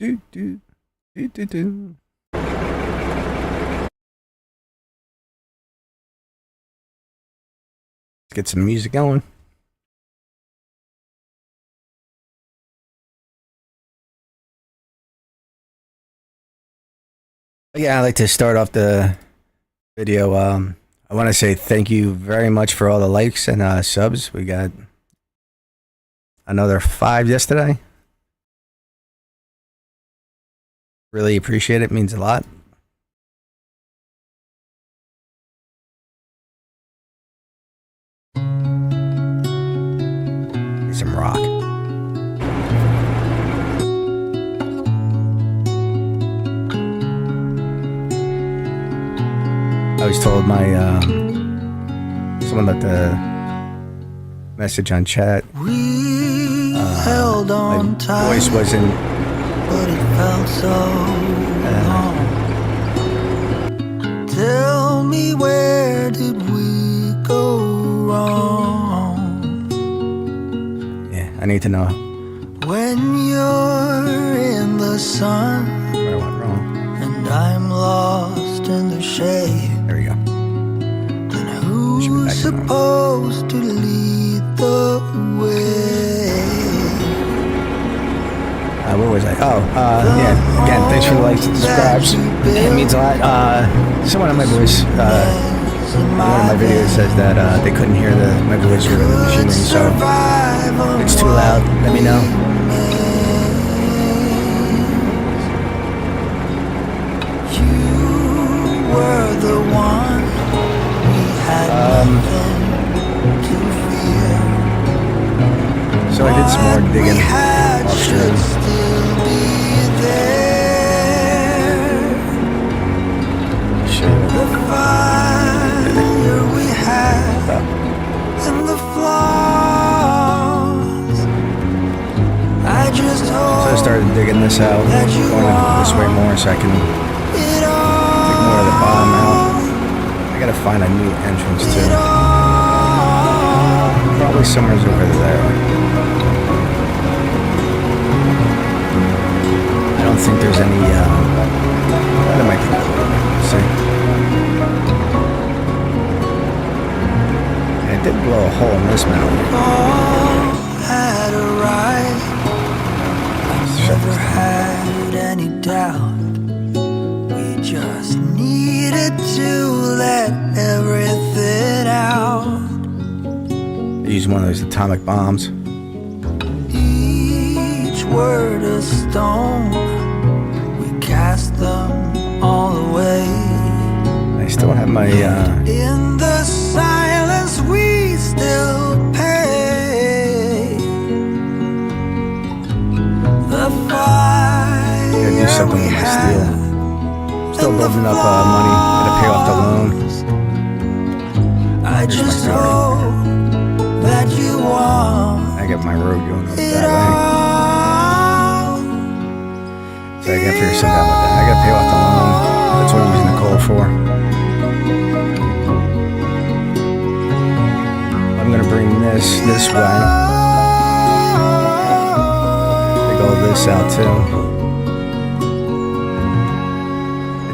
do, do, do, do, do. Let's get some music going. Yeah, I'd like to start off the video. I want to say thank you very much for all the likes and subs. We got another 5 yesterday. Really appreciate it. Means a lot. Get some rock. I was told someone left a message on chat. Held on my tight, voice wasn't, but it felt so long. Tell me, where did we go wrong? Yeah, I need to know When you're in the sun where I went wrong. and I'm lost in the shade, There we go. then who's supposed to lead the way? Where was I? Oh, yeah. Again, thanks for the likes and subscribes. It means a lot. Someone on my voice, one of my videos says that they couldn't hear my voice over the machinery, so if it's too loud, let me know. You were the one we had nothing to fear. So I did some more digging off stream. The fire we had and the flaws. I just So I hope started digging this out, going this way more so I can take more of the bottom out. I gotta find a new entrance too. Probably somewhere's over there. I don't think there's any, that might be cool. Let's see. It did blow a hole in this mountain. had a right. Never had any doubt. We just needed to let everything out. They use one of those atomic bombs. Each word a stone. We cast them all away. I still have my, In the silence we still pay. The fire gotta do something with my steel. Still building up money. Gotta pay off the loan. I just hope that you want I got my road going up it that way. all. So I gotta figure something out with that. I gotta pay off the loan. That's what I'm using the coal for. I'm gonna bring this way. Take all this out too.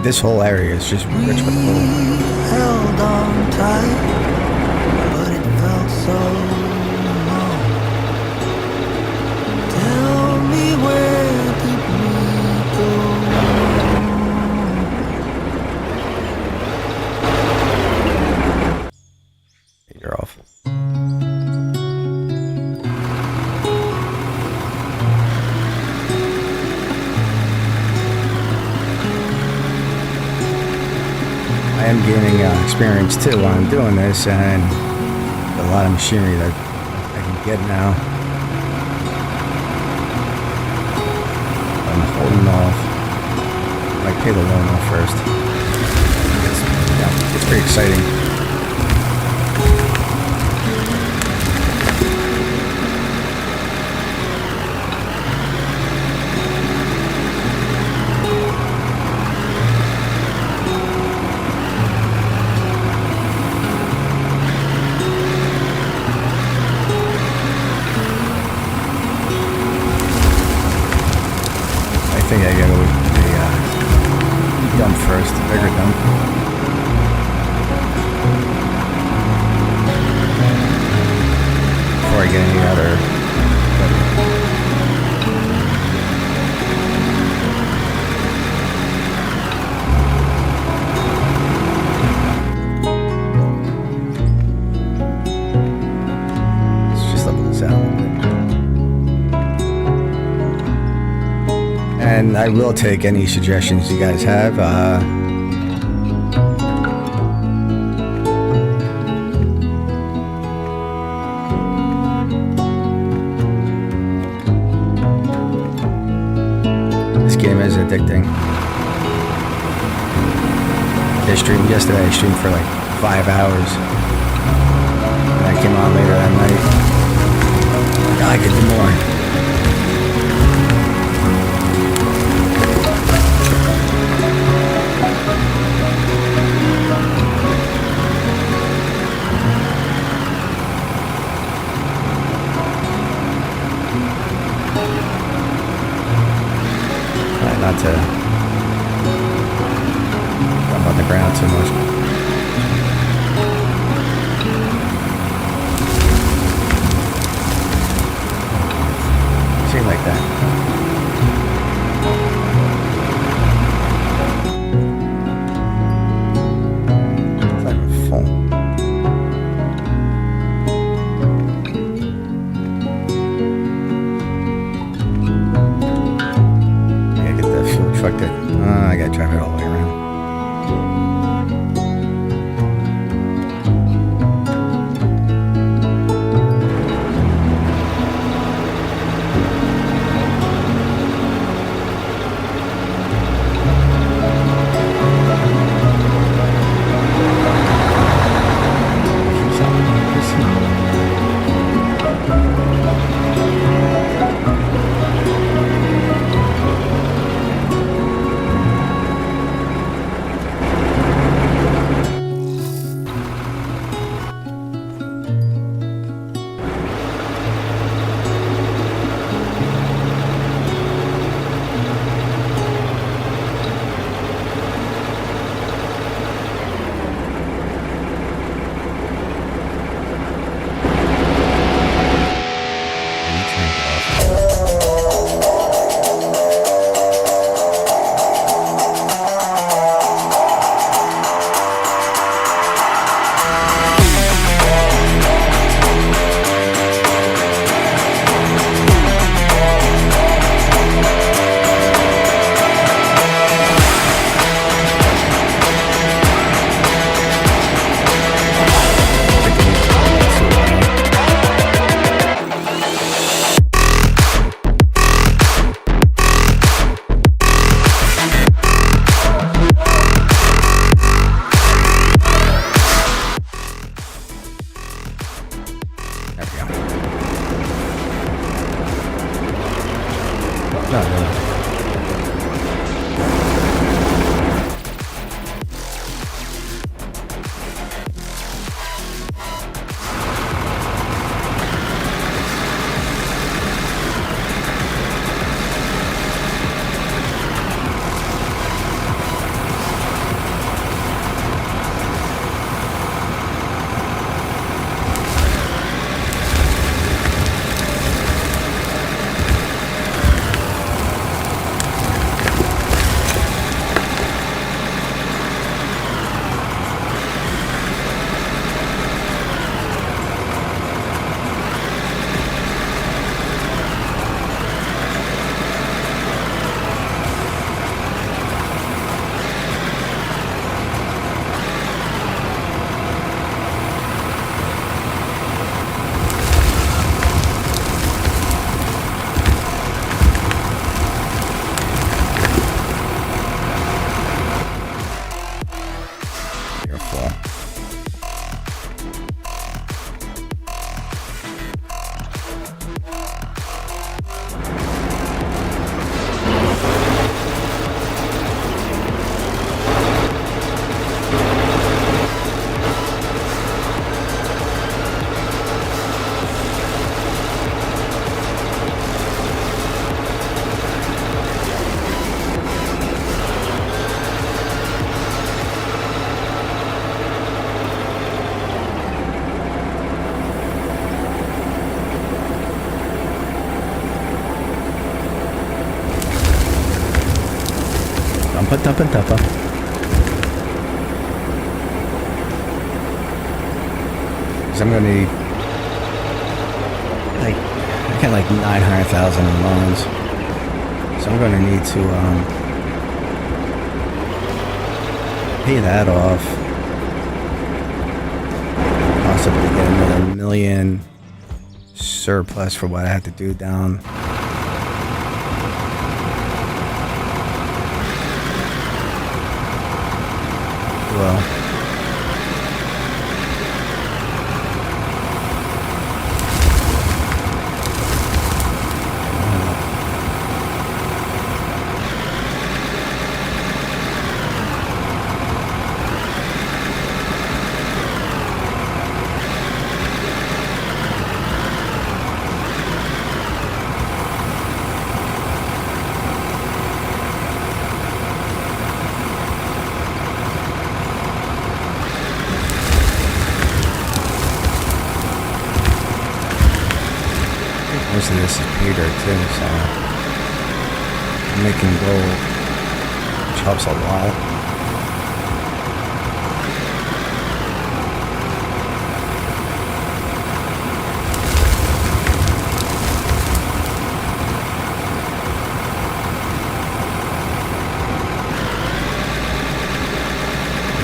This whole area is just rich with coal. Held on tight, but it felt so long. Tell me, where did we go wrong? You're off. I am gaining experience too while I'm doing this, and a lot of machinery that I can get now. I'm holding off. I might pay the loan off first. It's pretty exciting. I get any other. Let's just level this out a little bit. And I will take any suggestions you guys have. This game is addicting. Yesterday I streamed for like 5 hours. And I came on later that night. I could do more. Not to jump on the ground too much. Seem like that. It's not even full. Fuck that. I gotta drive it all the way around. Not really. dumpa. Because I'm gonna need like I got like 900,000 in loans, so I'm gonna need to pay that off. Possibly get another million surplus for what I have to do down. Well. Most of this is pay dirt too, so I'm making gold, which helps a lot.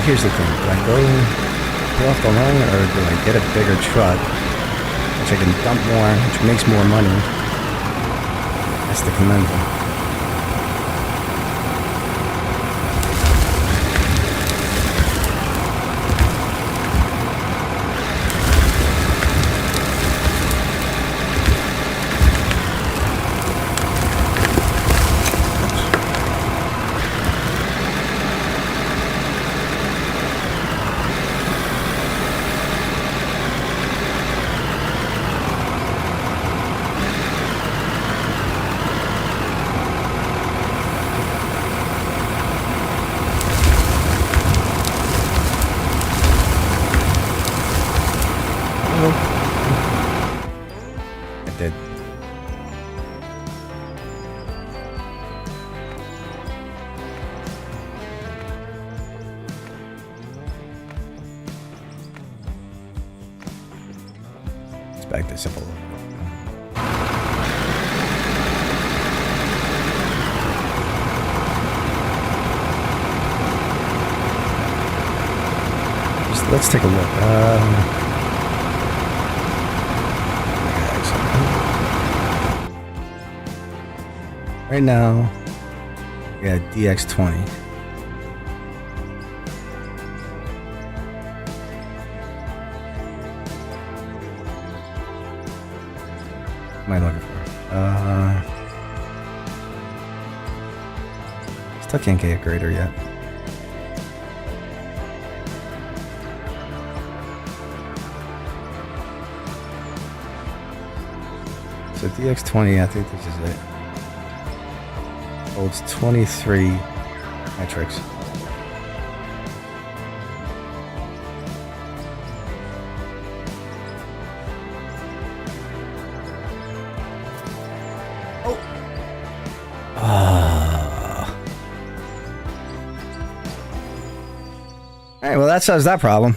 Here's the thing, do I go pay off the loan or do I get a bigger truck? Which I can dump more, which makes more money. That's the conundrum. I did. Let's back this up a little. Let's take a look. Right now, we got DX20. What am I looking for? Still can't get a grader yet. So DX20, I think this is it. Holds 23 metrics. Oh. All right, well that solves that problem.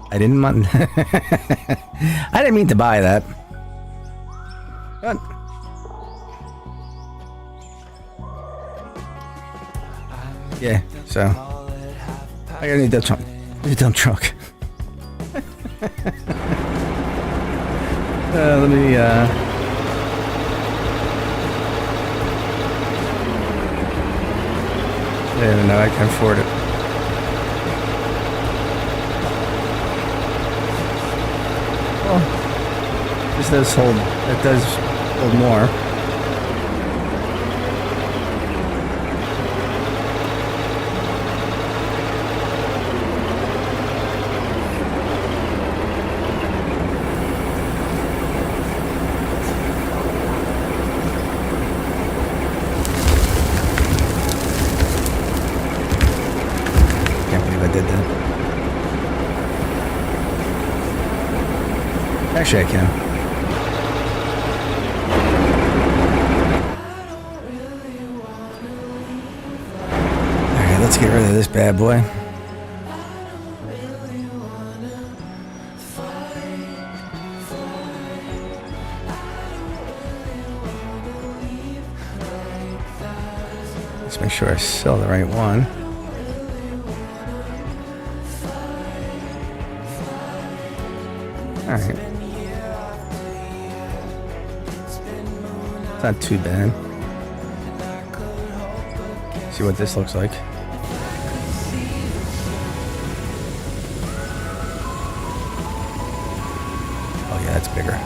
I didn't I didn't mean to buy that. But yeah, so I got a new dump truck. Let me I don't know, I can afford it. Well, this does hold, it does hold more. Can't believe I did that. Actually, I can. into this bad boy. Let's make sure I sell the right one. Alright. It's not too bad. See what this looks like. Oh yeah, that's bigger.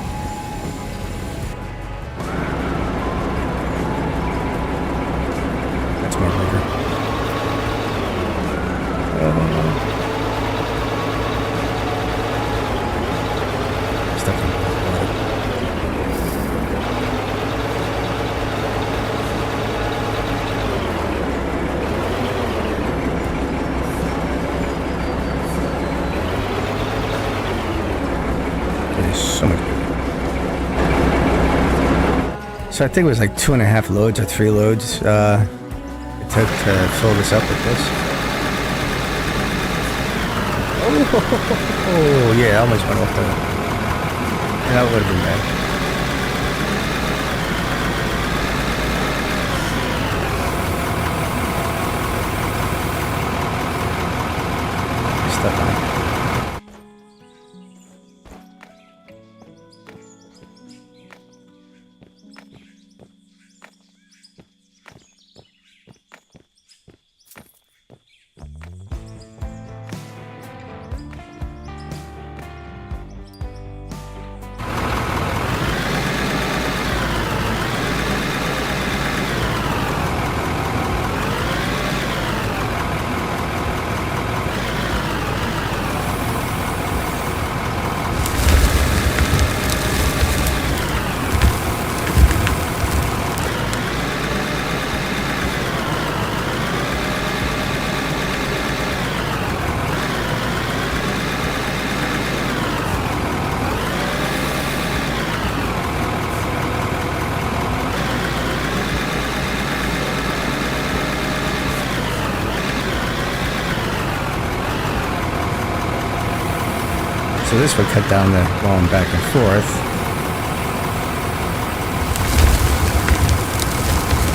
That's more bigger. Stuff in the so much bigger. So I think it was like 2.5 loads or 3 loads it took to fill this up with this. Oh yeah, I almost went off the... That would have been bad. Stuff on it. So this would cut down the going back and forth.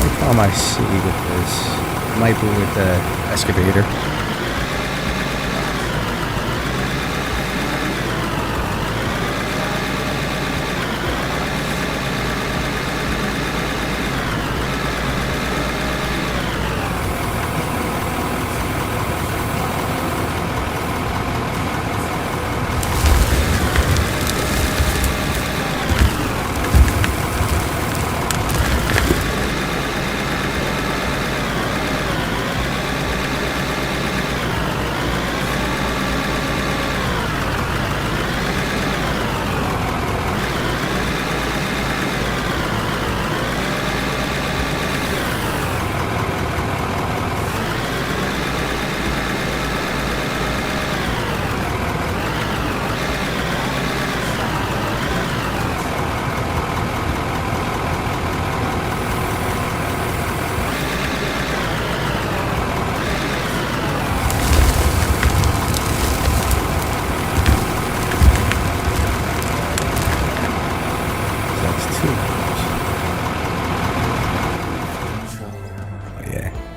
What problem I see with this might be with the excavator.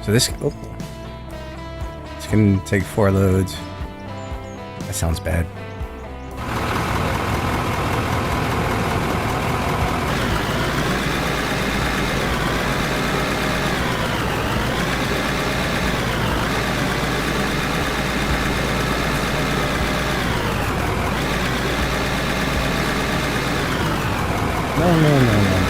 So this, it's gonna take 4 loads. That sounds bad. No.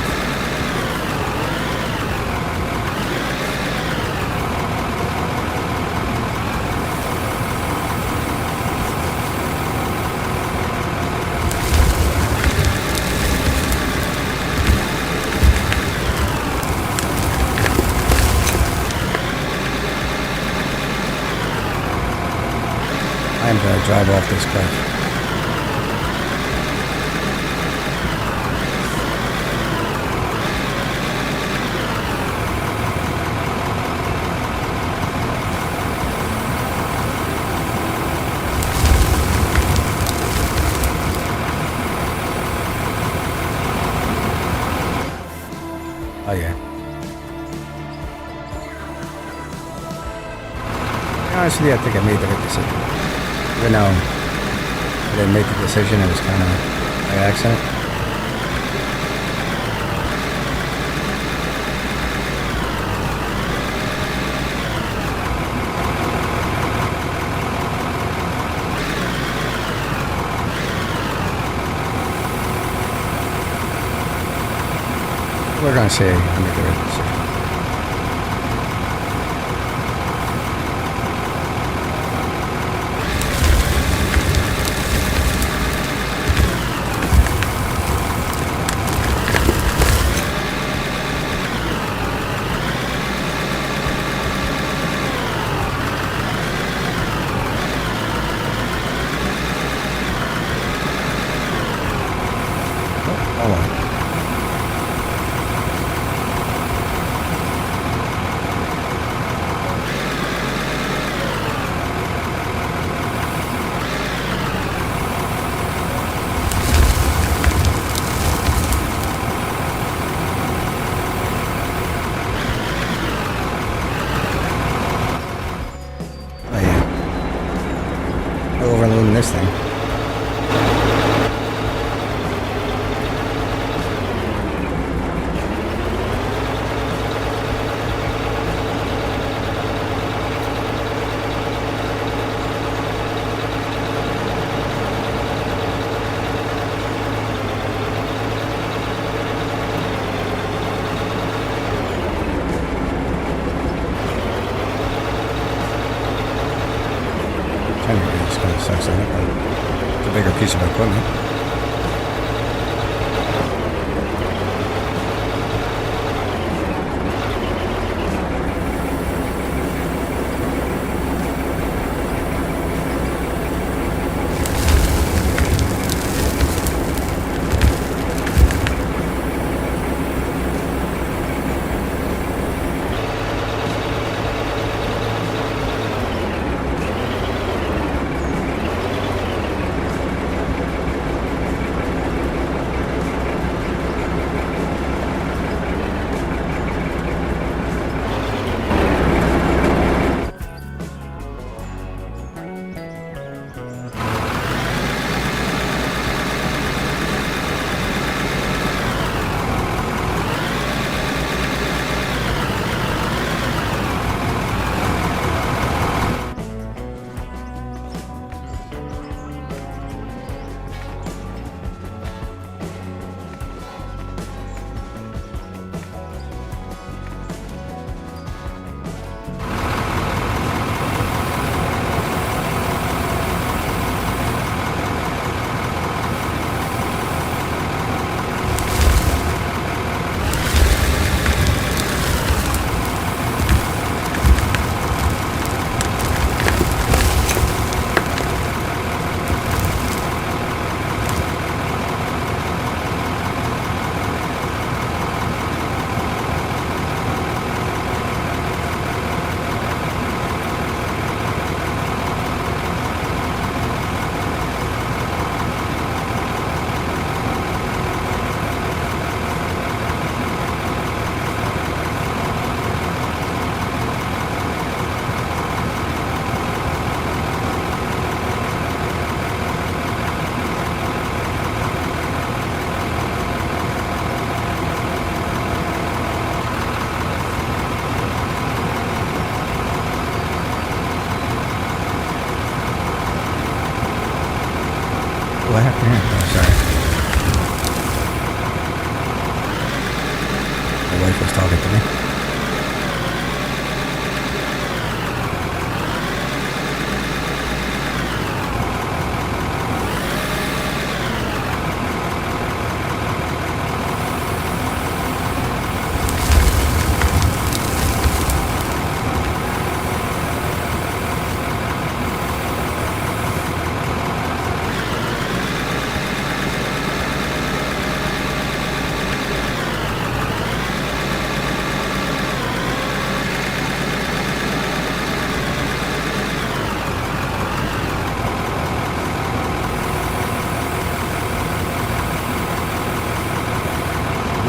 I'm gonna drive off this cliff. honestly, I think I made the right decision. Even though I didn't make the decision, it was kind of by accident. We're gonna say I made the right decision. Oh, hold on. Oh yeah. I'll overload this thing. Anyway, this kind of sucks, I think, but it's a bigger piece of equipment. What happened here? Oh, sorry. My wife was talking to me.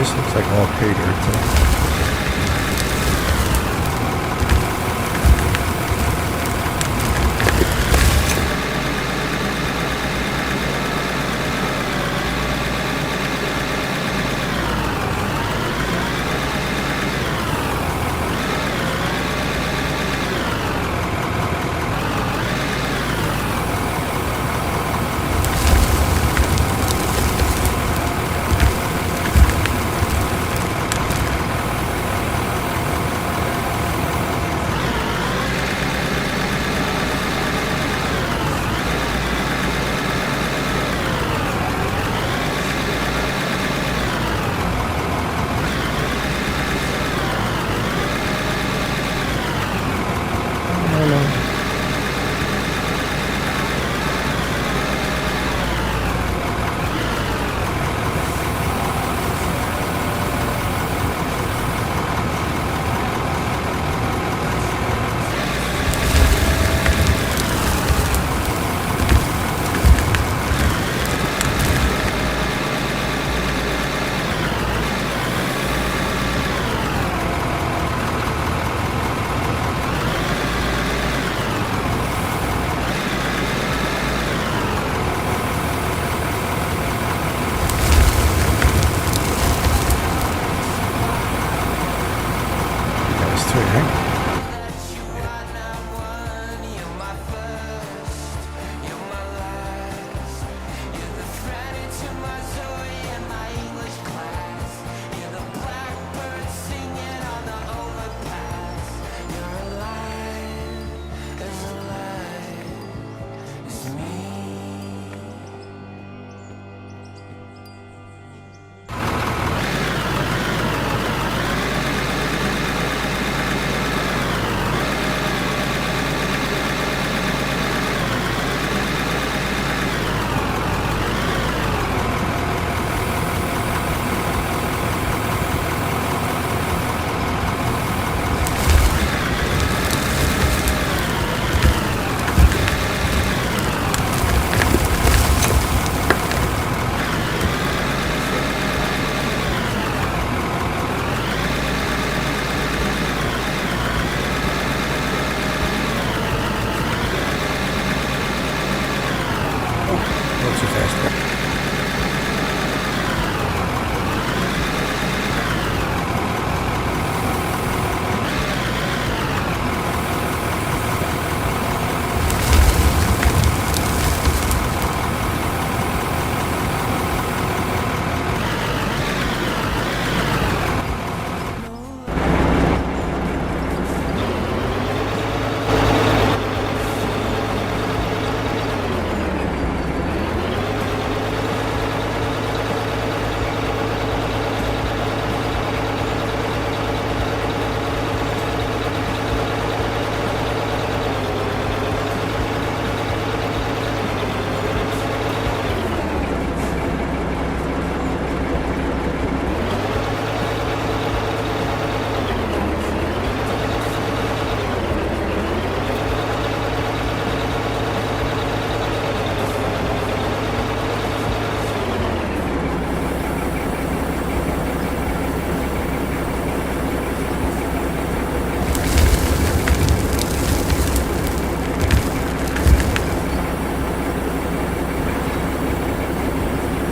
This looks like all pay dirt too. too fast.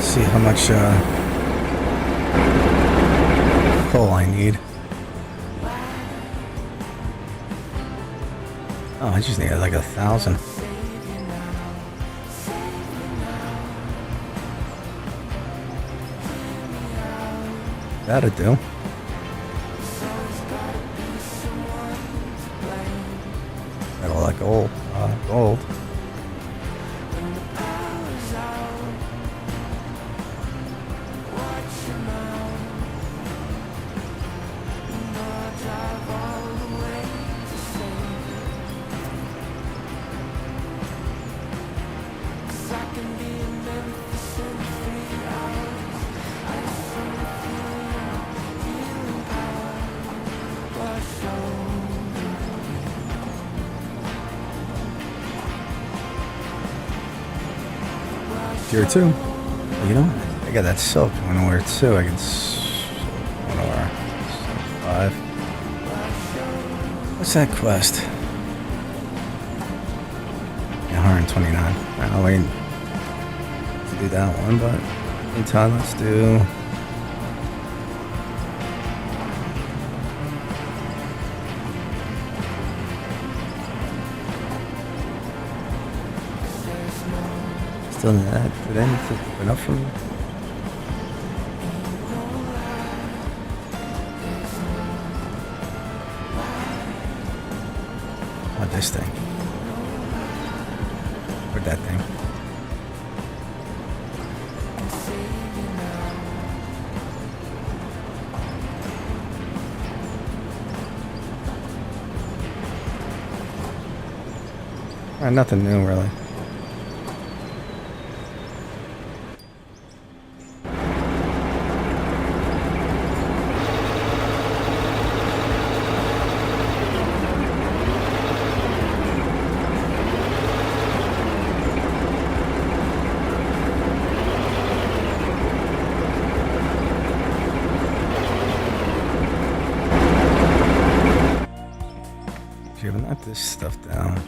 See how much coal I need. Oh, I just need like 1,000. That'll do. Got all that gold. Gold. Tier 2. You know, I got that silk one over too. I can one over 5. What's that quest? Yeah, 129. I'll wait to do that one, but meantime, let's do. Still that, did I need to open up from? Oh, this thing. Or that thing. Nothing new, really. Not this stuff down.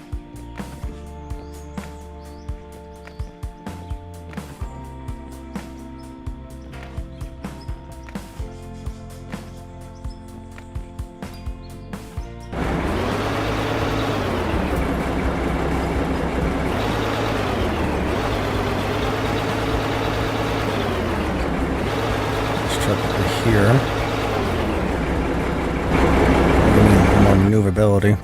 Let's truck over here. More maneuverability.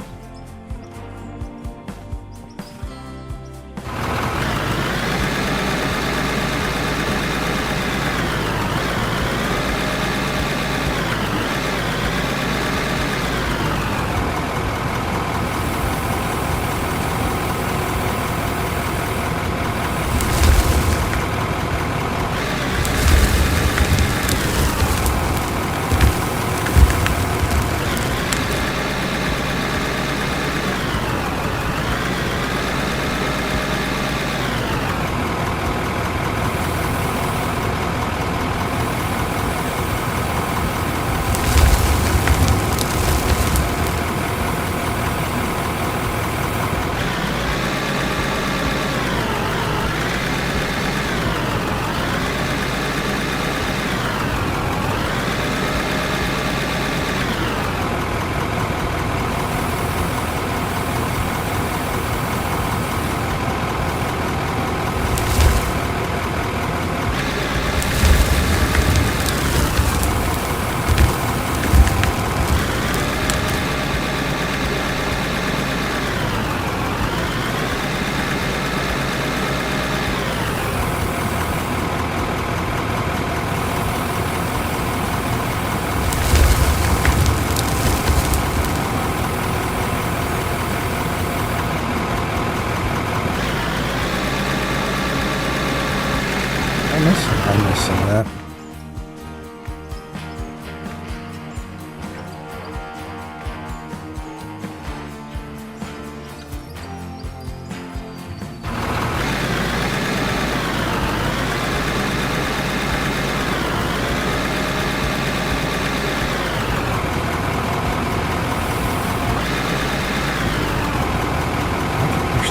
I missed some of that.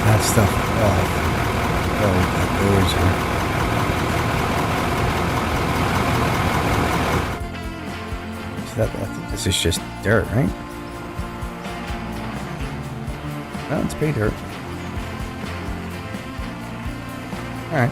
That stuff off. Oh, that doors are. So I think this is just dirt, right? No, it's pay dirt. Alright.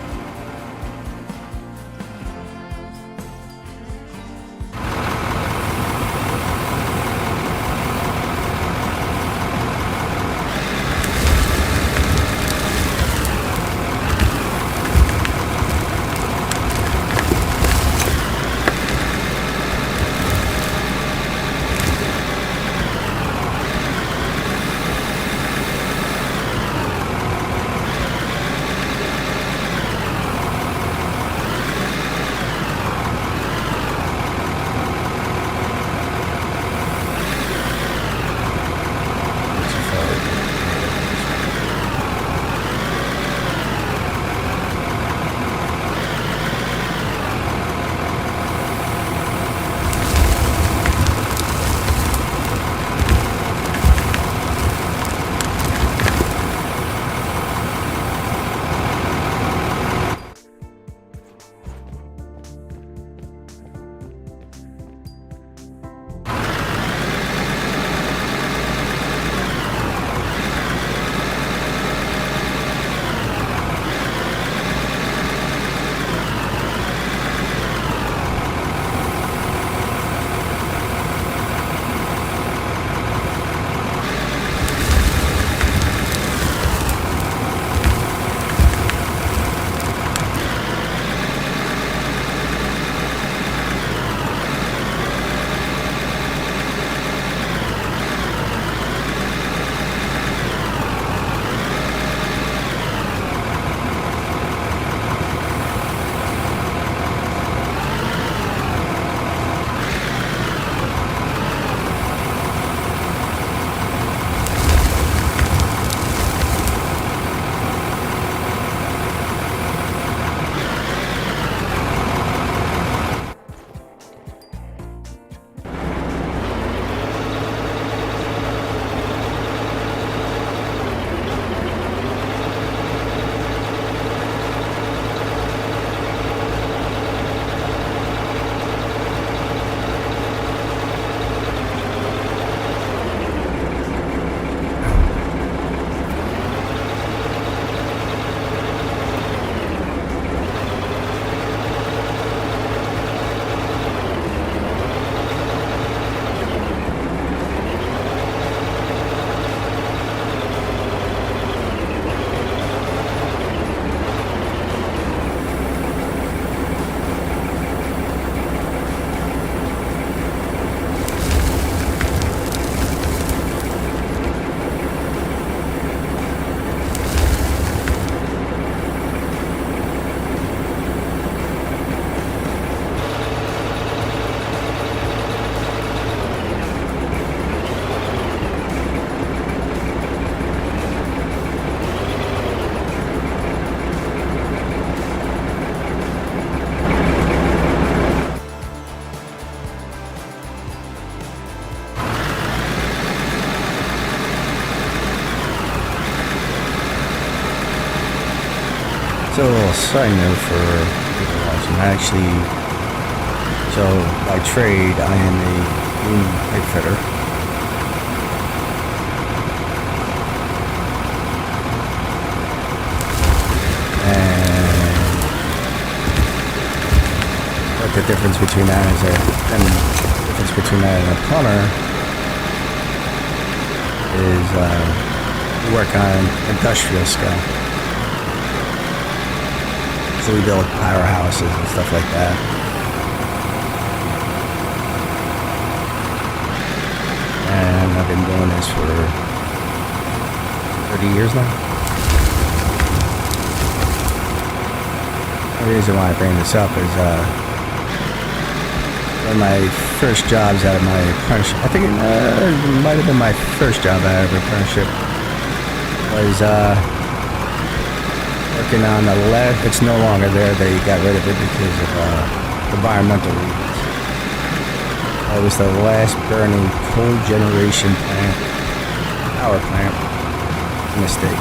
So, a little side note for people watching. By trade, I am a boom pipe fitter. And what the difference between that and a plumber is we work on industrial scale. So we build powerhouses and stuff like that. And I've been doing this for 30 years now. The reason why I bring this up is one of my first jobs out of my apprenticeship, I think it might have been my first job out of apprenticeship, was working on the last, it's no longer there, they got rid of it because of environmental reasons. It was the last burning coal generation plant, power plant in the state.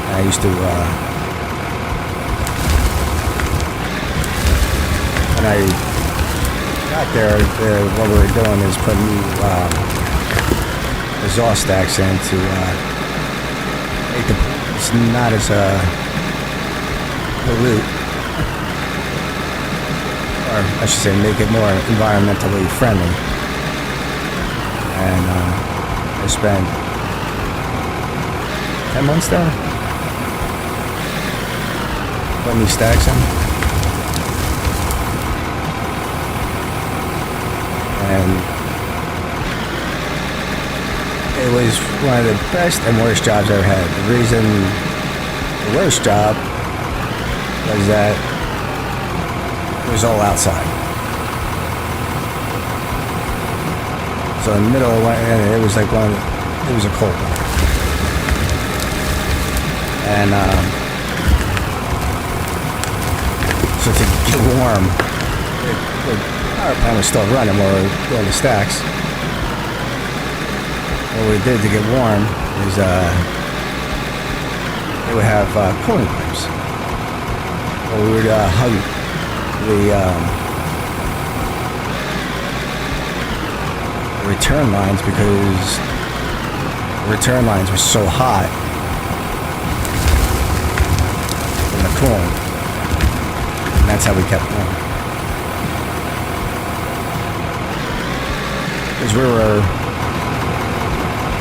I used to, when I got there, what we were doing is putting new exhaust stacks in to make the place not as pollute, or I should say make it more environmentally friendly. And I spent 10 months there putting these stacks in. And it was one of the best and worst jobs I ever had. The reason the worst job was that it was all outside. So in the middle of winter, it was like it was a cold one. And so to get warm, the power plant was still running while we were doing the stacks. What we did to get warm is they would have cooling pipes. Well, we would hug the return lines because the return lines were so hot from the cooling, and that's how we kept warm. Because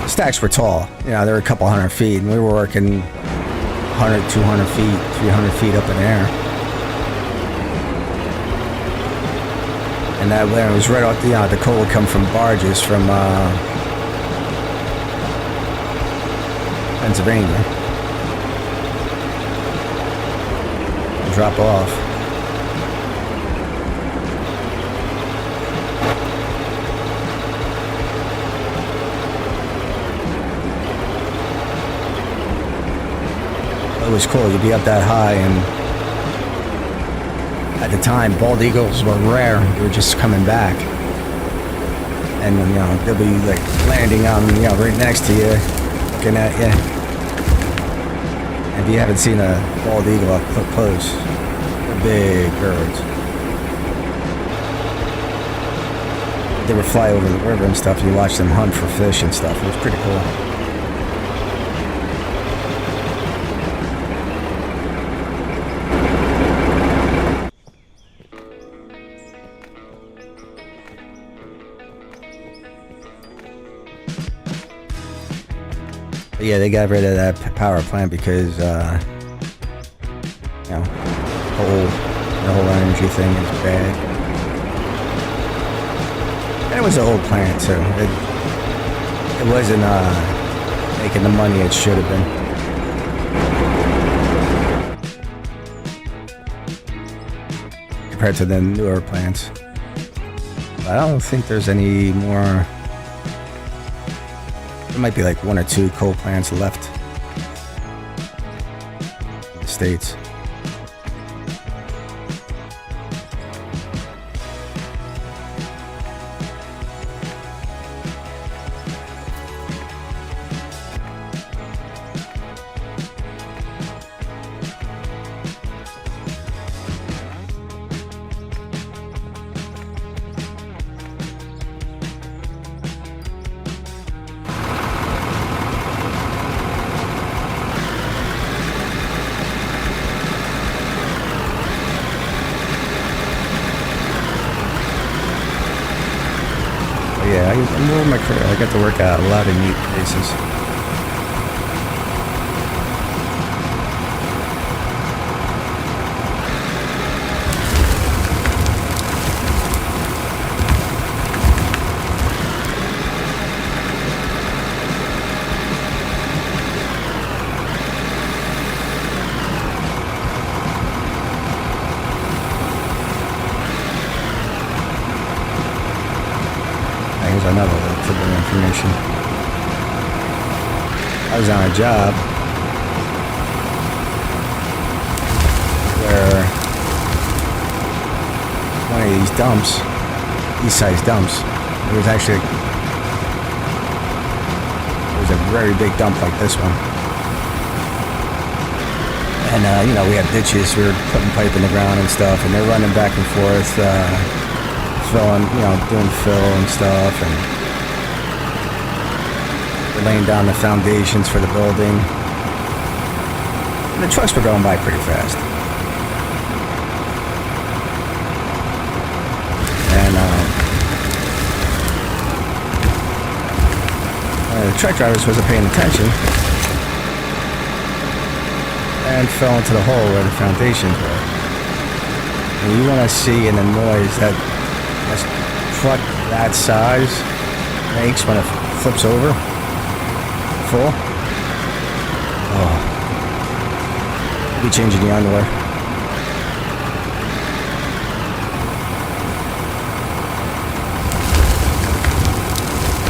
stacks were tall, you know, they were a couple hundred feet, and we were working 100, 200 feet, 300 feet up in the air. And that when it was right off the coal would come from barges from Pennsylvania and drop off. It was cool. You'd be up that high, and at the time, bald eagles were rare. They were just coming back, and you know they'll be like landing on right next to you, looking at you. And if you haven't seen a bald eagle up close, they're big birds. They would fly over the river and stuff. You watch them hunt for fish and stuff. It was pretty cool. Yeah, they got rid of that power plant because, the whole energy thing is bad. And it was an old plant, too. It wasn't making the money it should have been compared to the newer plants. But I don't think there's any more. There might be like one or two coal plants left in the States. Yeah, I'm more in my career. I got to work at a lot of neat places. mention. I was on a job where one of these dumps, these size dumps, it was a very big dump like this one. And, you know, we had ditches, we were putting pipe in the ground and stuff, and they're running back and forth, filling, you know, doing fill and stuff, and they're laying down the foundations for the building. And the trucks were going by pretty fast. And, the truck drivers wasn't paying attention and fell into the hole where the foundations were. And you want to see in the noise that a truck that size makes when it flips over full. Oh, be changing the underwear.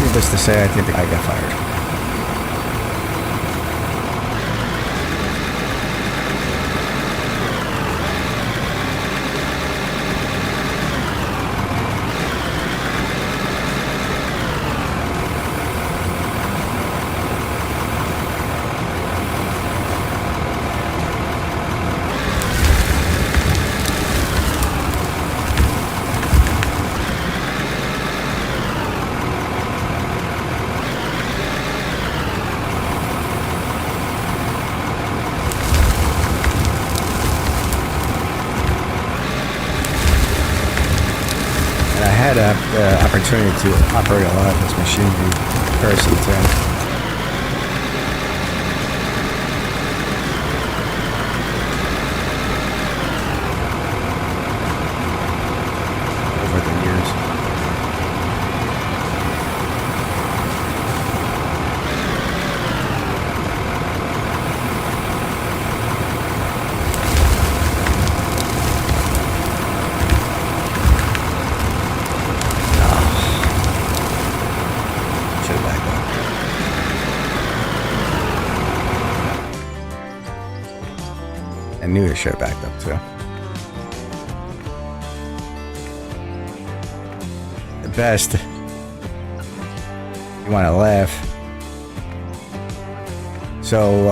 Needless to say, I think the guy got fired. I had the opportunity to operate a lot of this machinery person too. Over the years. I knew it should have backed up too. The best, you want to laugh. So,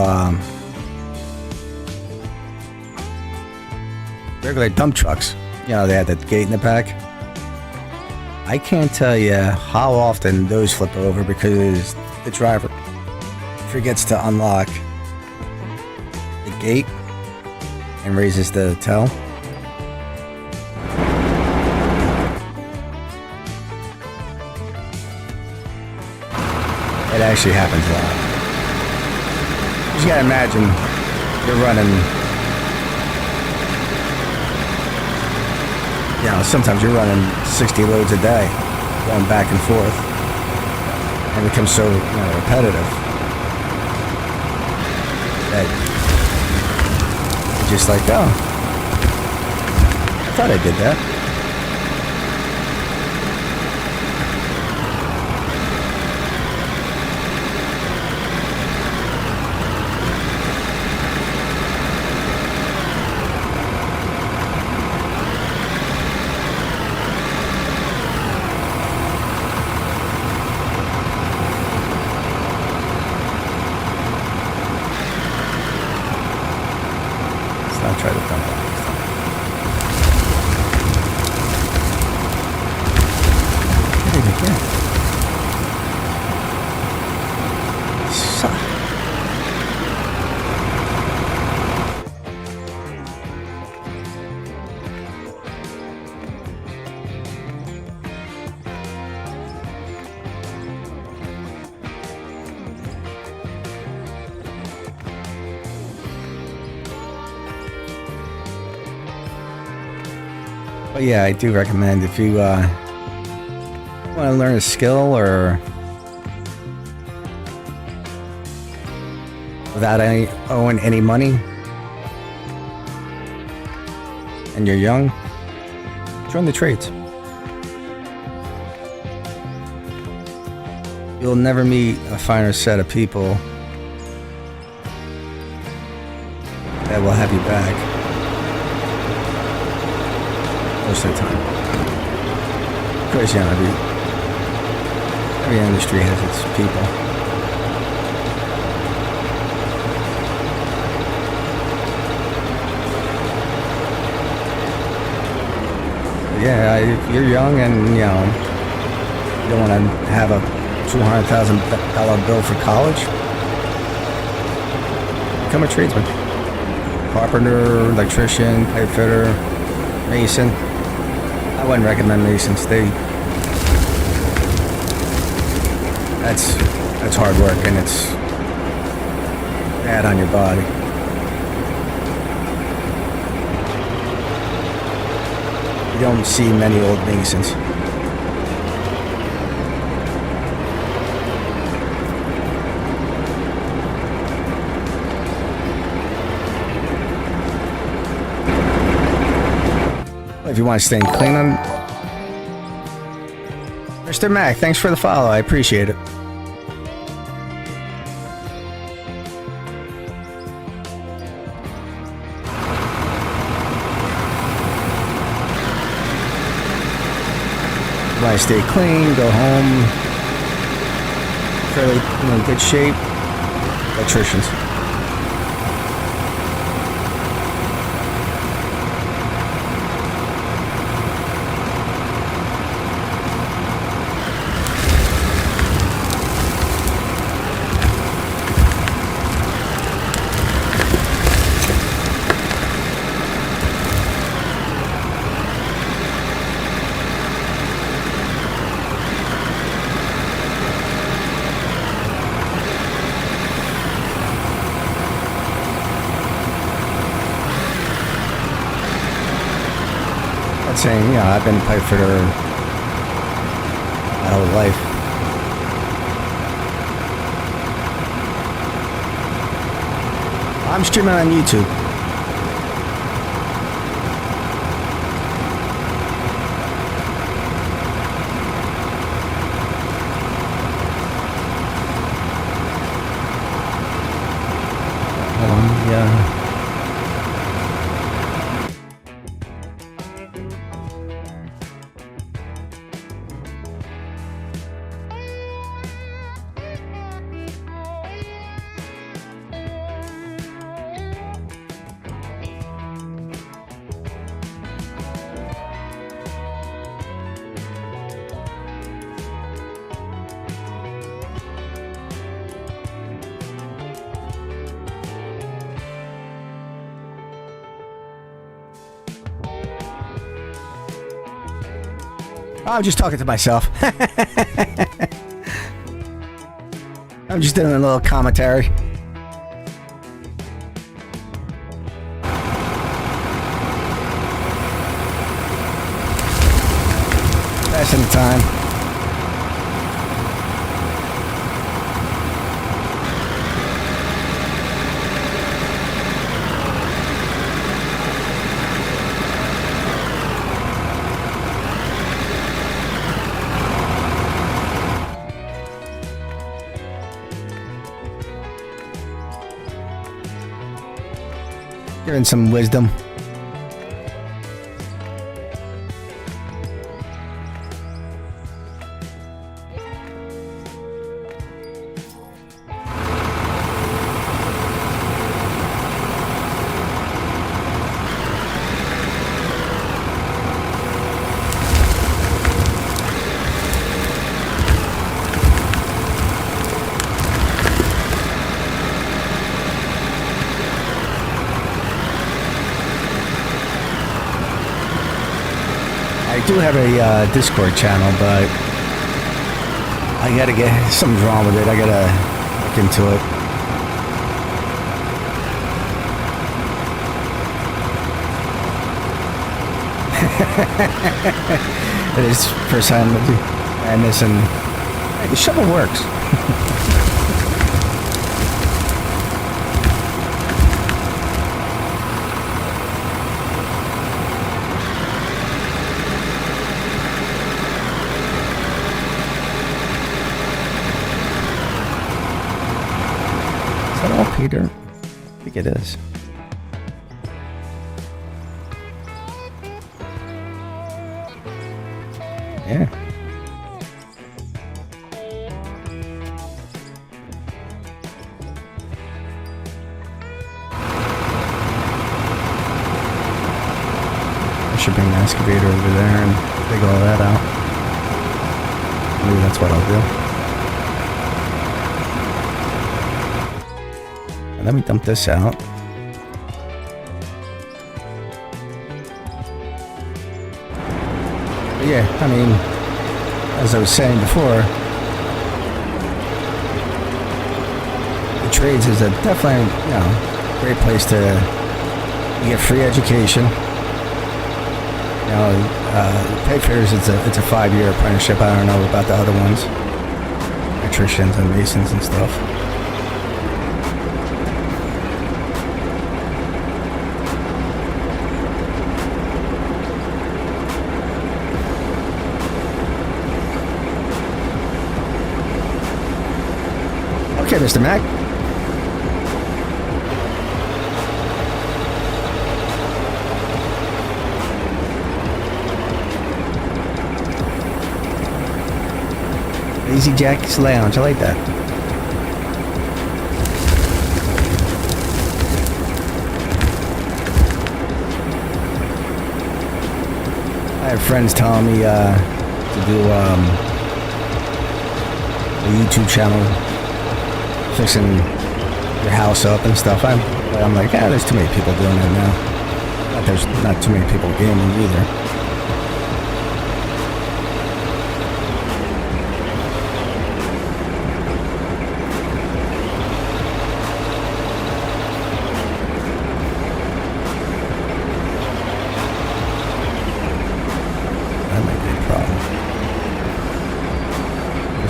regular dump trucks, you know, they had that gate in the back. I can't tell you how often those flip over because the driver forgets to unlock the gate and raises the tail. It actually happens a lot. You just gotta imagine you're running, you know, sometimes you're running 60 loads a day, going back and forth, and it becomes so, you know, repetitive that just like, oh, I thought I did that. I'll try to dump that next time. Hit it again. Suck. But yeah, I do recommend if you want to learn a skill or without owing any money and you're young, join the trades. You'll never meet a finer set of people that will have you back most of the time. Of course, yeah, every industry has its people. Yeah, if you're young and, you know, you don't want to have a $200,000 bill for college, become a tradesman. Carpenter, electrician, pipe fitter, mason. I wouldn't recommend masons. That's hard work, and it's bad on your body. You don't see many old masons. If you want to stay clean on... Mr. Mac, thanks for the follow. I appreciate it. If you want to stay clean, go home, fairly good shape, electricians. Saying, you know, I've been a pipe fitter my whole life. I'm streaming on YouTube. Yeah. I'm just talking to myself. I'm just doing a little commentary. Passing the time. Giving some wisdom. I do have a Discord channel, but I gotta get something's wrong with it. I gotta look into it. It is first time and this, and hey, the shovel works. pay dirt? I think it is. Yeah. I should bring the excavator over there and dig all that out. Maybe that's what I'll do. Let me dump this out. But yeah, I mean, as I was saying before, the trades is a definitely, great place to get free education. Pay fairs, it's a 5-year apprenticeship. I don't know about the other ones, electricians and masons and stuff. Okay, Mr. Mac. Easy Jack's Lounge. I like that. I have friends telling me to do a YouTube channel fixing your house up and stuff. I'm like, there's too many people doing that now. There's not too many people gaming either.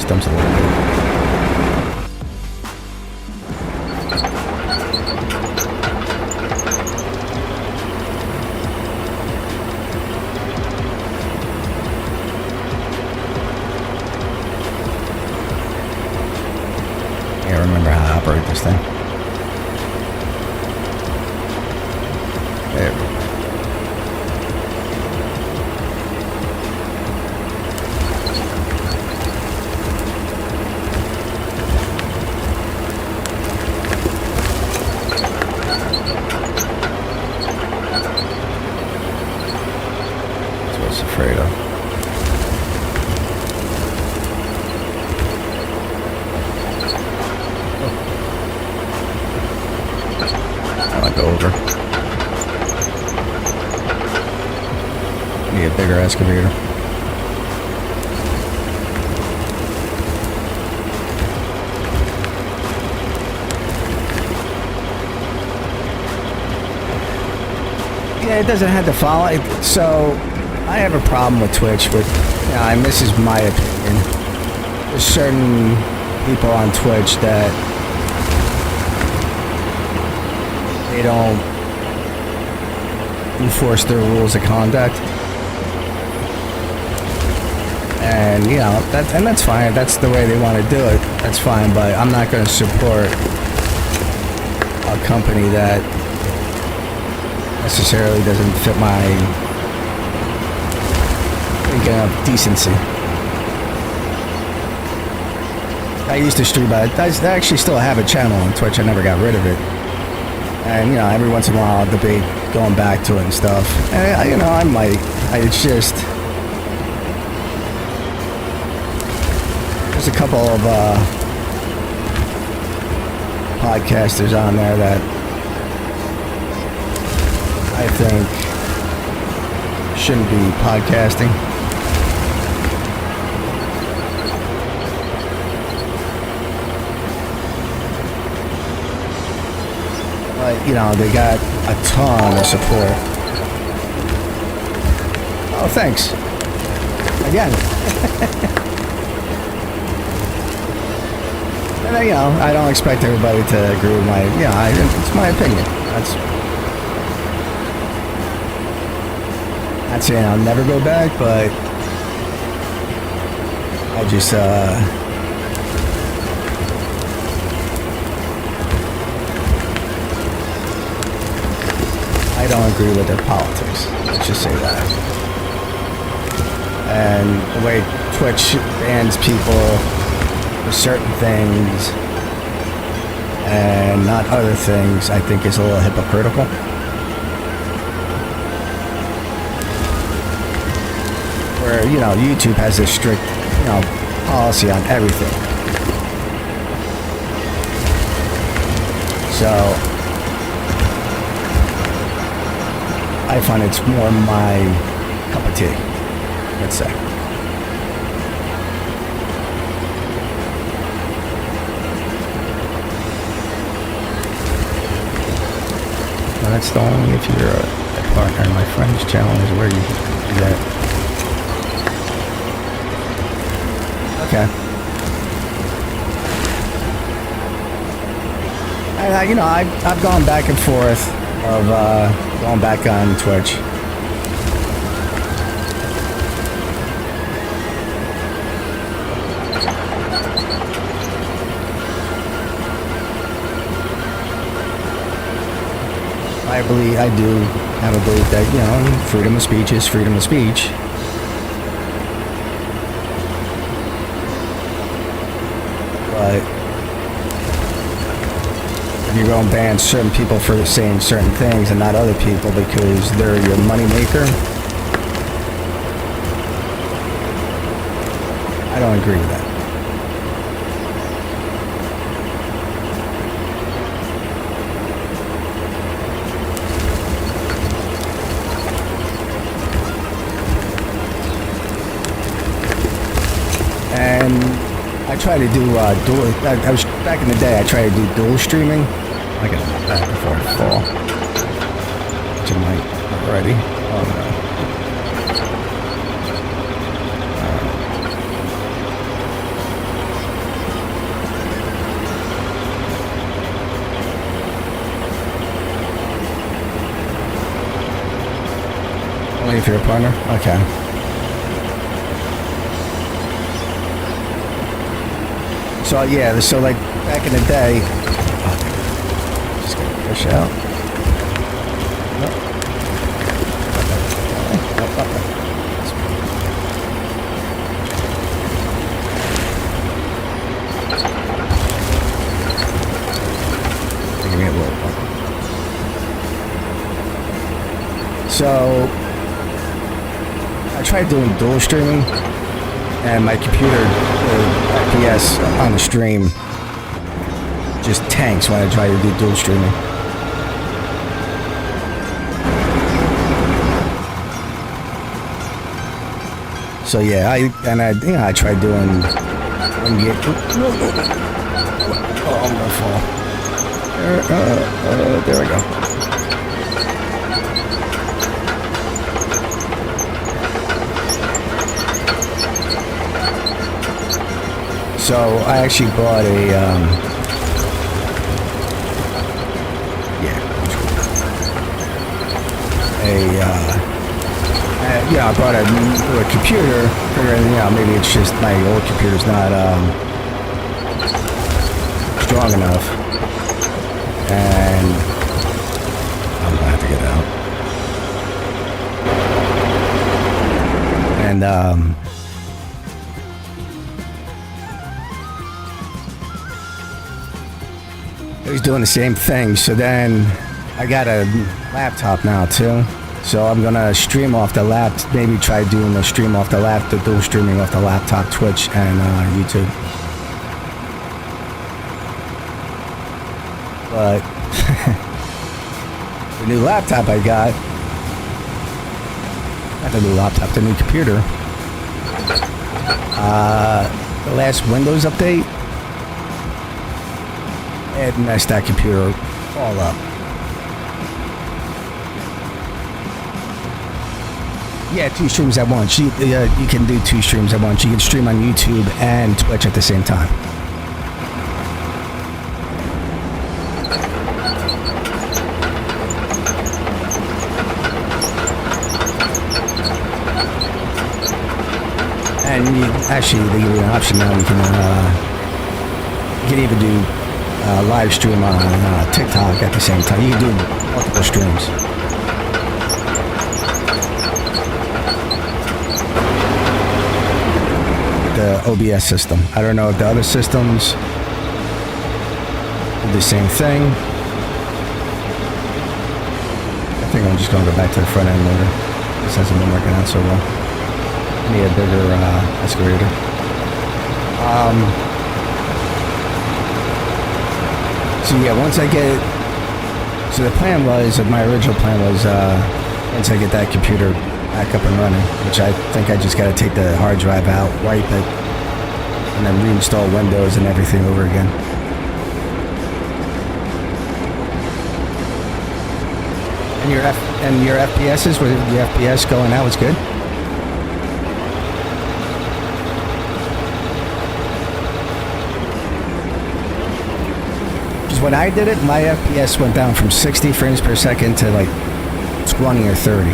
Dumps a little bit. Yeah, I remember how to operate this thing. There we go. Afraid of. I like over. Need a bigger excavator. Yeah, it doesn't have to follow it, so I have a problem with Twitch, and this is my opinion. There's certain people on Twitch that they don't enforce their rules of conduct. And, that's fine. If that's the way they want to do it, that's fine, but I'm not going to support a company that necessarily doesn't fit my of decency. I used to stream, but I actually still have a channel on Twitch. I never got rid of it. And, every once in a while I'll debate going back to it and stuff. And, I might. It's just... There's a couple of podcasters on there that I think shouldn't be podcasting. But, they got a ton of support. Oh, thanks. Again. And, I don't expect everybody to agree with it's my opinion. Not saying I'll never go back, but I just, I don't agree with their politics. Let's just say that. And the way Twitch bans people for certain things and not other things, I think is a little hypocritical. Where, you know, YouTube has this strict, you know, policy on everything. So I find it's more my cup of tea, let's say. Well, that's the only if you're a partner in my friend's channel is where you do that. Okay. And you know, I've gone back and forth of going back on Twitch. I do have a belief that, you know, freedom of speech is freedom of speech. But if you're going to ban certain people for saying certain things and not other people because they're your moneymaker, I don't agree with that. And I try to do dual. I was back in the day. I tried to do dual streaming. I got that before I fall. Which I might already. Oh no. Only if you're a partner. Okay. So yeah, so like back in the day, just gonna push out. Give me a little. So I tried doing dual streaming. And my computer, FPS on the stream, just tanks when I try to do dual streaming. So yeah, I tried doing one gig. Oh, I'm gonna fall. There we go. So I actually bought a, I bought a computer, figuring, you know, maybe it's just my old computer's not strong enough, and I'm gonna have to get out. And I was doing the same thing, so then I got a laptop now too. So I'm gonna stream off the laptop, maybe try doing the stream off the laptop, dual streaming off the laptop, Twitch and YouTube. But the new laptop I got, not the new laptop, the new computer, the last Windows update, it messed that computer all up. Yeah, 2 streams at once. You can do 2 streams at once. You can stream on YouTube and Twitch at the same time. And they give you an option now. You can even do live stream on TikTok at the same time. You can do multiple streams. the OBS system. I don't know if the other systems do the same thing. I think I'm just going to go back to the front end loader. This hasn't been working out so well. I need a bigger excavator. So yeah, once I get... So the plan was, my original plan was, once I get that computer back up and running, which I think I just got to take the hard drive out, wipe it, and then reinstall Windows and everything over again. And your FPSs, with your FPS going out, was good? Because when I did it, my FPS went down from 60 frames per second to like 20 or 30.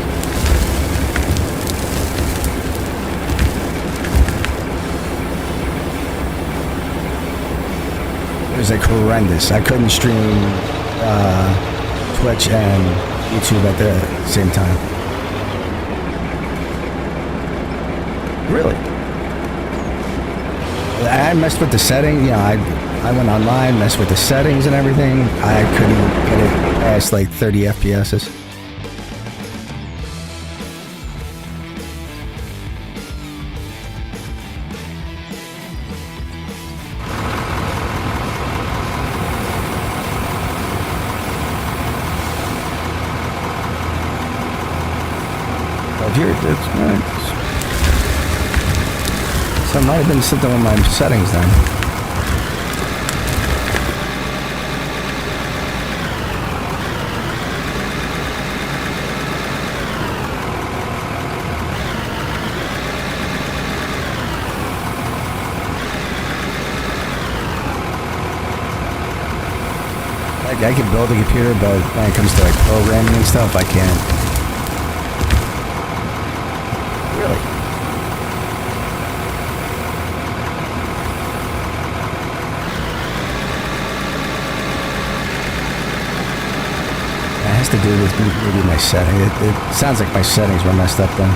It was like horrendous. I couldn't stream Twitch and YouTube at the same time. Really? I messed with the setting. You know, I went online, messed with the settings and everything. I couldn't get it past like 30 FPSs. Here, so it might have been something with my settings then. Like I can build a computer, but when it comes to like programming and stuff, I can't. Really? It has to do with maybe my setting. It sounds like my settings were messed up then.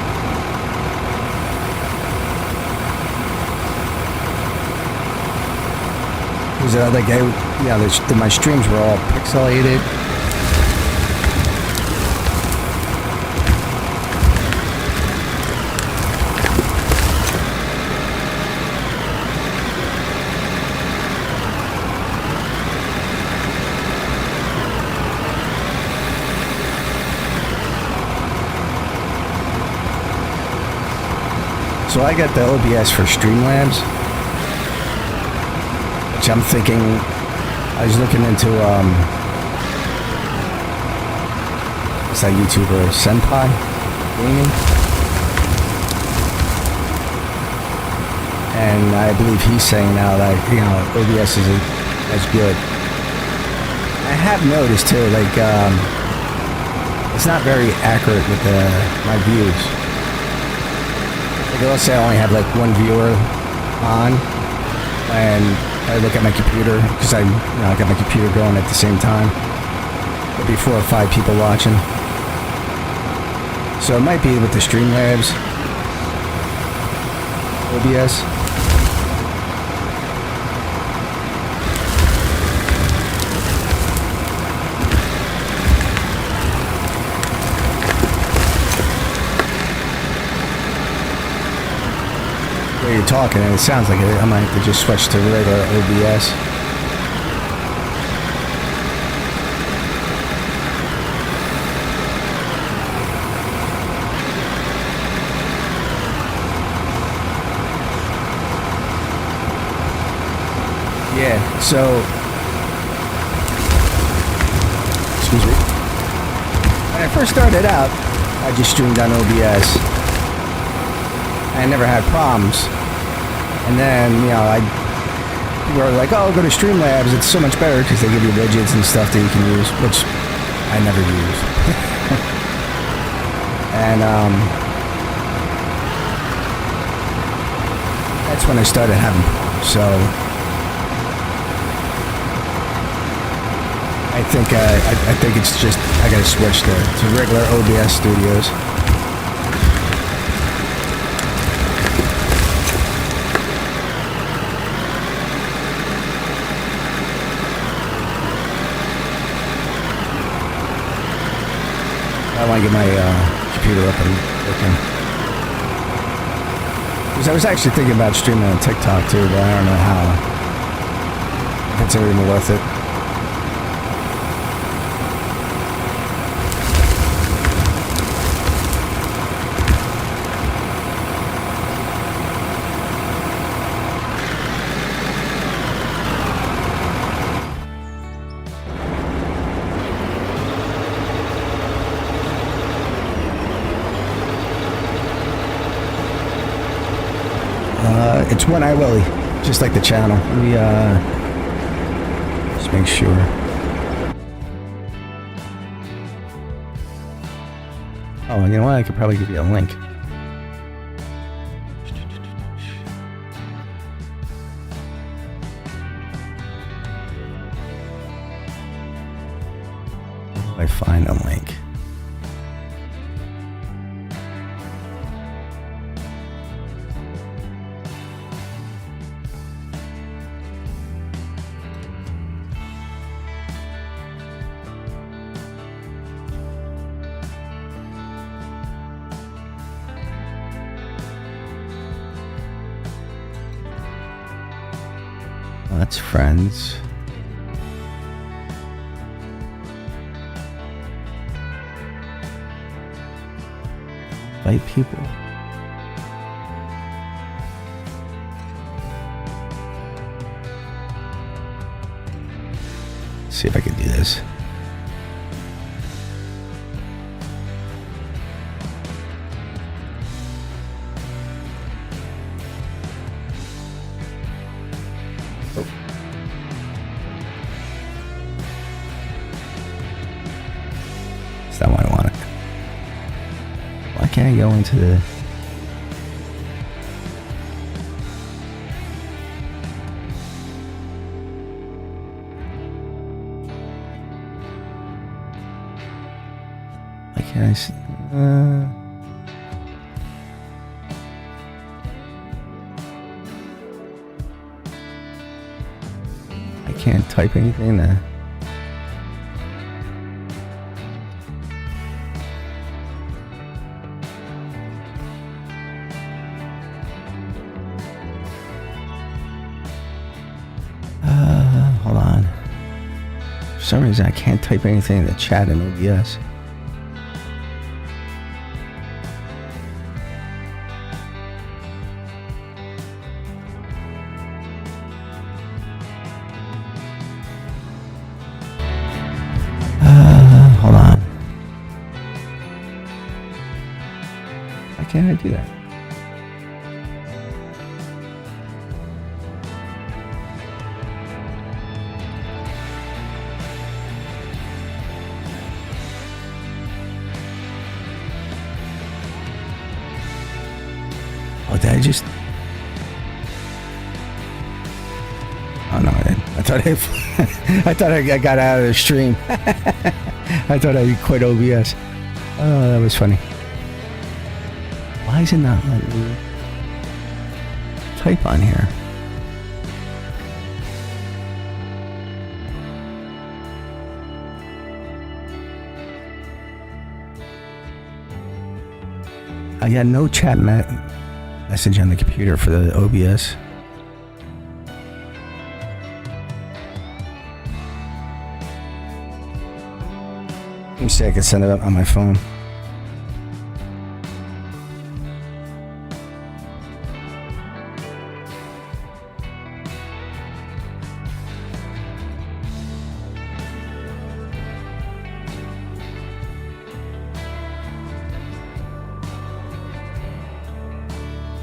Because like my streams were all pixelated. So I got the OBS for Streamlabs, which I'm thinking, I was looking into, what's that YouTuber, Senpai Gaming? And I believe he's saying now that, you know, OBS isn't as good. I have noticed too, like, it's not very accurate with my views. Like, let's say I only have like one viewer on, and I look at my computer because I got my computer going at the same time. There'll be 4 or 5 people watching, so it might be with the Streamlabs OBS. You're talking and it sounds like I might have to just switch to regular OBS. Yeah, so excuse me. When I first started out, I just streamed on OBS. I never had problems. And then, you know, people are like, oh, go to Streamlabs, it's so much better because they give you widgets and stuff that you can use, which I never use. And that's when I started having problems. So I think it's just, I gotta switch to regular OBS studios. I want to get my computer up and working. Because I was actually thinking about streaming on TikTok too, but I don't know how. If it's even worth it. It's One Eye Willie, just like the channel. Let me just make sure. Oh, you know what? I could probably give you a link. Where do I find a link? Oh, that's friends. Invite people. Let's see if I can do this. That's not what I wanted. Why can't I go into the... Why can't I see... I can't type anything there. Hold on. For some reason, I can't type anything in the chat in OBS. Hold on. Why can't I do that? Oh, did I just... Oh, no, I didn't. I thought I got out of the stream. I thought I quit OBS. Oh, that was funny. Why is it not letting me type on here? I got no chat message on the computer for the OBS. Let me see, I can send it up on my phone.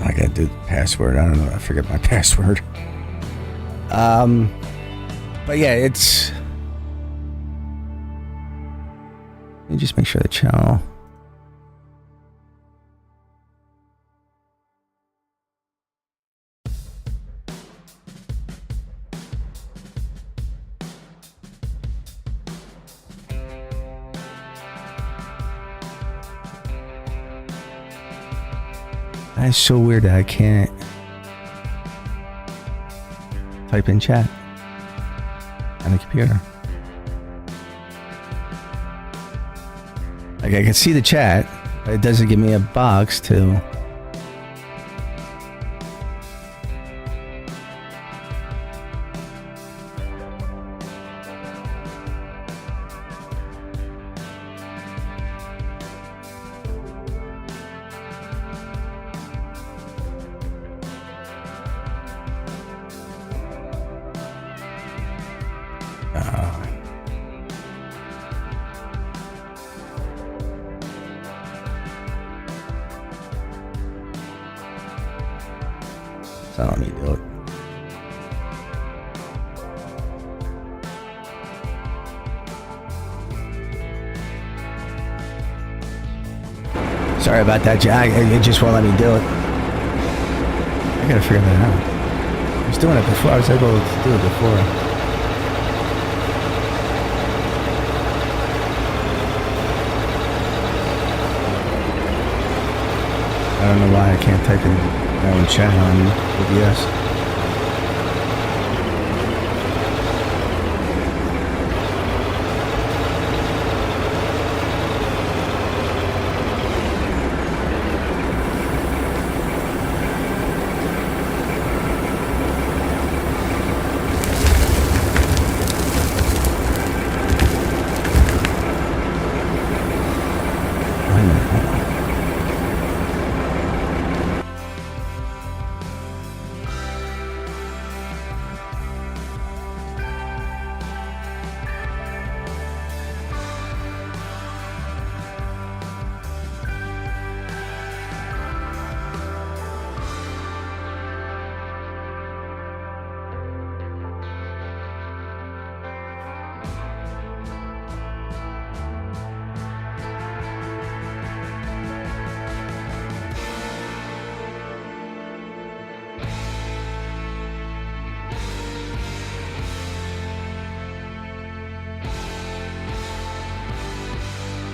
I gotta do the password. I don't know. I forget my password. But yeah, it's... Let me just make sure the channel... That's so weird that I can't type in chat on the computer. Like I can see the chat, but it doesn't give me a box to. So let me do it. Sorry about that, Jack. It just won't let me do it. I gotta figure that out. I was doing it before. I was able to do it before. I don't know why I can't type in my own chat on OBS.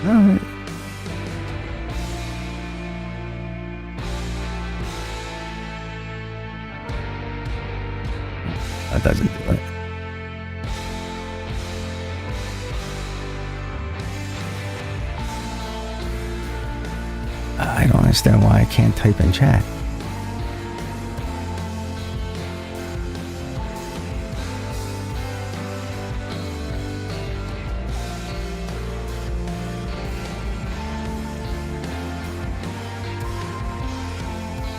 Alright. That doesn't do it. I don't understand why I can't type in chat.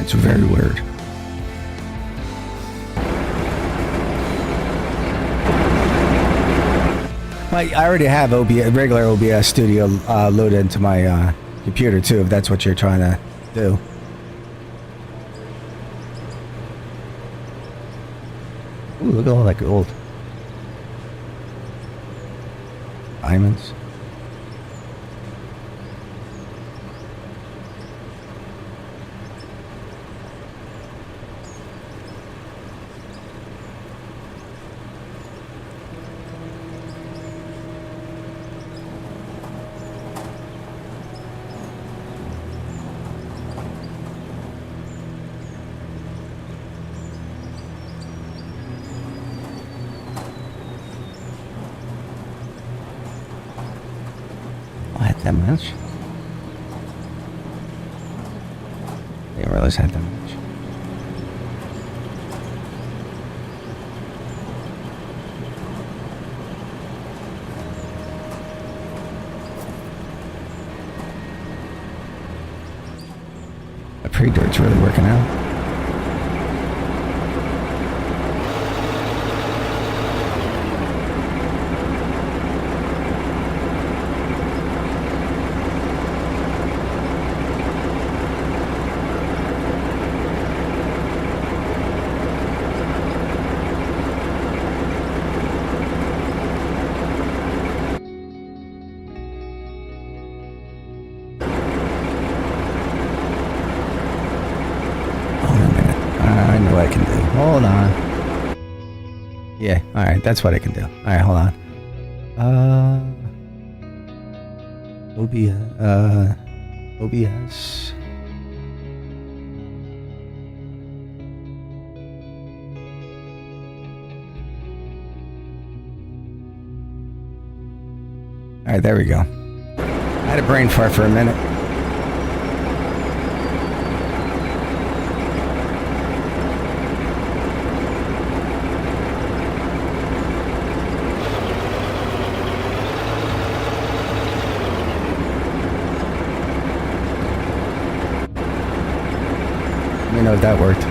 It's very weird. I already have regular OBS Studio loaded into my computer too, if that's what you're trying to do. Ooh, look at all that gold. Diamonds. That much? I didn't realize I had that much. The pre-dirt's really working out. I can do. Hold on. Yeah, alright, that's what I can do. Alright, hold on. OBS. Alright, there we go. I had a brain fart for a minute. Let me know if that worked.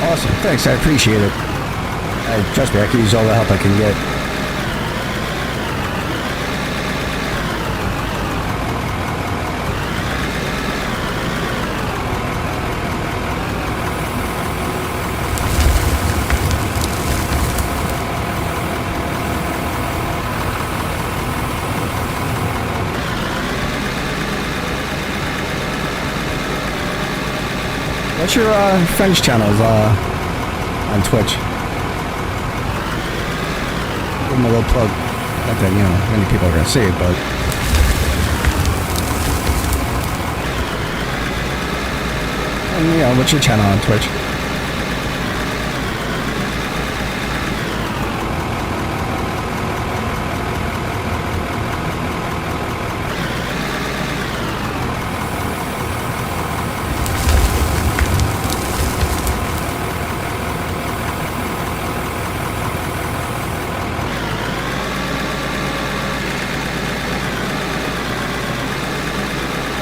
Awesome, thanks, I appreciate it. Trust me, I can use all the help I can get. What's your French channels on Twitch? Give them a little plug. Not that, many people are going to see it, but... And, what's your channel on Twitch?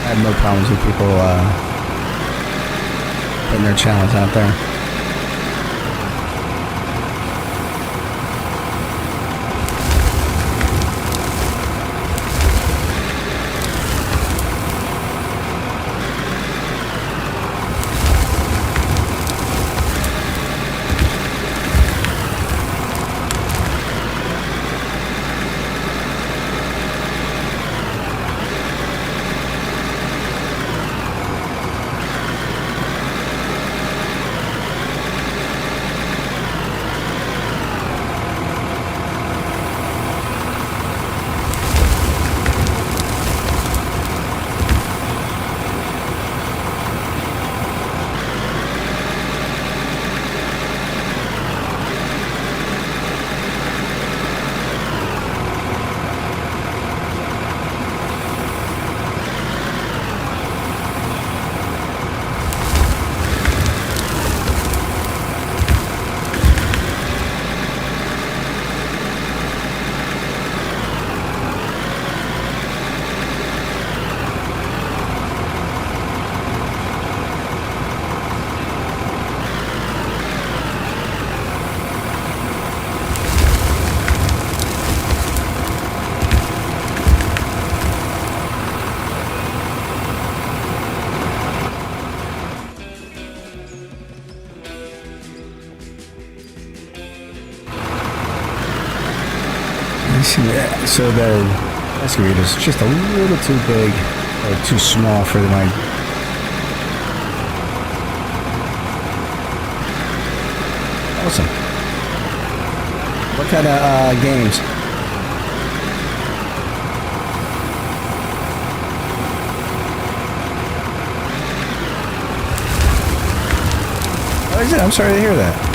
I have no problems with people putting their channels out there. So the excavator is just a little too big or too small for my... Awesome. What kind of games? What is it? I'm sorry to hear that.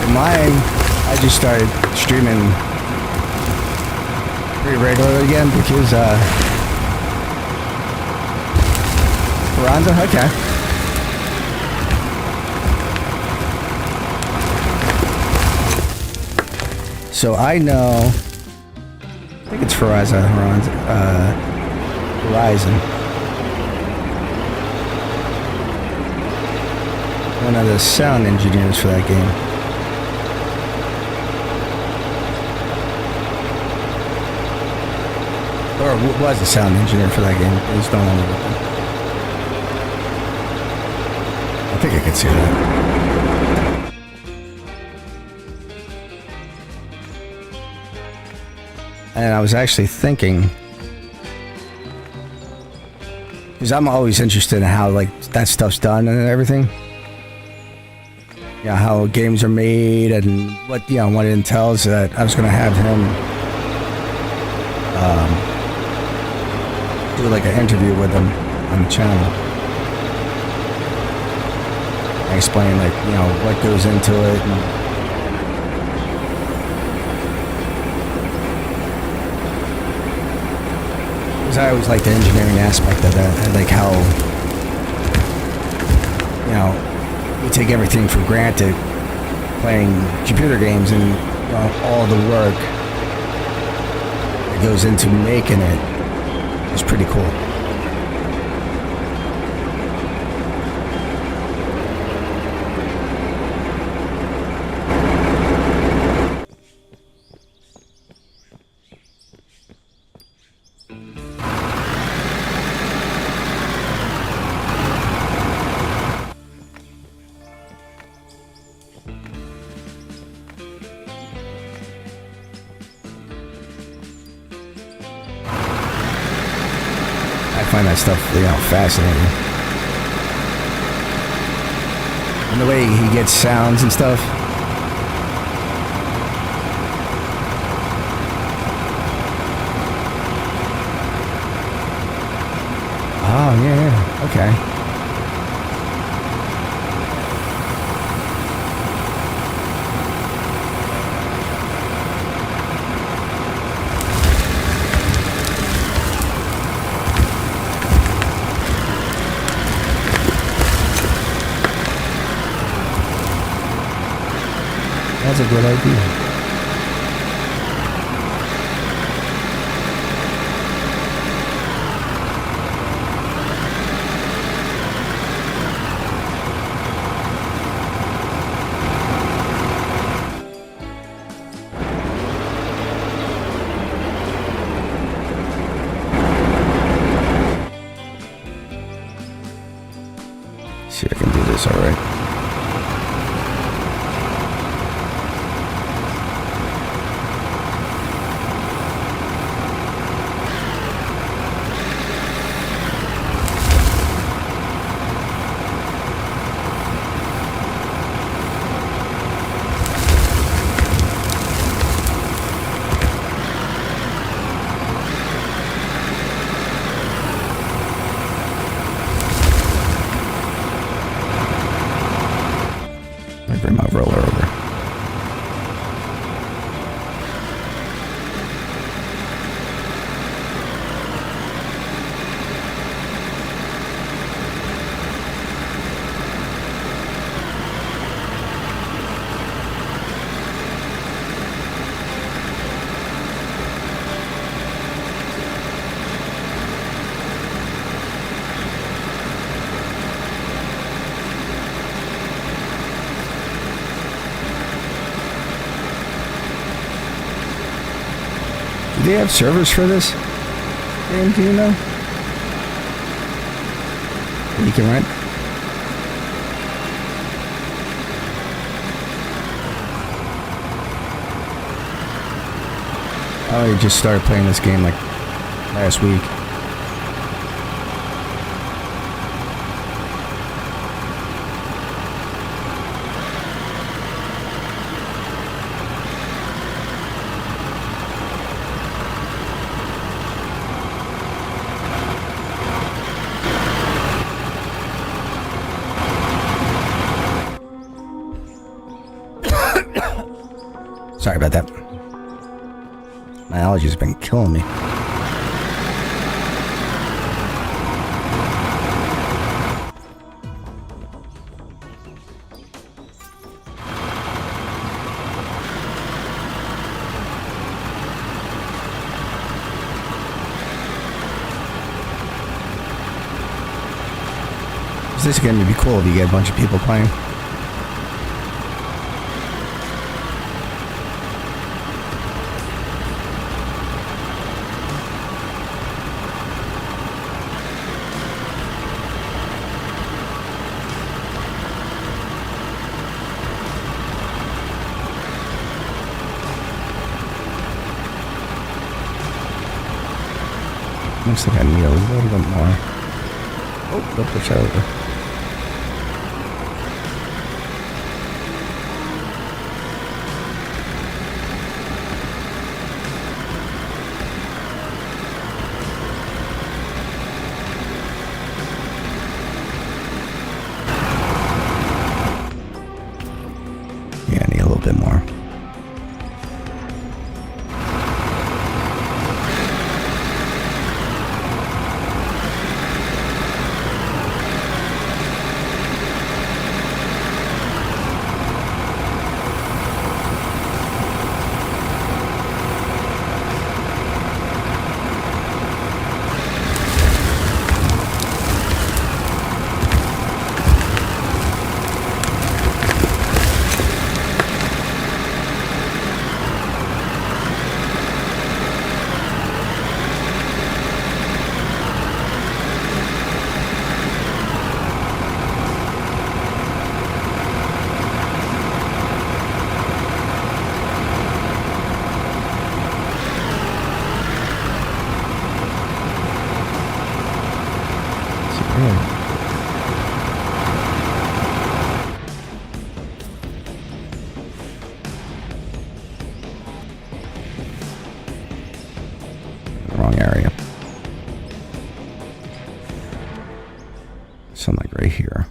Mine, I just started streaming pretty regularly again because Veranza, okay. So I know, I think it's Horizon. One of the sound engineers for that game. Or was the sound engineer for that game. He's no longer with them. I think I could see that. And I was actually thinking, because I'm always interested in how like that stuff's done and everything. Yeah, how games are made and what what it entails. That I was going to have him do like an interview with him on the channel. I explain like what goes into it. Because I always like the engineering aspect of that. I like how we take everything for granted playing computer games, and all the work that goes into making it is pretty cool. I find that stuff, fascinating. And the way he gets sounds and stuff. Oh, yeah, okay. That's a good idea. See if I can do this all right. Bring my roller over. Do they have servers for this game, do you know? That you can rent? Oh, you just started playing this game like last week. Sorry about that. My allergies have been killing me. This is going to be cool if you get a bunch of people playing. Looks like I need a little bit more. Oh, don't push over. Yeah, I need a little bit more. Wrong area. Something like right here.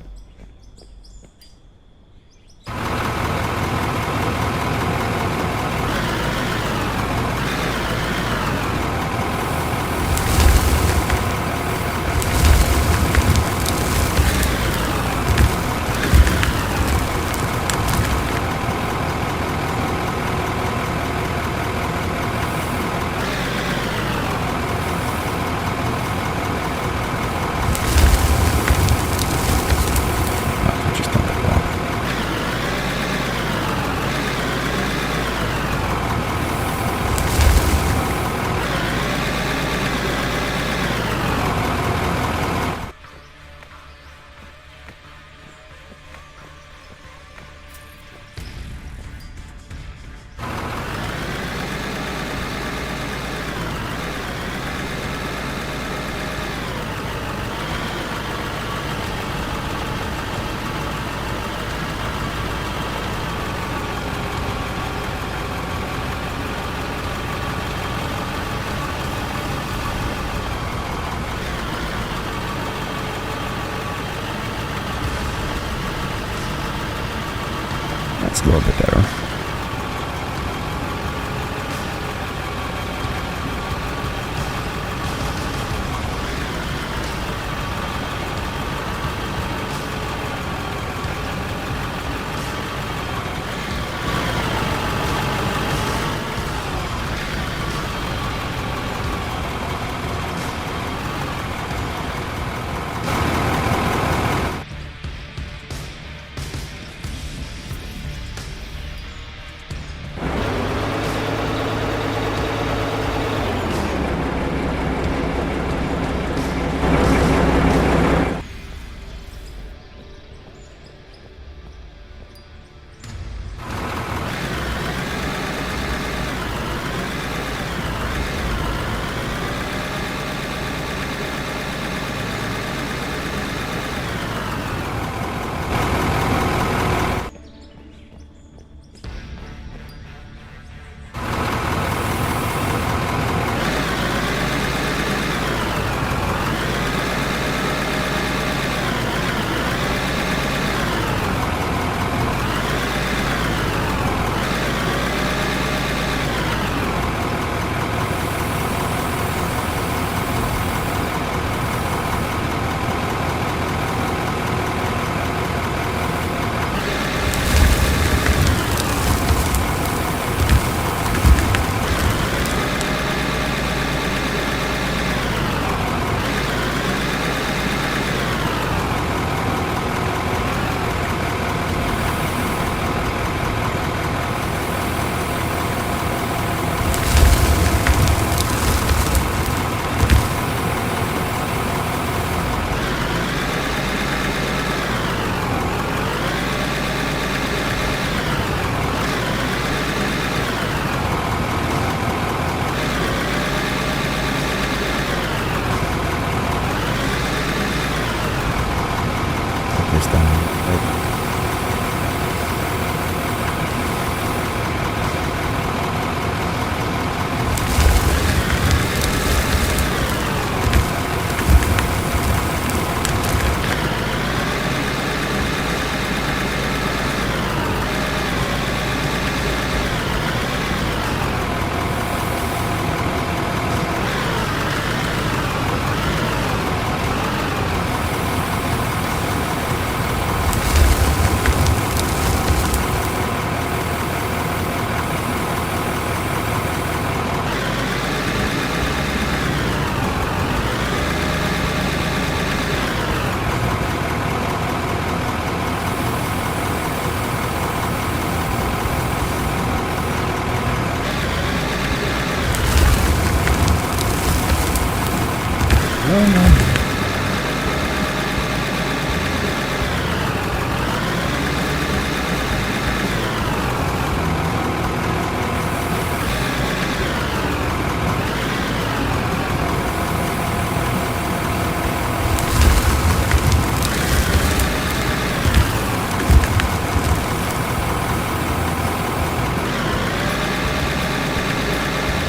That's a little bit better.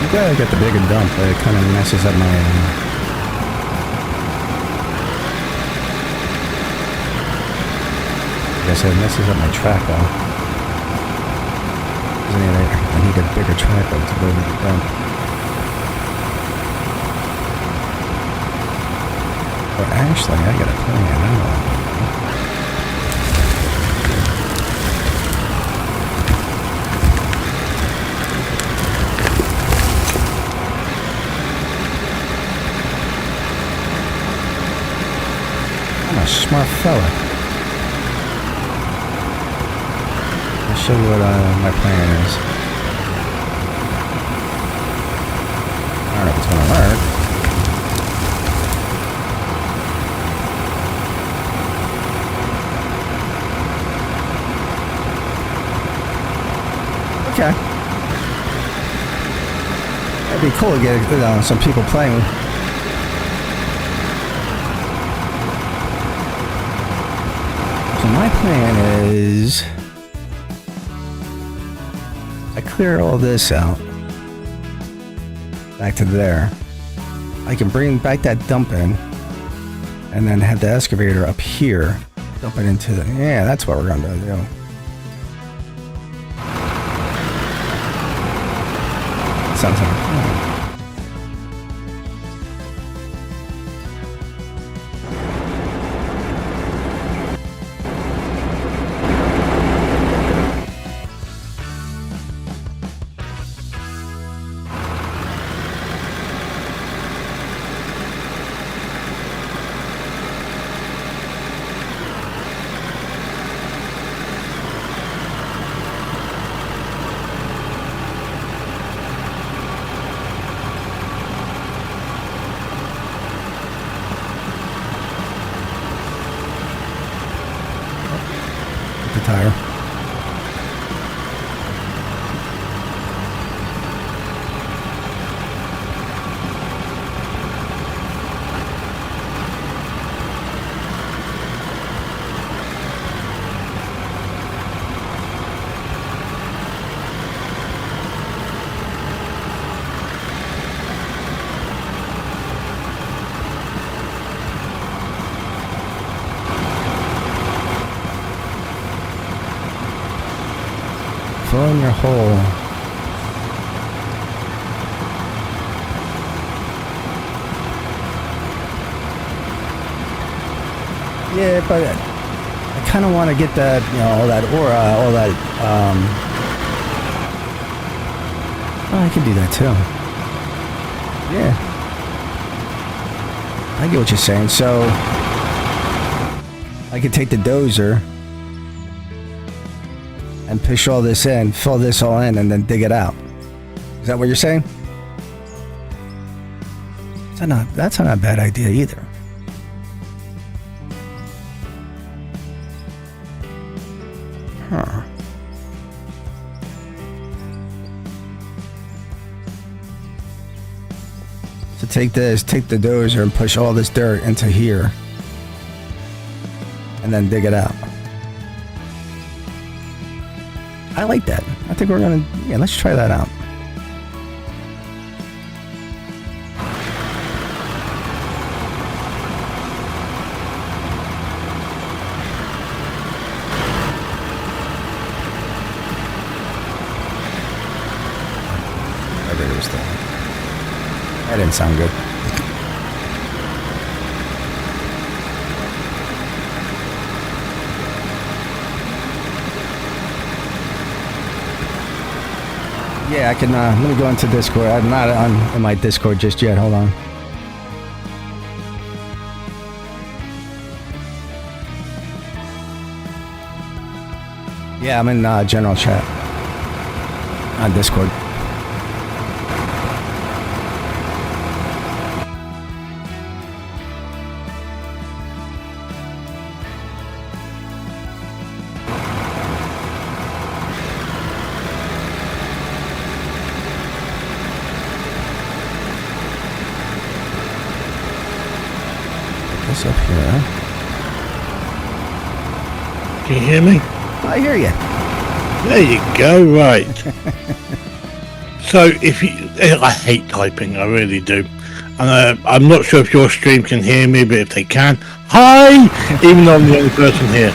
I'm glad I got the bigger dump, but it kind of messes up my... I guess it messes up my track though. I need a bigger track though to go to the dump. Or actually, I got a plan. I don't know. Smart fella. I'll show you what my plan is. I don't know if it's gonna work. Okay. That'd be cool to get some people playing. My plan is I clear all this out back to there. I can bring back that dump in and then have the excavator up here dump it into the... Yeah, that's what we're going to do. Sounds like a plan. The tire. Fill in your hole. Yeah, but I kind of want to get that, you know, all that aura, all that, oh, I can do that too. Yeah. I get what you're saying. So, I could take the dozer and push all this in, fill this all in, and then dig it out. Is that what you're saying? That's not a bad idea either. Huh. So take the dozer and push all this dirt into here, and then dig it out. I like that. I think we're gonna. Yeah, let's try that out. That didn't sound good. Yeah, I can, let me go into Discord. I'm not in my Discord just yet. Hold on. Yeah, I'm in general chat on Discord. Up here. Can you hear me? I hear you. There you go. Right. So if you, I hate typing, I really do, and I'm not sure if your stream can hear me, but if they can, hi. Even though I'm the only person here.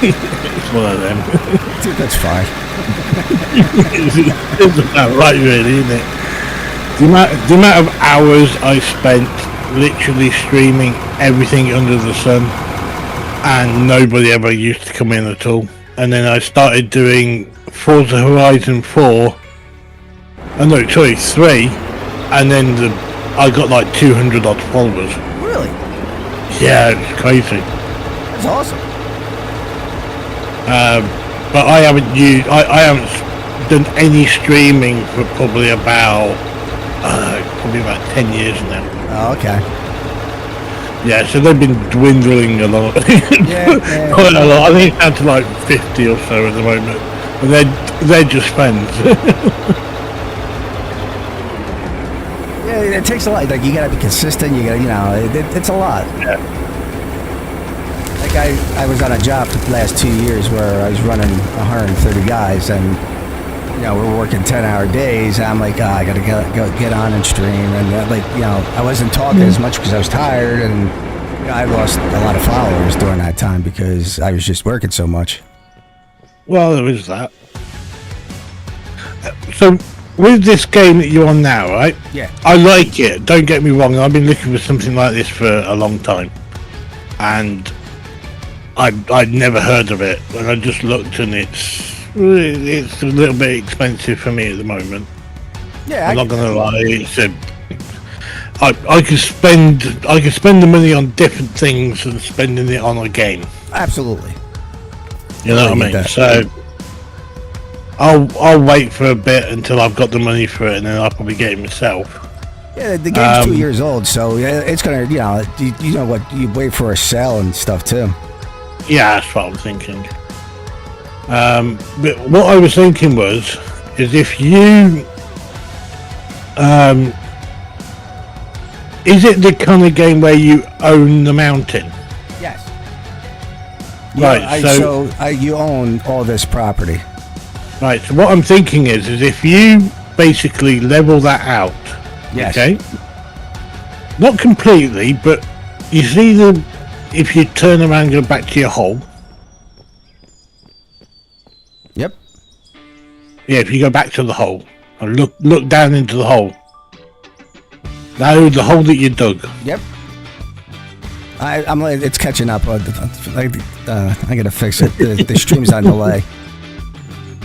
It's one of them. Dude, that's fine. It's about right, really, isn't it? The amount of hours I spent literally streaming everything under the sun, and nobody ever used to come in at all. And then I started doing Forza Horizon 4, 3, and then I got like 200 odd followers. Really? Yeah, it's crazy. That's awesome. But I haven't done any streaming for probably about 10 years now. Oh, okay. Yeah, so they've been dwindling a lot. Yeah. Quite a lot. I think it's down to like 50 or so at the moment. And they're just friends. Yeah, it takes a lot. Like, you gotta be consistent. You gotta, it's a lot. Yeah. Like, I was on a job for the last 2 years where I was running 130 guys, and we're working 10-hour days. And I'm like, I gotta go get on and stream, and I wasn't talking as much because I was tired, and I lost a lot of followers during that time because I was just working so much. Well, there is that. So, with this game that you're on now, right? Yeah. I like it. Don't get me wrong. I've been looking for something like this for a long time, and I'd never heard of it. And I just looked, and it's a little bit expensive for me at the moment. Yeah. I'm not gonna lie. I could spend the money on different things than spending it on a game. Absolutely. You know what I mean? So I'll wait for a bit until I've got the money for it, and then I'll probably get it myself. Yeah, the game's 2 years old, so it's gonna, you know what, you wait for a sale and stuff too. Yeah, that's what I'm thinking. But what I was thinking is if you, is it the kind of game where you own the mountain? Yes. Right. You own all this property. Right. So what I'm thinking is if you basically level that out. Yes. Okay. Not completely, but you see if you turn around and go back to your hole. Yep. Yeah, if you go back to the hole and look down into the hole. Now the hole that you dug. Yep. I'm like, it's catching up. I gotta fix it. The stream's on delay.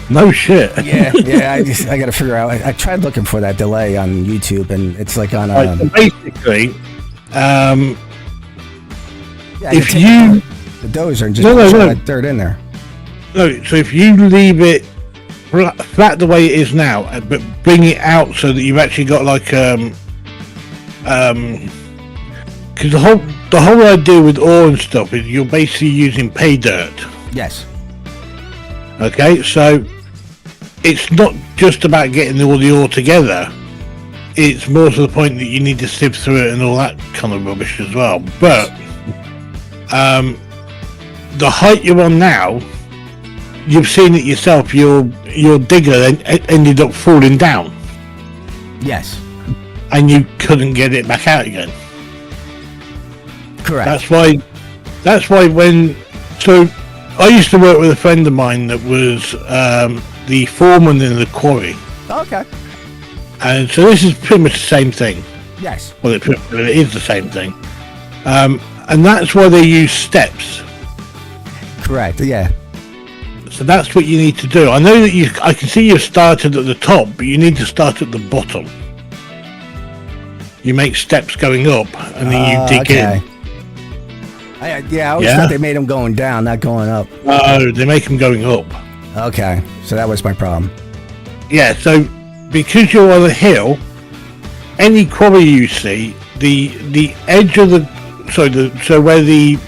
No shit. Yeah. I gotta figure out. I tried looking for that delay on YouTube, and it's like on. So basically, if you the dozer and just push that dirt in there. No, so if you leave it flat the way it is now, but bring it out so that you've actually got like because the whole idea with ore and stuff is you're basically using pay dirt. Yes. Okay, so it's not just about getting all the ore together. It's more to the point that you need to sift through it and all that kind of rubbish as well. But the height you're on now, you've seen it yourself. Your digger ended up falling down. Yes. And you couldn't get it back out again. Correct. That's why when... So, I used to work with a friend of mine that was the foreman in the quarry. Okay. And so this is pretty much the same thing. Yes. Well, it is the same thing. And that's why they use steps. Correct, yeah. So that's what you need to do. I know that I can see you started at the top, but you need to start at the bottom. You make steps going up, and then you dig in. I always thought they made them going down, not going up. No, they make them going up. Okay, so that was my problem. Yeah, so because you're on a hill, any quarry you see, the edge of so where the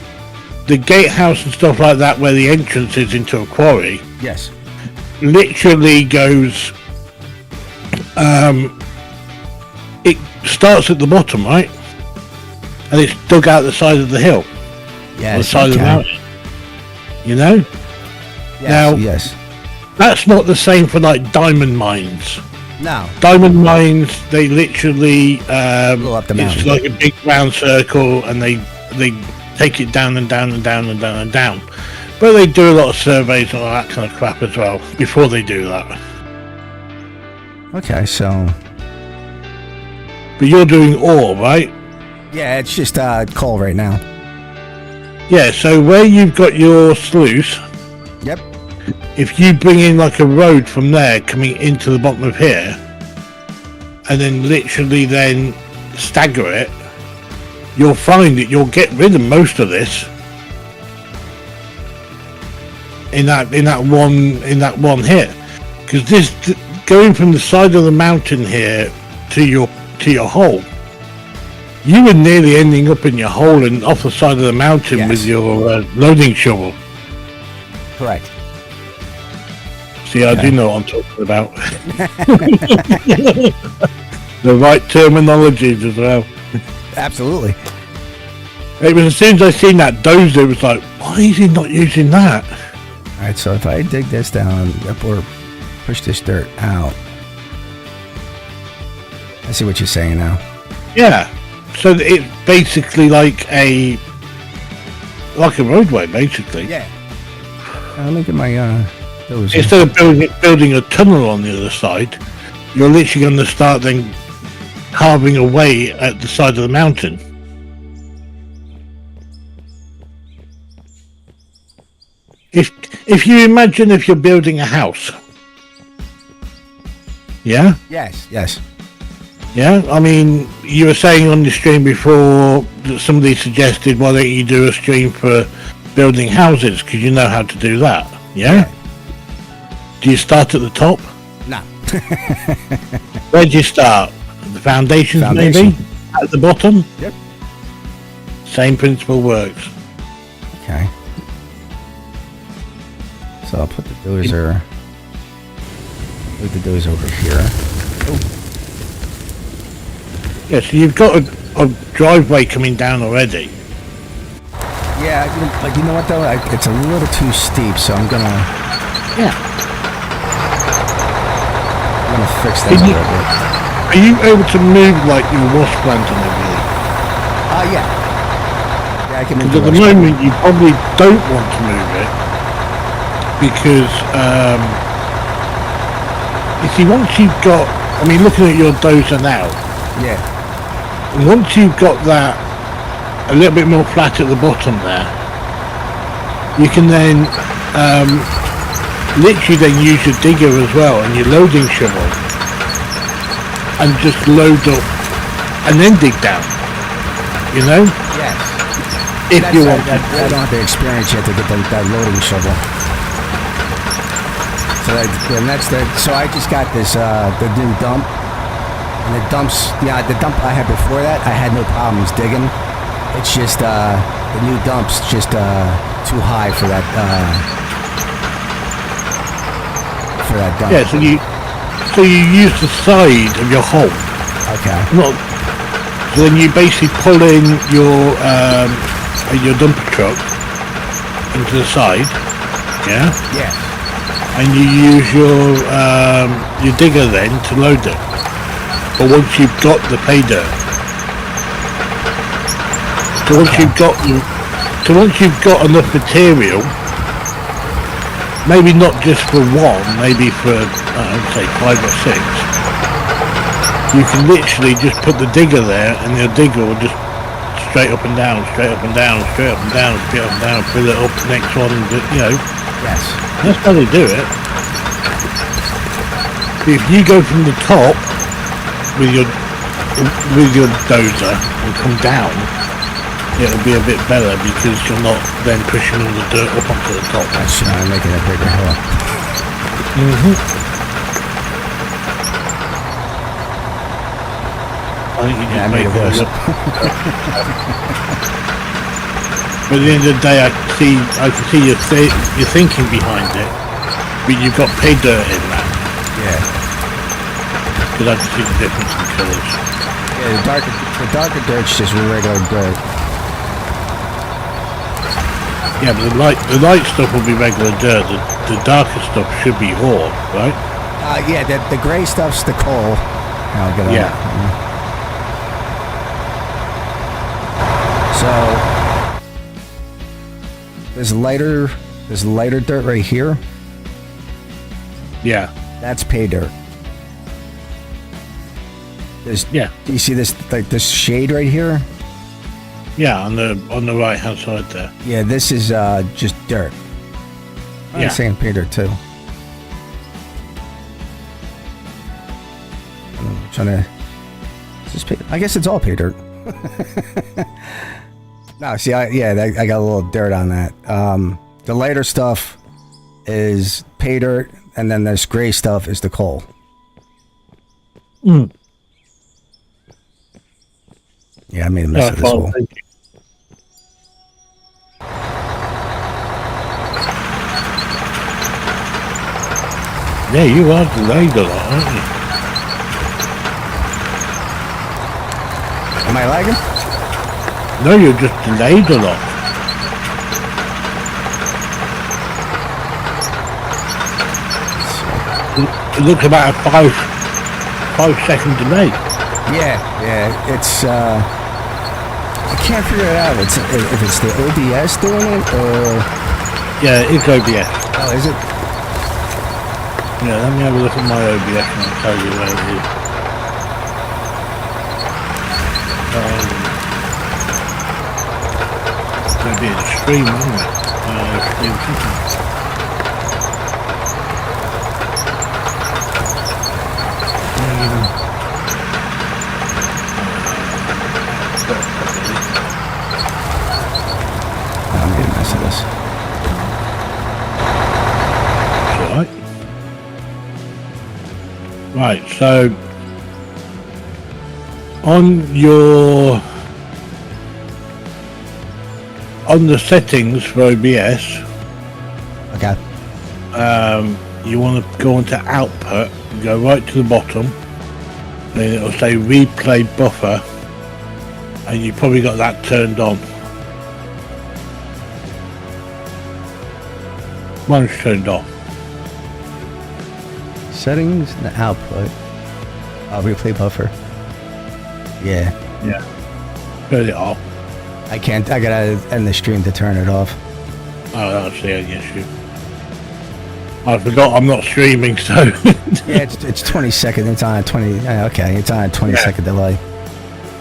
gatehouse and stuff like that, where the entrance is into a quarry, yes, literally goes. It starts at the bottom, right, and it's dug out the side of the hill, yes, the side of the mountain. You know. Yes, now, yes, that's not the same for like diamond mines. No. Diamond mines, they literally go up the mountain. It's like a big round circle, and they take it down and down and down and down and down. But they do a lot of surveys and all that kind of crap as well before they do that. Okay, so. But you're doing ore, right? Yeah, it's just coal right now. Yeah, so where you've got your sluice. Yep. If you bring in like a road from there coming into the bottom of here, and then literally then stagger it, you'll find that you'll get rid of most of this in that one hit, because this going from the side of the mountain here to your hole, you were nearly ending up in your hole and off the side of the mountain. Yes. With your loading shovel. Correct. See, I do know what I'm talking about. The right terminologies as well. Absolutely. It was as soon as I seen that dozer, it was like, why is he not using that? Alright, so if I dig this down or push this dirt out, I see what you're saying now. Yeah. So it's basically like a roadway, basically. Yeah. Let me get my dozer. Instead of building a tunnel on the other side, you're literally going to start then carving away at the side of the mountain. If you imagine if you're building a house, yeah? Yes, yes. Yeah, I mean, you were saying on the stream before that somebody suggested, why don't you do a stream for building houses, because you know how to do that, yeah? Do you start at the top? No. Where do you start? The foundations, maybe? At the bottom? Yep. Same principle works. Okay. So I'll put the dozer. Move the dozer over here. Oh. Yeah, so you've got a driveway coming down already. Yeah, like, you know what though? It's a little too steep, so I'm gonna. Yeah. I'm gonna fix that a little bit. Are you able to move like your wash plant and everything? Yeah. Yeah, I can move. Because at the moment you probably don't want to move it because you see, once you've got, I mean, looking at your dozer now. Yeah. Once you've got that a little bit more flat at the bottom there, you can then literally then use your digger as well and your loading shovel and just load up and then dig down, you know? Yes. If you want to. I don't have the experience yet to get that loading shovel. So I just got this the new dump. And the dump I had before that, I had no problems digging. It's just the new dump's just too high for that dump. Yeah, so you use the side of your hole. Okay. So then you basically pull in your dumper truck into the side, yeah, Yeah. and you use your digger then to load it. But once you've got the pay dirt, so once you've got enough material, maybe not just for one, maybe for say 5 or 6, you can literally just put the digger there, and the digger will just straight up and down, straight up and down, straight up and down, straight up and down, fill it up the next one, you know. Yes. That's how they do it. If you go from the top with your dozer and come down, it'll be a bit better because you're not then pushing all the dirt up onto the top. That's making a bigger hill. I think you just I made make it it worse. look. But at the end of the day, I can see your thinking behind it, but you've got pay dirt in that. Yeah. Because I can see the difference in colours. Yeah, the darker dirt's just regular dirt. Yeah, but the light stuff will be regular dirt. The darker stuff should be ore, right? Yeah, the gray stuff's the coal. I'll get Yeah. So there's lighter dirt right here. Yeah. That's pay dirt. Yeah. Do you see this, like this shade right here? Yeah, on the right hand side there. Yeah, this is just dirt. I'm Yeah. saying pay dirt too. I'm trying to. Is this pay, I guess it's all pay dirt. No, see, I got a little dirt on that. The lighter stuff is pay dirt, and then this gray stuff is the coal. Mm. Yeah, I made a mess of this hole. Yeah, you are delayed a lot, aren't you? Am I lagging? No, you're just delayed a lot. It looks about a 5-second delay. Yeah, it's I can't figure it out. It's if it's the OBS doing it or Yeah, it's OBS. oh, is it? Yeah, let me have a look at my OBS and I'll tell you where it is. It's going to be in the stream, isn't it? Stream something. I'm getting a mess of this. Right. Right, so on the settings for OBS, Okay. you want to go into output, go right to the bottom, then it'll say replay buffer, and you probably got that turned on. Mine's turned off. Settings and the output. Replay buffer. Yeah. Yeah. Turn it off. I can't. I gotta end the stream to turn it off. Oh, that's the only issue. I forgot I'm not streaming, so... Yeah, it's 20 seconds. It's on a 20. Okay, it's on a 20-second delay.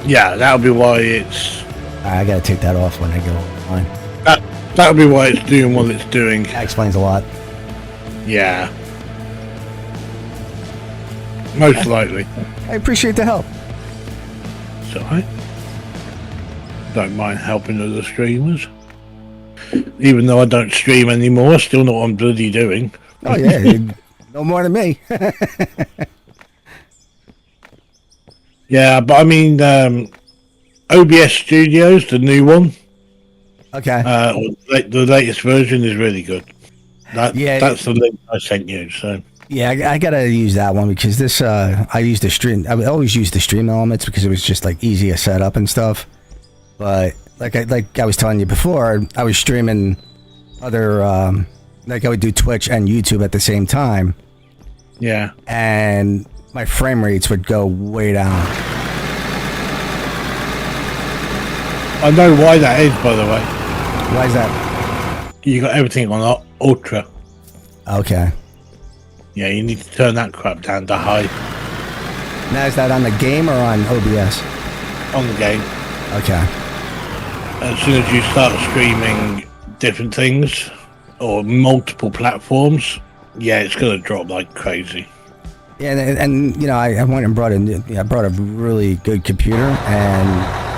Yeah, that'll be why it's... I gotta take that off when I go online. That'll be why it's doing what it's doing. That explains a lot. Yeah. Most likely. I appreciate the help. It's alright. Don't mind helping other streamers. Even though I don't stream anymore, I still know what I'm bloody doing. Oh yeah, no more than me. Yeah, but I mean, OBS Studios, the new one, Okay. the latest version is really good. Yeah. That's the link I sent you, so... Yeah, I gotta use that one because this I used the stream. I would always use the stream elements because it was just like easy to set up and stuff. But like I was telling you before, I was streaming other, like I would do Twitch and YouTube at the same time, Yeah. and my frame rates would go way down. I know why that is, by the way. Why is that? You got everything on ultra. Okay. Yeah, you need to turn that crap down to high Now, is that on the game or on OBS? on the game. Okay. As soon as you start streaming different things or multiple platforms, yeah, it's gonna drop like crazy. Yeah, and you know, I went and brought I brought a really good computer, and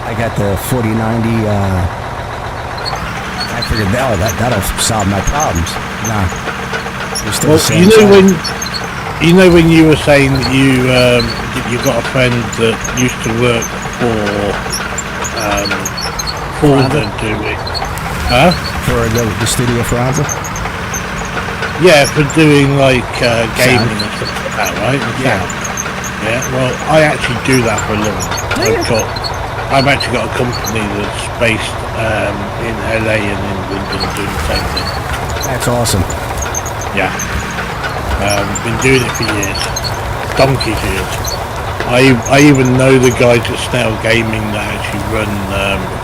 I got the 4090. I figured that'll solve my problems. Nah, you're still Well, the same you know when you were saying that you got a friend that used to work for Franza? doing, huh? for the studio for Franza? Yeah, for doing like gaming and stuff like that, right? Yeah. Yeah. Well, I actually do that for a living. I've actually got a company that's based in LA and in London doing the same thing. That's awesome. Yeah. Been doing it for years. Donkey's years. I even know the guys at Snail Gaming that actually run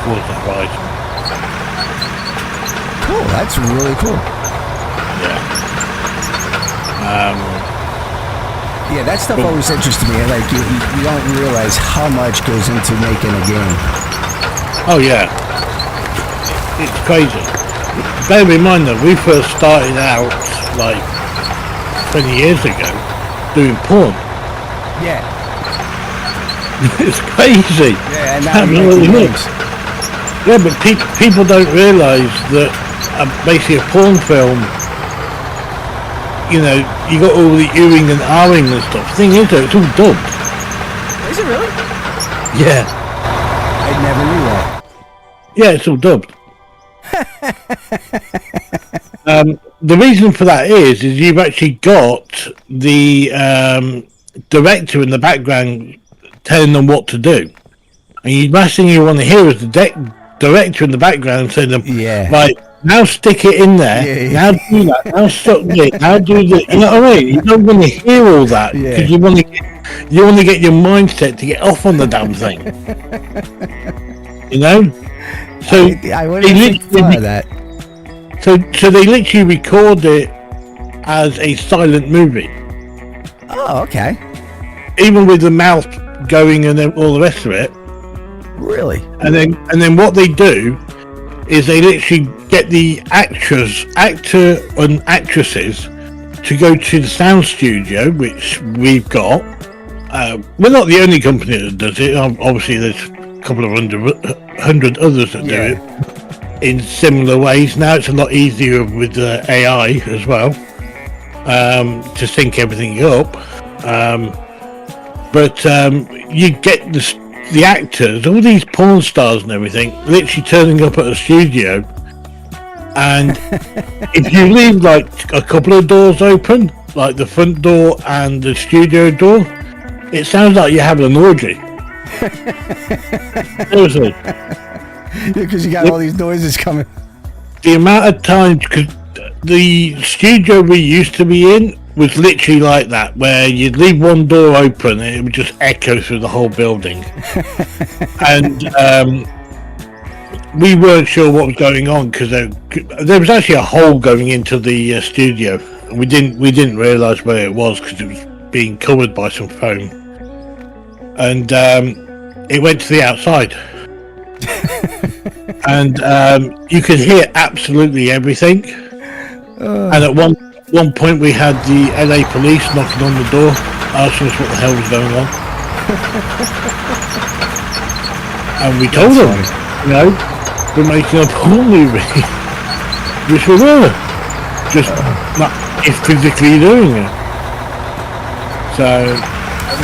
Forza Horizon. Cool. That's really cool. Yeah. Yeah, that stuff always interested me. Like you don't realize how much goes into making a game. Oh yeah. It's crazy. Bear in mind that we first started out like 20 years ago doing porn. Yeah. It's crazy. Yeah, and now Absolutely making nuts. games. Yeah, but people don't realise that basically a porn film, you know, you got all the oohing and ahhing and stuff. The thing is though, it's all dubbed. Is it really? Yeah. I never knew that. Yeah, it's all dubbed. The reason for that is you've actually got the director in the background telling them what to do. And the last thing you want to hear is the director in the background saying to them, Yeah. right, now stick it in there, Yeah. now do that, now suck it, now do the, you know what I mean? You don't want to hear all that, Yeah. because you want to get your mindset to get off on the damn thing. You know? So I wouldn't think of that. So they literally record it as a silent movie, Oh, okay. even with the mouth going and then all the rest of it. Really? And then what they do is they literally get the actor and actresses to go to the sound studio, which we've got. We're not the only company that does it. Obviously, there's a couple of hundred others that do it in similar ways. Now it's a lot easier with AI as well, to sync everything up. But you get the actors, all these porn stars and everything, literally turning up at a studio, and if you leave like a couple of doors open, like the front door and the studio door, it sounds like you're having an orgy. Seriously. Because you got all these noises coming. The amount of times, because the studio we used to be in was literally like that, where you'd leave one door open and it would just echo through the whole building. And we weren't sure what was going on, because there was actually a hole going into the studio. We didn't realise where it was because it was being covered by some foam, and it went to the outside. And you could hear absolutely everything. And at one point we had the LA police knocking on the door, asking us what the hell was going on. And we told them, you know, we're making a porn movie. Which we were. Just not physically doing it. So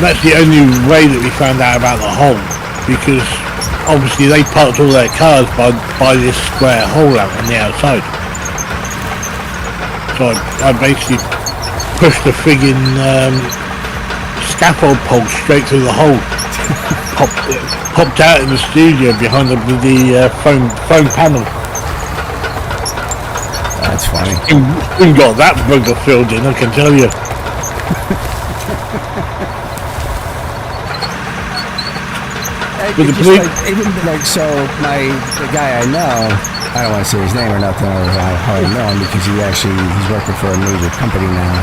that's the only way that we found out about the hole, because obviously they parked all their cars by this square hole out on the outside. So I basically pushed the friggin' scaffold pole straight through the hole. Popped out in the studio behind the foam panel. funny. We got that bugger filled in, I can tell you. With the police, Even like, so the guy I know, I don't want to say his name or nothing, or I hardly know him because he's working for a major company now.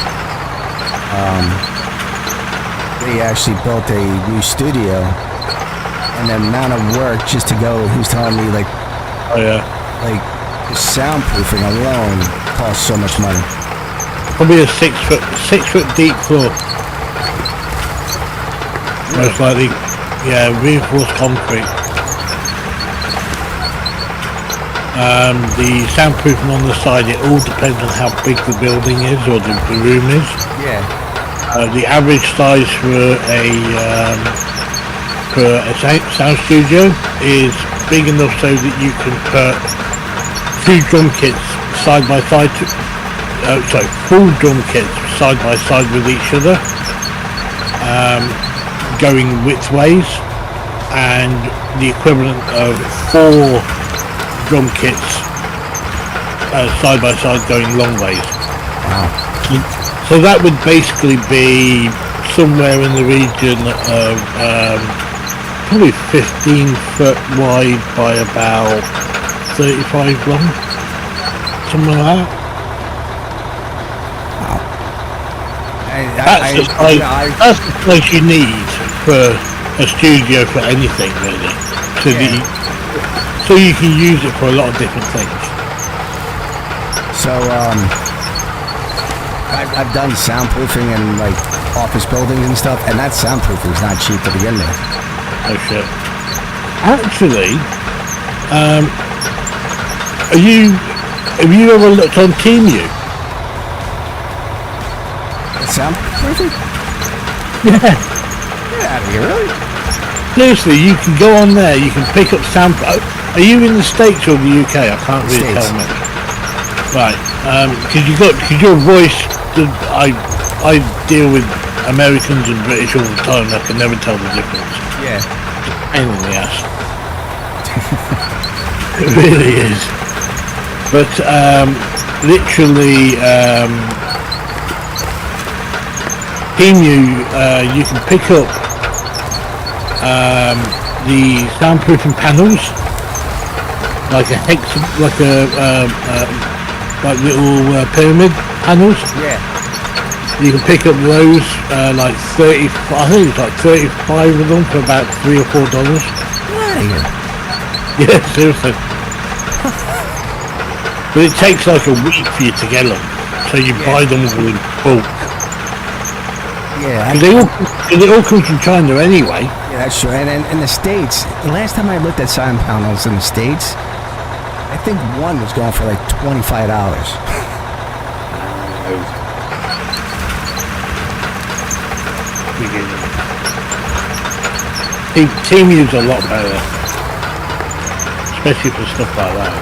They actually built a new studio, and the amount of work just to go, he was telling me like, oh yeah, like the soundproofing alone costs so much money. probably a 6 foot deep floor, most likely. Yeah, reinforced concrete. The soundproofing on the side, it all depends on how big the building is or the room is. Yeah. The average size for a sound studio is big enough so that you can put 2 drum kits side by side. Full drum kits side by side with each other. Going width ways, and the equivalent of 4 drum kits side by side going long ways. Wow. So that would basically be somewhere in the region of probably 15 foot wide by about 35 long, something like that. That's the place you need for a studio for anything, really. So you can use it for a lot of different things. So I've done soundproofing in like office buildings and stuff, and that soundproofing is not cheap to begin with. Oh shit! Actually, have you ever looked on Teemu? Soundproofing? Yeah. Get out of here, really? Seriously, you can go on there, you can pick up sound. Are you in the States or the UK? I can't really tell much. Right, because your voice, I deal with Americans and British all the time, I can never tell the difference. Yeah. Pain in the ass. It really is. But, literally, you can pick up the soundproofing panels, like little pyramid panels. Yeah. You can pick up those, like 30. I think it's like 35 of them for about $3 or $4. Get out of here. Yeah, seriously. But it takes like a week for you to get them, so you buy them all in bulk. Yeah, it all comes from China anyway. Yeah, that's true. And in the States, the last time I looked at sound panels in the States, I think one was going for like $25. Teemu's a lot better, especially for stuff like that.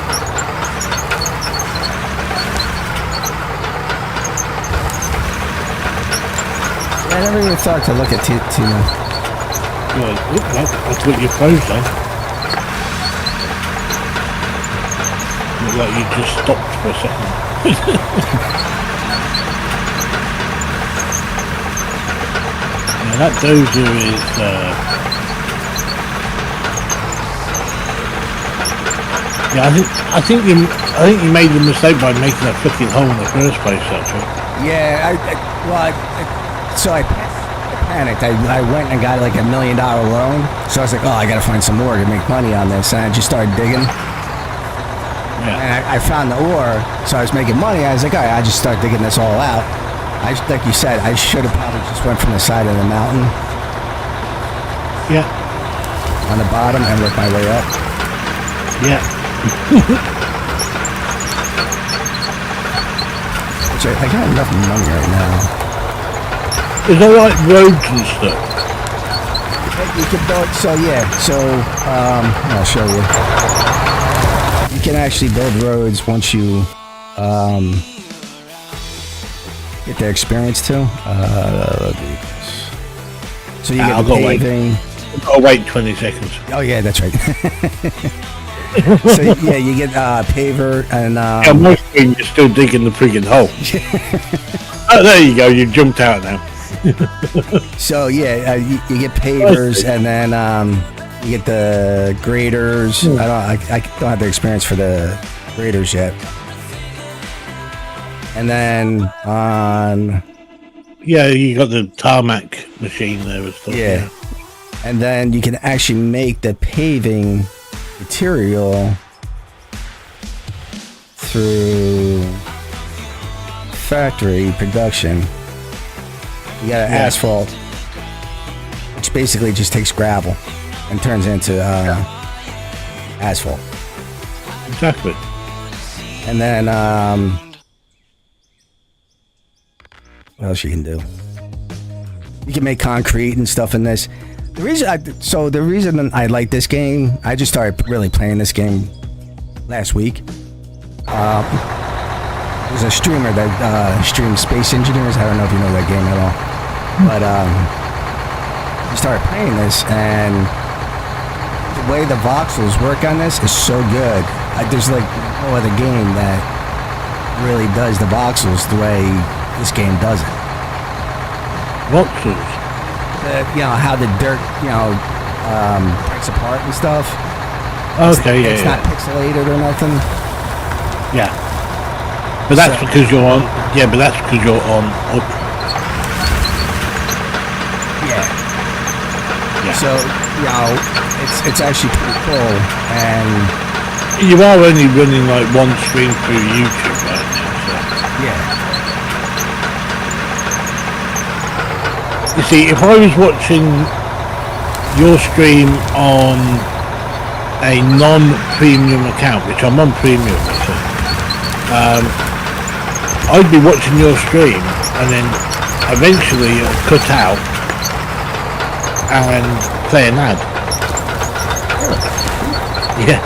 I never even thought to look at Timo. Well, that's what your phone's on. Look like you just stopped for a second. Now that dozer is I think you made the mistake by making that fucking hole in the first place, actually. Yeah, so I panicked. I went and got like $1 million loan. So I was like, oh, I gotta find some ore to make money on this. And I just started digging. Yeah. And I found the ore, so I was making money. I was like, all right, I just start digging this all out. Like you said, I should have probably just went from the side of the mountain. Yeah. On the bottom and worked my way up. Yeah. I got enough money right now. Is there like roads and stuff? You can build, I'll show you. You can actually build roads once you get the experience too. So you get paving. I'll wait 20 seconds. Oh yeah, that's right. So yeah, you get paver and On my screen, you're still digging the friggin' hole. Oh, there you go. You jumped out now. so yeah, you get pavers and then you get the graders. I don't have the experience for the graders yet. And then on Yeah, you got the tarmac machine there and stuff. yeah. And then you can actually make the paving material through factory production. You got asphalt, which basically just takes gravel and turns into asphalt. Exactly. And then what else you can do? You can make concrete and stuff in this. The reason I like this game, I just started really playing this game last week. There's a streamer that streams Space Engineers. I don't know if you know that game at all, but he started playing this, and the way the voxels work on this is so good. There's like no other game that really does the voxels the way this game does it. Voxels? How the dirt, breaks apart and stuff. Okay, It's not pixelated or nothing. Yeah. But that's because you're on. Yeah, but that's because you're on Ultra. Yeah. Yeah. So it's actually pretty cool, and you are only running like one stream through YouTube right now. So. yeah. You see, if I was watching your stream on a non-premium account, which I'm on premium, so, I'd be watching your stream and then eventually it'll cut out and play an ad. Yeah,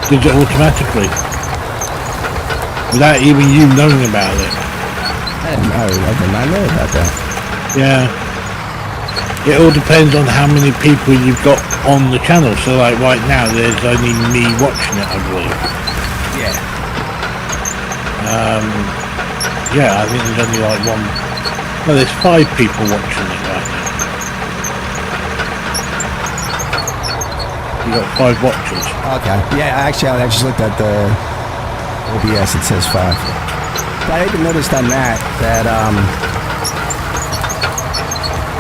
does it automatically without even you knowing about it. I did not know about that. Yeah. It all depends on how many people you've got on the channel. So like right now there's only me watching it, I believe. Yeah. Yeah, I think there's only like one. No, there's 5 people watching it right now. You got 5 watchers. Okay. Yeah, actually, I just looked at the OBS. It says 5. But I even noticed on that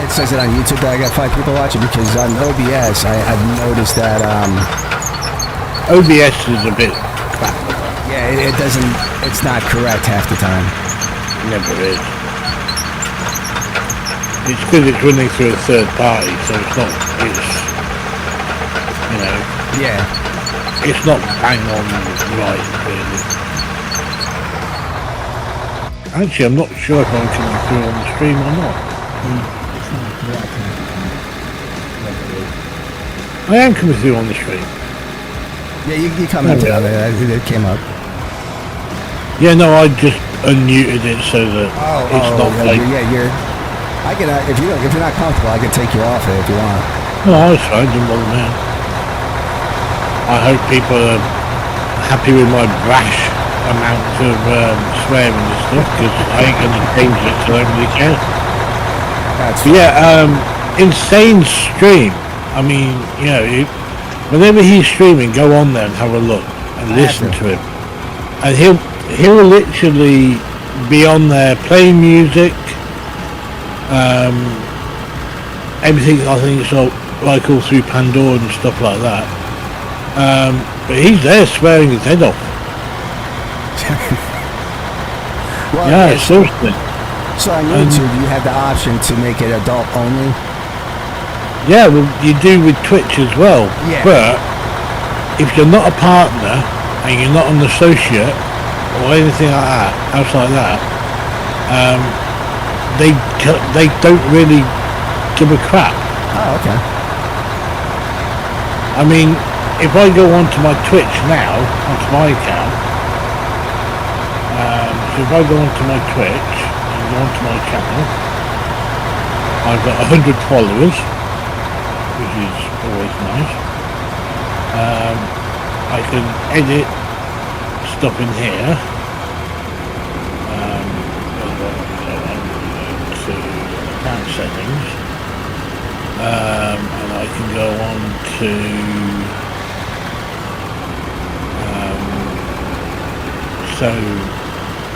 it says it on YouTube that I got 5 people watching, because on OBS I've noticed that OBS is a bit crap. yeah, it doesn't. It's not correct half the time. Never is. It's because it's running through a third party, so it's not. Yeah. It's not bang on right, really. Actually, I'm not sure if I'm coming through on the stream or not. I am coming through on the stream. Yeah, you commented on it. It came up. Yeah, no, I just unmuted it so that it's not like. You're. I can if you're not comfortable, I can take you off it if you want. No, I was fine. Didn't bother me. I hope people are happy with my brash amount of swearing and stuff, because I ain't gonna change it, so I don't really care. That's But yeah, insane stream. I mean, whenever he's streaming, go on there and have a look and listen to him. And he'll literally be on there playing music. Everything, I think it's like all through Pandora and stuff like that. But he's there swearing his head off. well, Yeah, seriously. So on YouTube, you have the option to make it adult only. Yeah, well, you do with Twitch as well. Yeah. But if you're not a partner and you're not an associate or anything like that, else like that, they don't really give a crap. Oh, okay. I mean, if I go onto my Twitch now, onto my account, so if I go onto my Twitch and go onto my channel, I've got 100 followers, which is always nice. I can edit stuff in here. So I'm going to account settings, and I can go on to so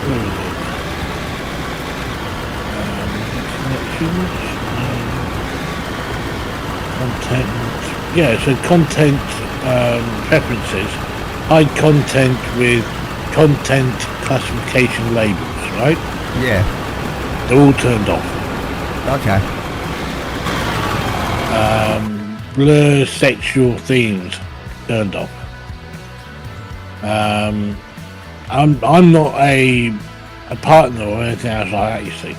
where is it? Connections, content. Yeah, so content preferences. Hide content with content classification labels, right? Yeah. They're all turned off. Okay. Blur sexual themes turned off. I'm not a partner or anything else like that, you see.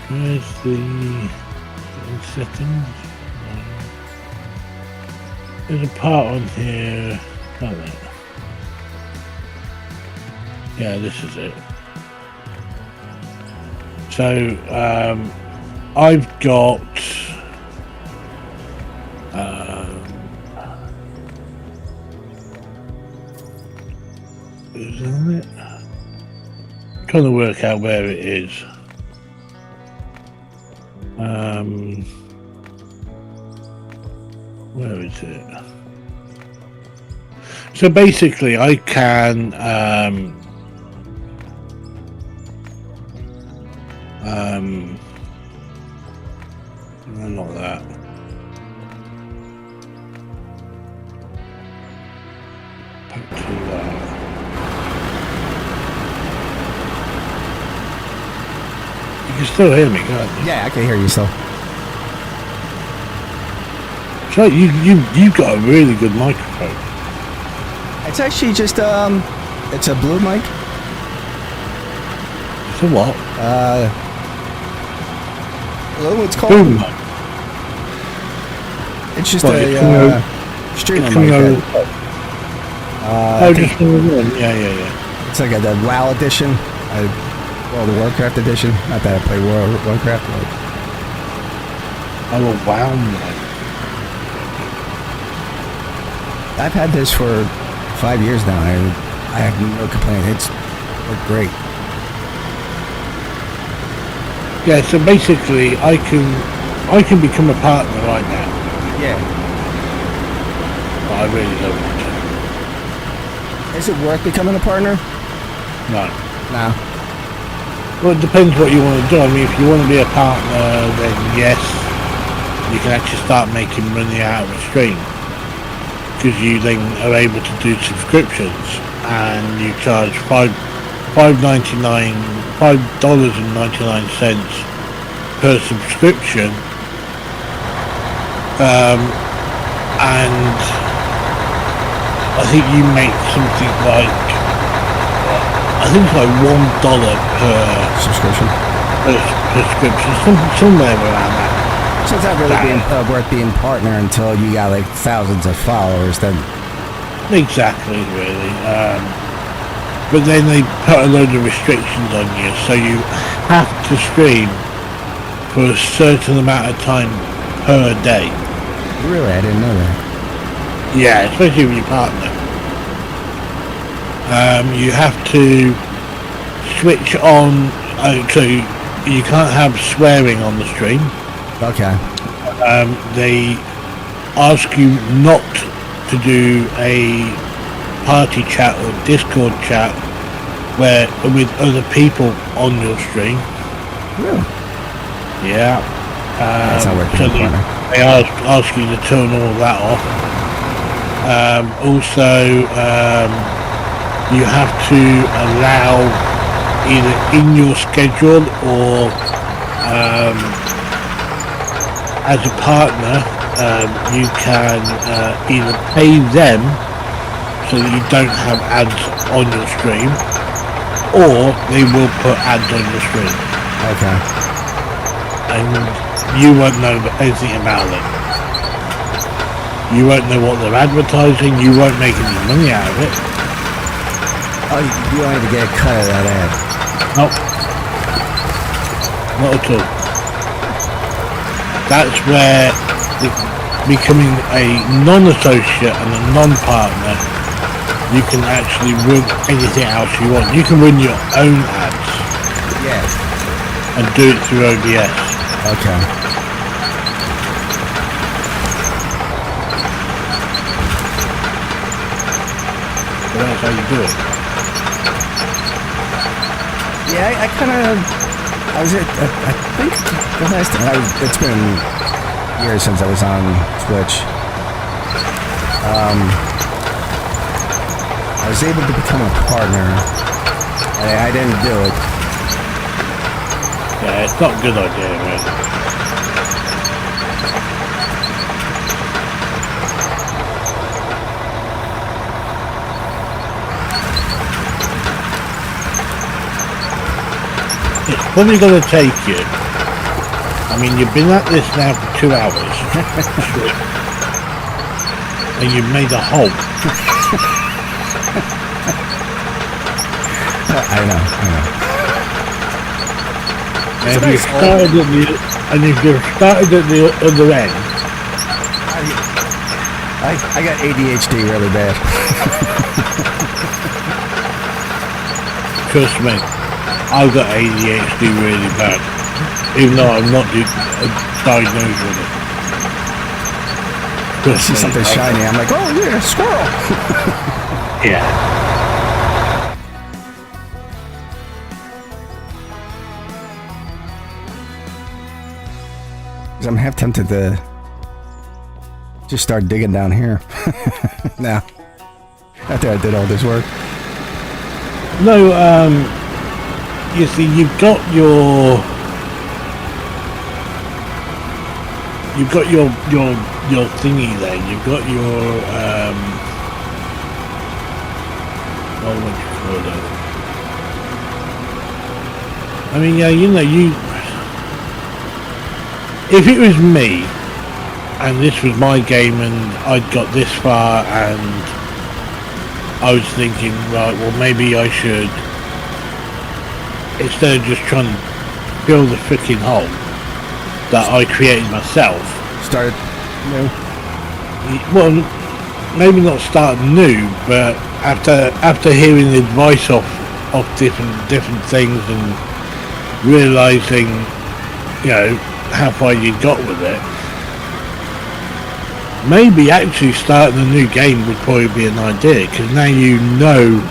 Where's the settings? There's a part on here. Oh, there. Yeah, this is it. So I've got isn't it? I'm trying to work out where it is. Where is it? So basically I can not that. Back to that. You can still hear me, can't you? Yeah, I can hear you still. So you've got a really good microphone. It's actually just it's a blue mic. So what? What's called? Boom mic. It's just What, a it's coming out- streamer It's mic. coming that- over- I Oh, think just coming in. Yeah. it's like the WoW edition, the Warcraft edition. Not that I play Warcraft. But Oh, wow, mic. I've had this for 5 years now. I have no complaint. It's worked great. Yeah, so basically I can become a partner right now. Yeah. But I really don't want to. Is it worth becoming a partner? No. No. Well, it depends what you want to do. I mean, if you want to be a partner, then yes, you can actually start making money out of a stream. Because you then are able to do subscriptions and you charge $5.99 per subscription, and I think you make something like $1 per Subscription. prescription, somewhere around that. So it's not really worth being partner until you got like thousands of followers. Then. Exactly, really. But then they put a load of restrictions on you, so you have to stream for a certain amount of time per day. Really, I didn't know that. Yeah, especially with your partner. You have to switch on, so you can't have swearing on the stream. Okay. They ask you not to do a party chat or Discord chat with other people on your stream. Really? Yeah. That's not working. So they ask you to turn all of that off. Also, you have to allow either in your schedule or as a partner, you can either pay them so that you don't have ads on your stream, or they will put ads on your stream. Okay. And you won't know anything about it. You won't know what they're advertising, you won't make any money out of it. Oh, you don't even get a cut of that ad. Nope. Not at all. That's where becoming a non-associate and a non-partner, you can actually run anything else you want. You can run your own ads. Yes. And do it through OBS. Okay. So that's how you do it. Yeah, I kind of. I think the last time. It's been years since I was on Twitch. I was able to become a partner. I didn't do it. Yeah, it's not a good idea, man. It's probably going to take you. I mean, you've been at this now for 2 hours. And you've made a hole. I know. And if you've started at the other end, I got ADHD really bad. trust me, I've got ADHD really bad, even though I'm not diagnosed with it. I see something shiny, I'm like, oh yeah, squirrel. Yeah. I'm half tempted to just start digging down here. Now, after I did all this work. No, you see, you've got your thingy there. You've got your what do you call it? I mean, yeah, you know, if it was me and this was my game and I'd got this far and I was thinking, right, well, maybe I should, instead of just trying to fill the freaking hole that I created myself, Start new. well, maybe not start new, but after hearing the advice of different things and realizing, you know, how far you got with it, maybe actually starting a new game would probably be an idea, because now you know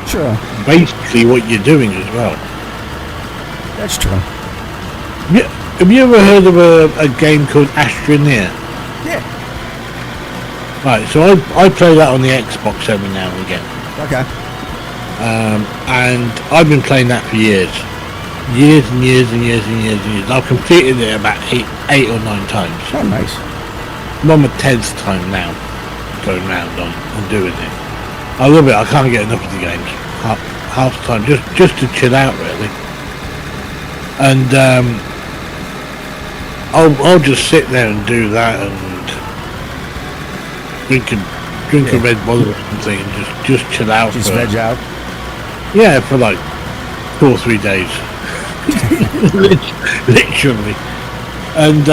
Sure. basically what you're doing as well. That's true. Yeah, have you ever heard of a game called Astroneer? Yeah. Right, so I play that on the Xbox every now and again. Okay. And I've been playing that for years. Years and years and years and years and years. I've completed it about eight or nine times. Oh, nice. I'm on my 10th time now, going round on doing it. I love it. I can't get enough of the games. Half the time, just to chill out, really. And I'll just sit there and do that and drink a Red Bull or something and just chill out. Just veg out. Yeah, for like 2 or 3 days. Literally. And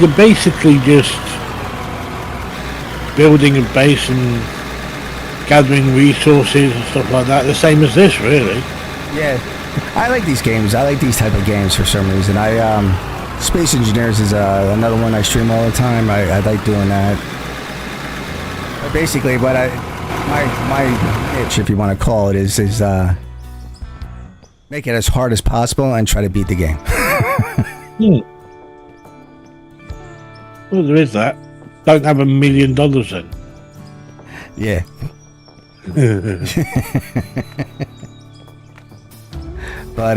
you're basically just building a base and gathering resources and stuff like that, the same as this, really. Yeah. I like these games. I like these type of games for some reason. Space Engineers is another one I stream all the time. I like doing that. But basically, what my itch, if you want to call it, is make it as hard as possible and try to beat the game. Well, there is that. Don't have $1 million then. Yeah. But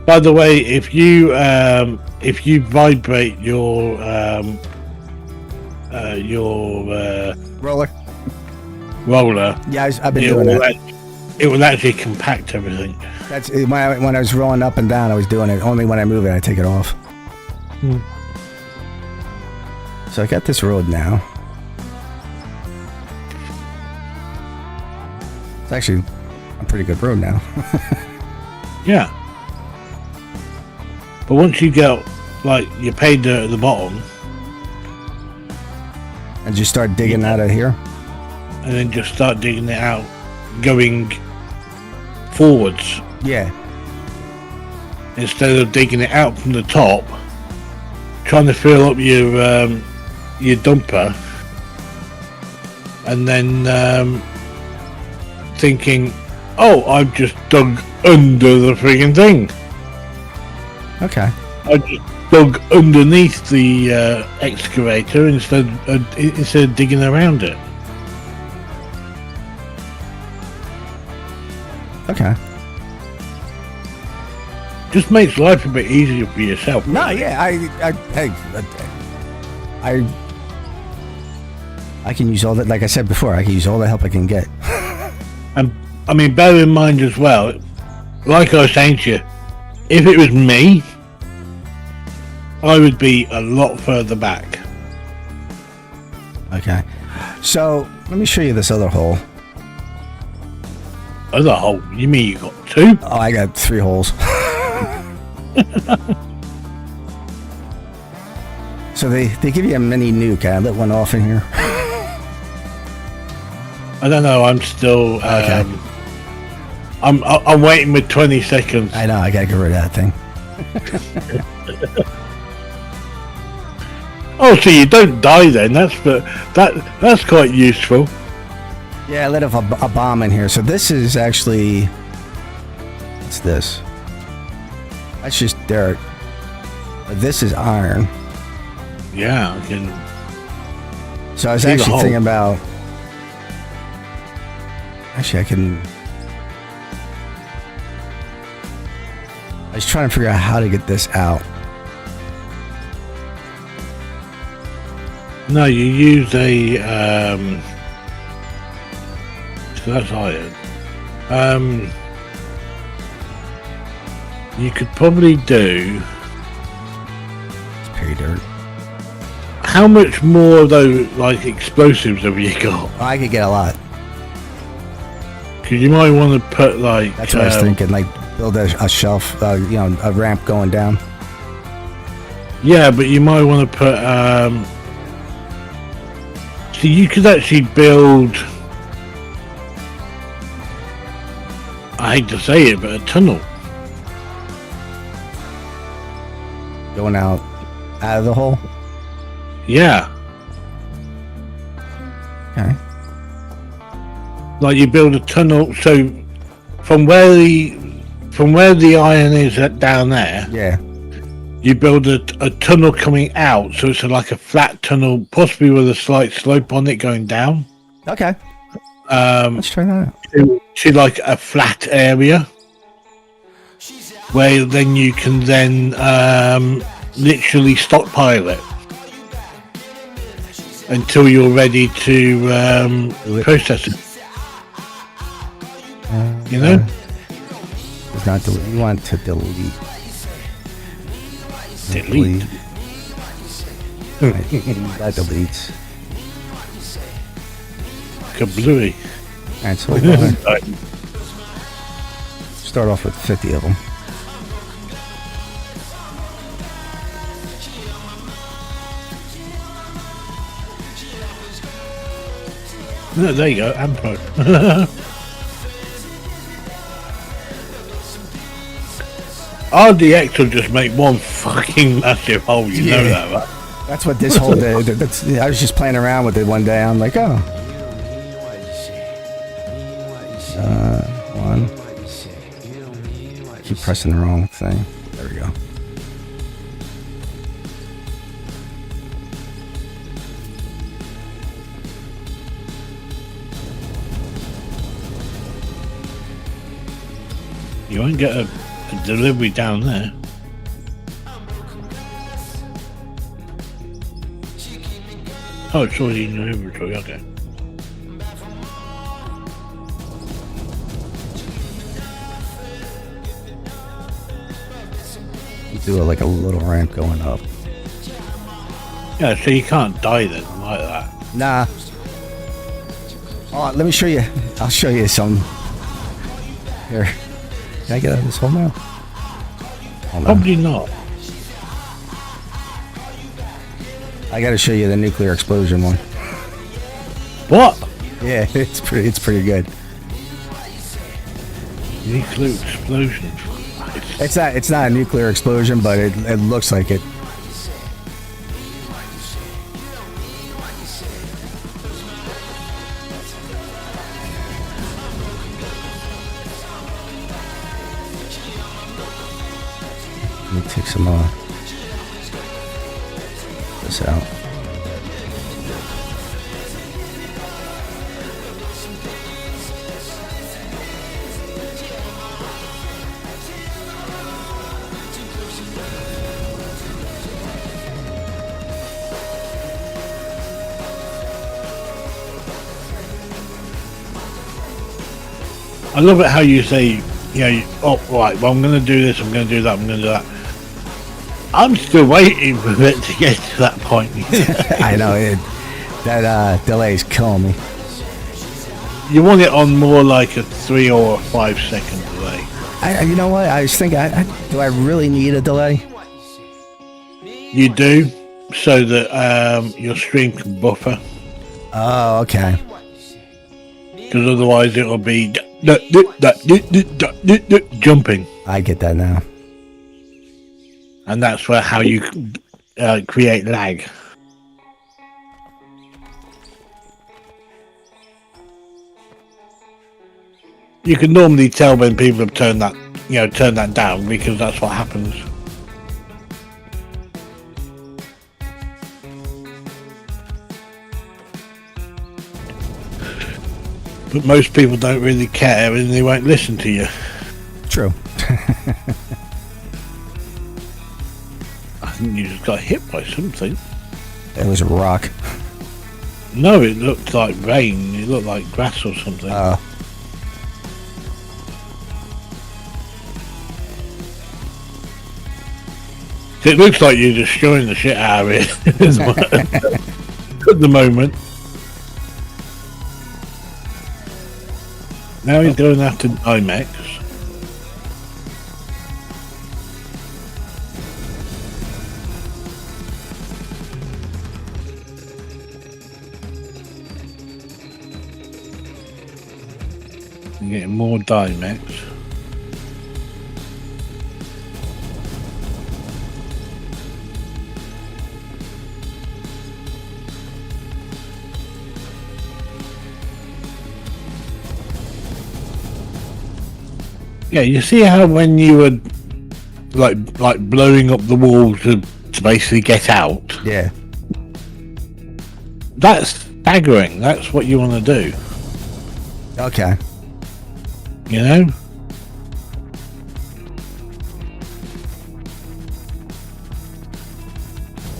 by the way, if you vibrate your roller, yeah, I've been doing that. It will actually compact everything. That's when I was rolling up and down. I was doing it. Only when I move it, I take it off. So I got this road now. It's actually a pretty good road now. Yeah. But once you get, like, you paid the bottom, And just start digging out of here. and then just start digging it out, going forwards Yeah. instead of digging it out from the top, trying to fill up your dumper, and then thinking, oh, I've just dug under the friggin' thing. Okay. I just dug underneath the excavator instead of digging around it. Okay. Just makes life a bit easier for yourself. No, really. yeah, I can use all that. Like I said before, I can use all the help I can get. And I mean, bear in mind as well, like I was saying to you, if it was me, I would be a lot further back. Okay. So let me show you this other hole. Other hole? You mean you got two? Oh, I got 3 holes. So they give you a mini nuke. I lit one off in here. I don't know. I'm still. Okay. I'm waiting with 20 seconds. I know. I gotta get rid of that thing. Oh, so you don't die then? That's quite useful. Yeah, I lit off a bomb in here. So this is actually. What's this? That's just dirt. But this is iron. Yeah, I can. So I was See the actually hole. thinking about. Actually, I can. I was trying to figure out how to get this out. No, you use a. So that's iron. You could probably do. It's pay dirt. How much more of those like explosives have you got? Oh, I could get a lot. Because you might want to put like. That's what I was thinking. Like build a shelf, a ramp going down. Yeah, but you might want to put. So you could actually build. I hate to say it, but a tunnel. Going out of the hole. Yeah. Okay. Like you build a tunnel, so from where the iron is down there, Yeah. you build a tunnel coming out, so it's like a flat tunnel, possibly with a slight slope on it going down. Okay. Um, Let's try that out. to like a flat area, where then you can then literally stockpile it until you're ready to process it. You know? It's not delete. You want to delete. Delete. That deletes. Kablooey. Alright, so we're gonna start off with 50 of them. No, there you go, Ampo. RDX will just make one fucking massive hole, you know that, right? That's what this whole day. I was just playing around with it one day. I'm like, oh. One. Keep pressing the wrong thing. There we go. You won't get a delivery down there. Oh, it's already in your inventory, okay. Do like a little ramp going up. Yeah, so you can't die then like that. Nah. Oh, let me show you. I'll show you some. Here. Can I get out of this hole now? Hold on. Probably not. I got to show you the nuclear explosion one. What? Yeah, it's pretty good. Nuclear explosion. It's not a nuclear explosion, but it looks like it. Let me take some this out. I love it how you say, oh, right, well, I'm going to do this, I'm going to do that, I'm going to do that. I'm still waiting for it to get to that point. I know, that delay is killing me. You want it on more like a 3 or 5 second delay. You know what? I was thinking, do I really need a delay? You do, so that your stream can buffer. Oh, okay. Because otherwise it'll be jumping. I get that now. And that's how you create lag. You can normally tell when people have turned that down, because that's what happens. But most people don't really care and they won't listen to you. True. I think you just got hit by something. It was a rock. No, it looked like rain. It looked like grass or something. It looks like you're destroying the shit out of it at the moment. Now he's going after IMAX. I'm getting more Dimax. Yeah, you see how when you were like blowing up the wall to basically get out? Yeah. That's staggering. That's what you want to do. Okay. You know?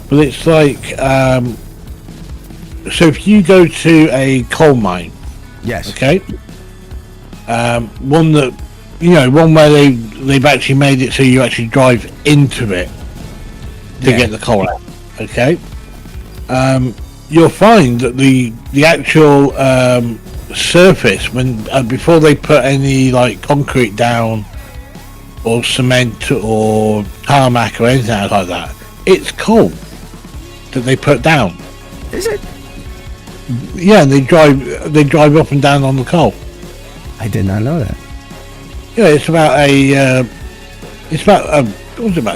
But it's like, so if you go to a coal mine, Yes. okay, one that, one where they've actually made it so you actually drive into it to get the coal out, okay, you'll find that the actual surface, when before they put any like concrete down or cement or tarmac or anything else like that, it's coal that they put down. Is it? Yeah, they drive up and down on the coal. I did not know that. Yeah, it's about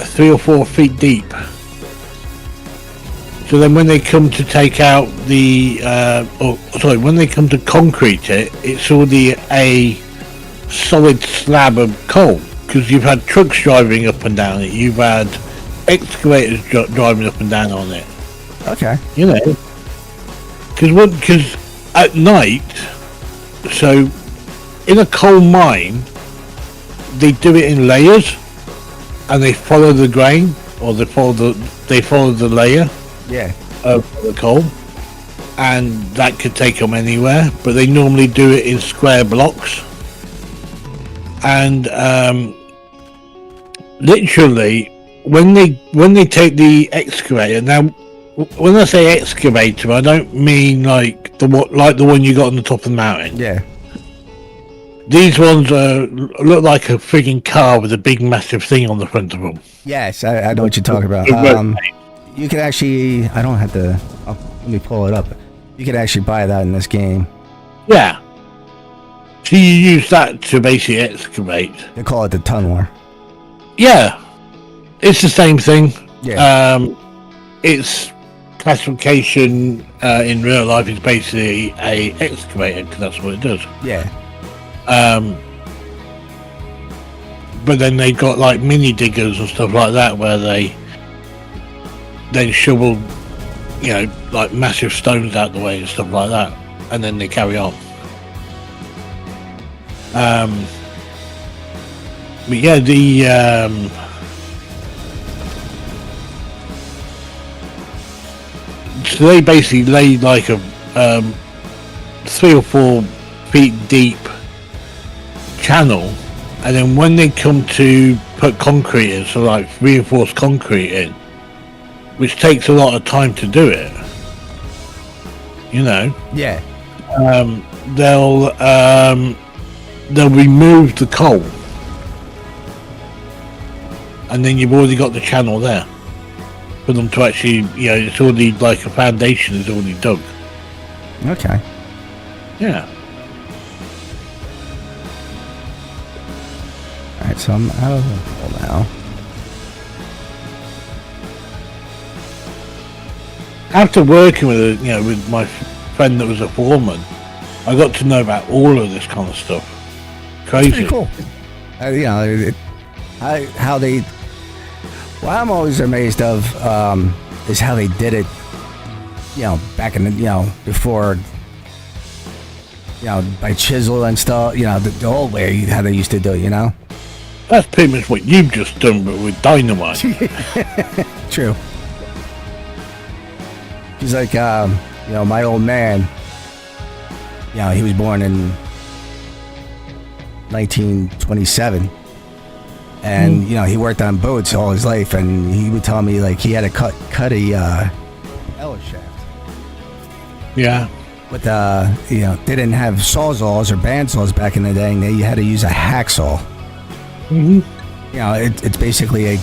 3 or 4 feet deep. So then when they come to take out when they come to concrete it, it's already a solid slab of coal, because you've had trucks driving up and down it, you've had excavators driving up and down on it. Okay. Because at night, so in a coal mine, they do it in layers, and they follow the grain, or they follow the layer. Yeah. Of the coal, and that could take them anywhere, but they normally do it in square blocks. And literally, when they take the excavator, now when I say excavator, I don't mean like the one you got on the top of the mountain. Yeah. These ones look like a frigging car with a big, massive thing on the front of them. Yes, I know what you're talking about. You can actually, I don't have to, let me pull it up. You can actually buy that in this game. Yeah. So you use that to basically excavate. They call it the tunneler. Yeah. It's the same thing. Yeah. Its classification in real life is basically a excavator, because that's what it does. Yeah. But then they got like mini diggers and stuff like that, where they then shovel, like massive stones out the way and stuff like that, and then they carry on. But yeah, so they basically lay like a 3 or 4 feet deep channel, and then when they come to put concrete in, so like reinforced concrete in, which takes a lot of time to do it, Yeah. they'll remove the coal, and then you've already got the channel there for them to actually, it's already like a foundation is already dug. Okay. Yeah. Alright, so I'm out of the hole now. After working with with my friend that was a foreman, I got to know about all of this kind of stuff. Crazy. Pretty cool. How they. What I'm always amazed of is how they did it. Back in the before. By chisel and stuff. The old way how they used to do it. That's pretty much what you've just done, but with dynamite. True. He's like, my old man. He was born in 1927, and he worked on boats all his life, and he would tell me like he had to cut a Ella shaft. Yeah. But they didn't have sawzalls or bandsaws back in the day, and they had to use a hacksaw. Mm-hmm. It's basically a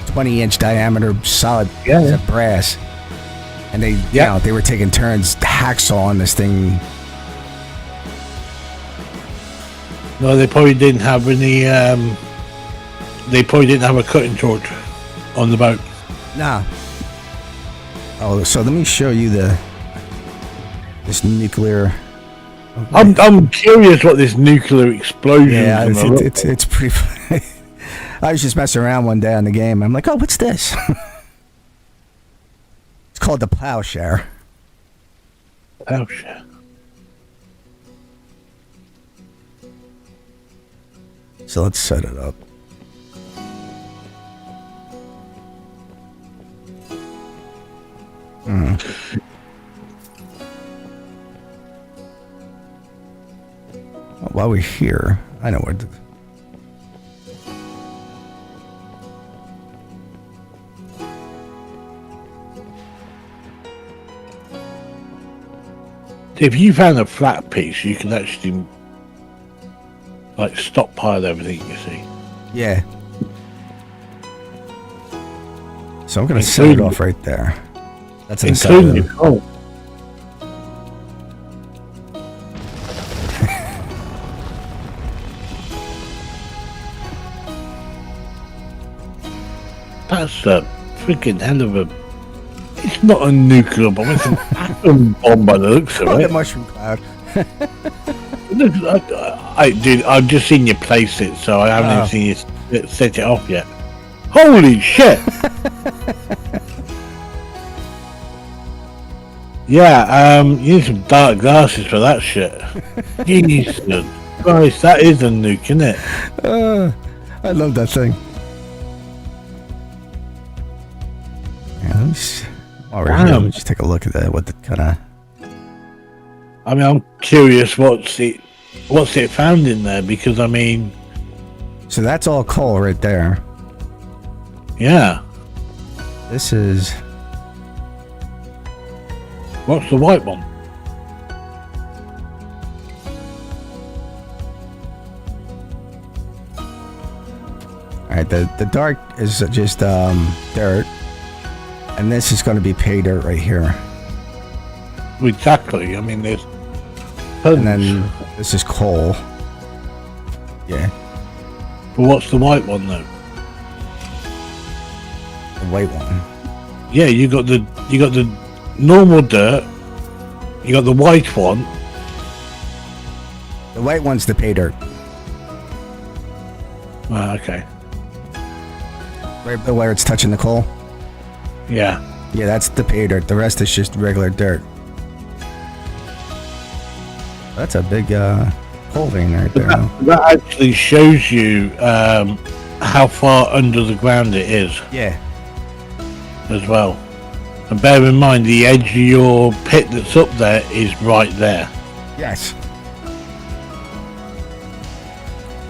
20-inch diameter solid piece of brass, and they they were taking turns hacksawing this thing. No, they probably didn't have any. They probably didn't have a cutting torch on the boat. Nah. Oh, so let me show you this nuclear. Okay. I'm curious what this nuclear explosion. Yeah, it's pretty funny. I was just messing around one day on the game. I'm like, oh, what's this? It's called the plowshare. Plowshare. So let's set it up. While we're here, I know where. If you found a flat piece, you can actually like stockpile everything. You see. Yeah. So I'm gonna set it off right there. That's including your coal. That's a freaking hell of a. It's not a nuclear bomb, it's an atom bomb by the looks of it. A mushroom cloud. Dude, I've just seen you place it, so I haven't even seen you set it off yet. Holy shit! Yeah, you need some dark glasses for that shit. Jesus Christ, that is a nuke, isn't it? I love that thing. Yeah, let me just take a look at that. What the kind of? I mean, I'm curious what's it found in there, because I mean. So that's all coal right there. Yeah. This is. What's the white one? Alright, the dark is just dirt. And this is going to be pay dirt right here. Exactly. I mean, there's tons. And then this is coal. Yeah. But what's the white one though? The white one. Yeah, you got the normal dirt. You got the white one. The white one's the pay dirt. Okay. Right where it's touching the coal. Yeah. Yeah, that's the pay dirt. The rest is just regular dirt. That's a big coal vein right there. That actually shows you how far under the ground it is Yeah. as well. And bear in mind, the edge of your pit that's up there is right there. Yes.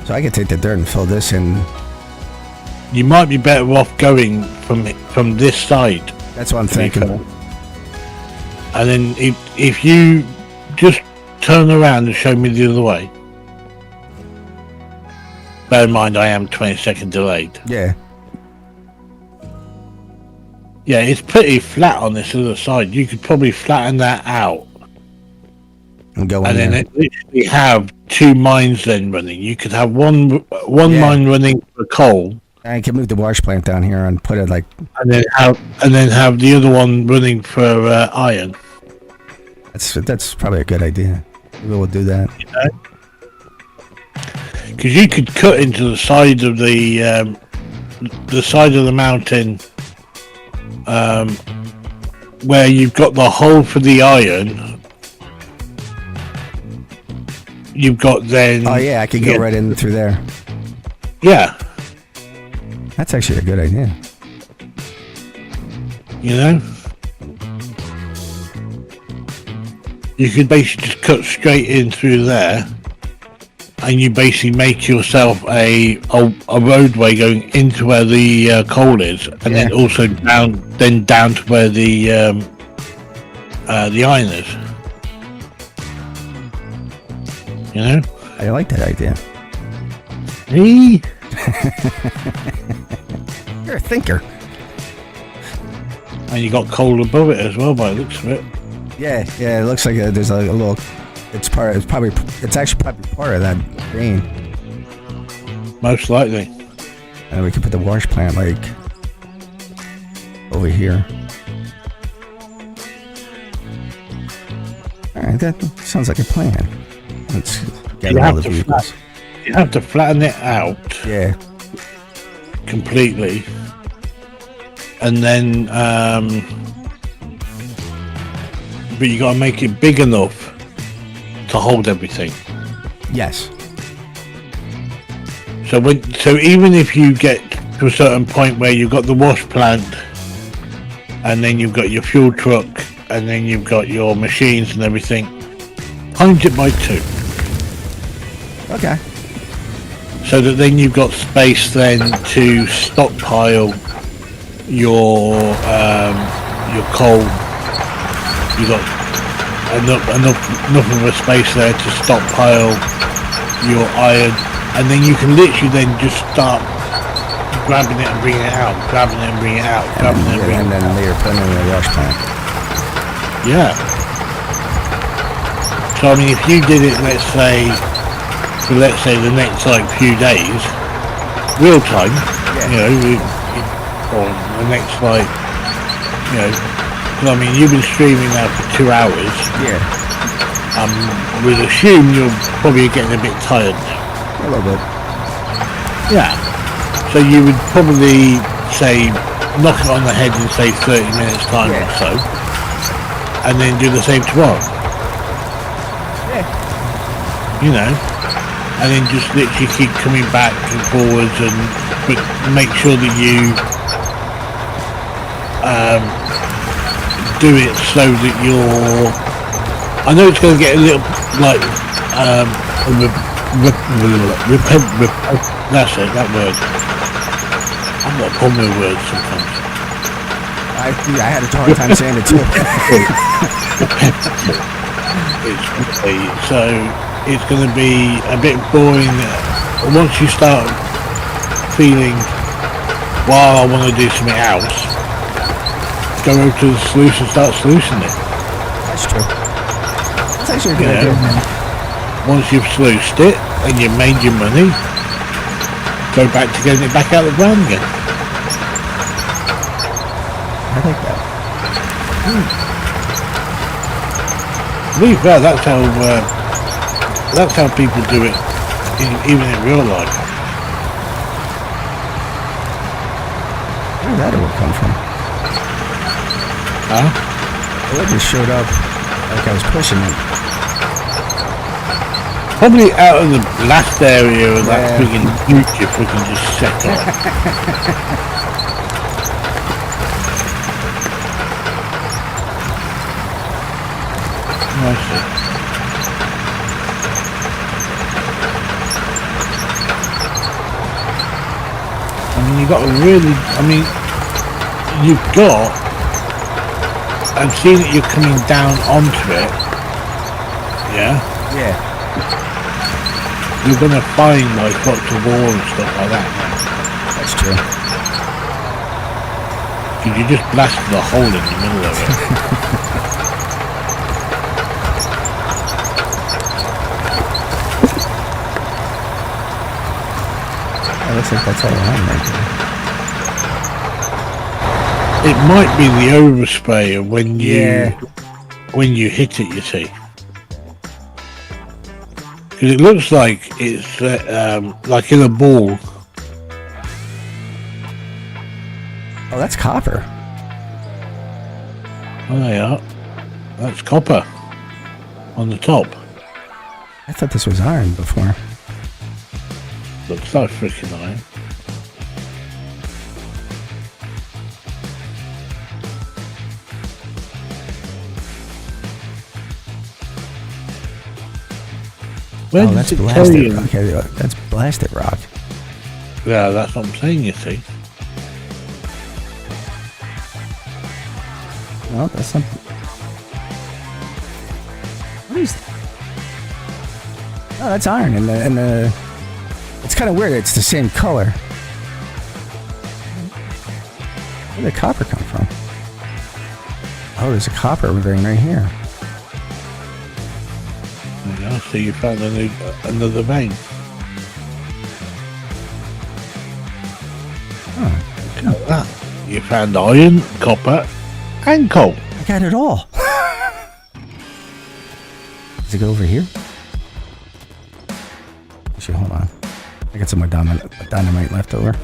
So I could take the dirt and fill this in. You might be better off going from this side. That's what I'm thinking. And then if you just turn around and show me the other way. Bear in mind, I am 20 seconds delayed. Yeah. Yeah, it's pretty flat on this other side. You could probably flatten that out. And go in And then there. it literally have two mines then running. You could have one mine running for coal, I can move the wash plant down here and put it like. and then have the other one running for iron. That's probably a good idea. Maybe we'll do that. Because you could cut into the side of the side of the mountain, where you've got the hole for the iron. You've got then. Oh yeah, I could go right in through there. Yeah. That's actually a good idea. You know? You could basically just cut straight in through there, and you basically make yourself a roadway going into where the coal is, and then also down to where the iron is. You know? I like that idea. Hey. You're a thinker. And you got coal above it as well, by the looks of it. Yeah, it looks like there's a little. It's actually probably part of that vein. Most likely. And we can put the wash plant like over here. All right, that sounds like a plan. Let's get all the vehicles. You have to flatten it out. Yeah. Completely. And then but you gotta make it big enough to hold everything. Yes. So even if you get to a certain point where you've got the wash plant, and then you've got your fuel truck, and then you've got your machines and everything, times it by 2. Okay. So that then you've got space then to stockpile your coal. You've got enough of a space there to stockpile your iron, and then you can literally then just start grabbing it and bringing it out, grabbing it and bringing it out, grabbing it and bringing it out. And then later putting it in the wash plant. Yeah. So I mean, if you did it, let's say the next like few days, real time, you know, or the next like, you know, 'cause I mean, you've been streaming now for 2 hours. Yeah. We'd assume you're probably getting a bit tired now. A little bit. Yeah. So you would probably say, knock it on the head in say 30 minutes time or so, and then do the same tomorrow. Yeah. You know, and then just literally keep coming back and forwards, but make sure that you do it so that you're. I know it's going to get a little like that's it, that word. I'm not problem with words sometimes. I had a hard time saying it too. So it's going to be a bit boring once you start feeling, well, I want to do something else, go over to the sluice and start sluicing it. That's true. That's actually a good idea, man. Once you've sluiced it and you've made your money, go back to getting it back out of the ground again. I like that. To be fair, that's how people do it, even in real life. Where did that all come from? Huh? Well, it just showed up like I was pushing it. Probably out of the last area of that Yeah. friggin' nuke you freaking just set on. I see. I mean, you got to really, you've got, and seeing that you're coming down onto it, yeah, Yeah. you're going to find like lots of ore and stuff like that now. That's true. Because you just blasted a hole in the middle of it. Oh, looks like that's all I have right there. It might be the overspray when you Yeah. when you hit it, you see. Because it looks like it's like in a ball. Oh, that's copper. Oh, yeah. That's copper on the top. I thought this was iron before. Looks like freaking iron. Where Oh, does that's it tell blasted. you? Okay, that's blasted rock. Yeah, that's what I'm saying, you see. No, that's something. What is that? Oh, that's iron, and the. It's kind of weird. It's the same color. Where did the copper come from? Oh, there's a copper vein right here. Yeah, so you found another vein. Oh, Look at that. You found iron, copper, and coal. I got it all. Does it go over here? Actually, hold on. I got some more dynamite left over.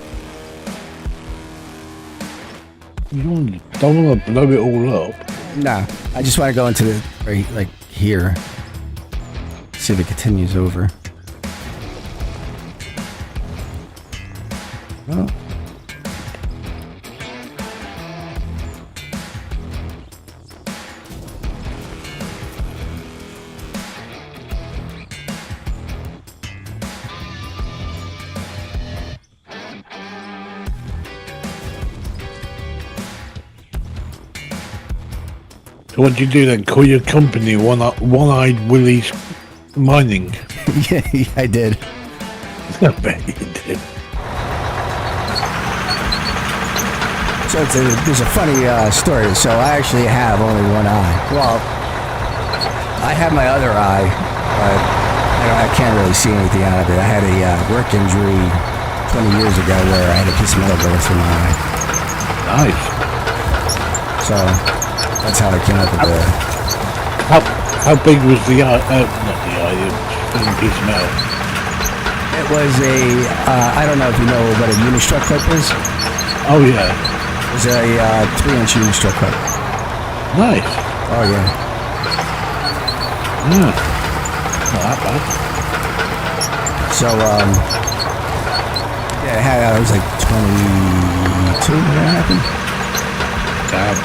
You don't want to blow it all up. Nah, I just want to go into the right, like here. See if it continues over. Well, So what do you do then? Call your company One-Eyed Willie's Mining? yeah, I did. I bet you did. So there's a funny story. So I actually have only one eye. Well, I have my other eye, but I can't really see anything out of it. I had a work injury 20 years ago where I had a piece of metal go through my eye. Nice. So that's how I came up with the. How big was the eye? Not the eye. The piece of metal. It was a. I don't know if you know what a unistrut clip is. Oh yeah. It was a 3-inch unistrut clip. Nice. Oh yeah. Yeah. Not that bad. So yeah, I was like 22 when that happened. Damn.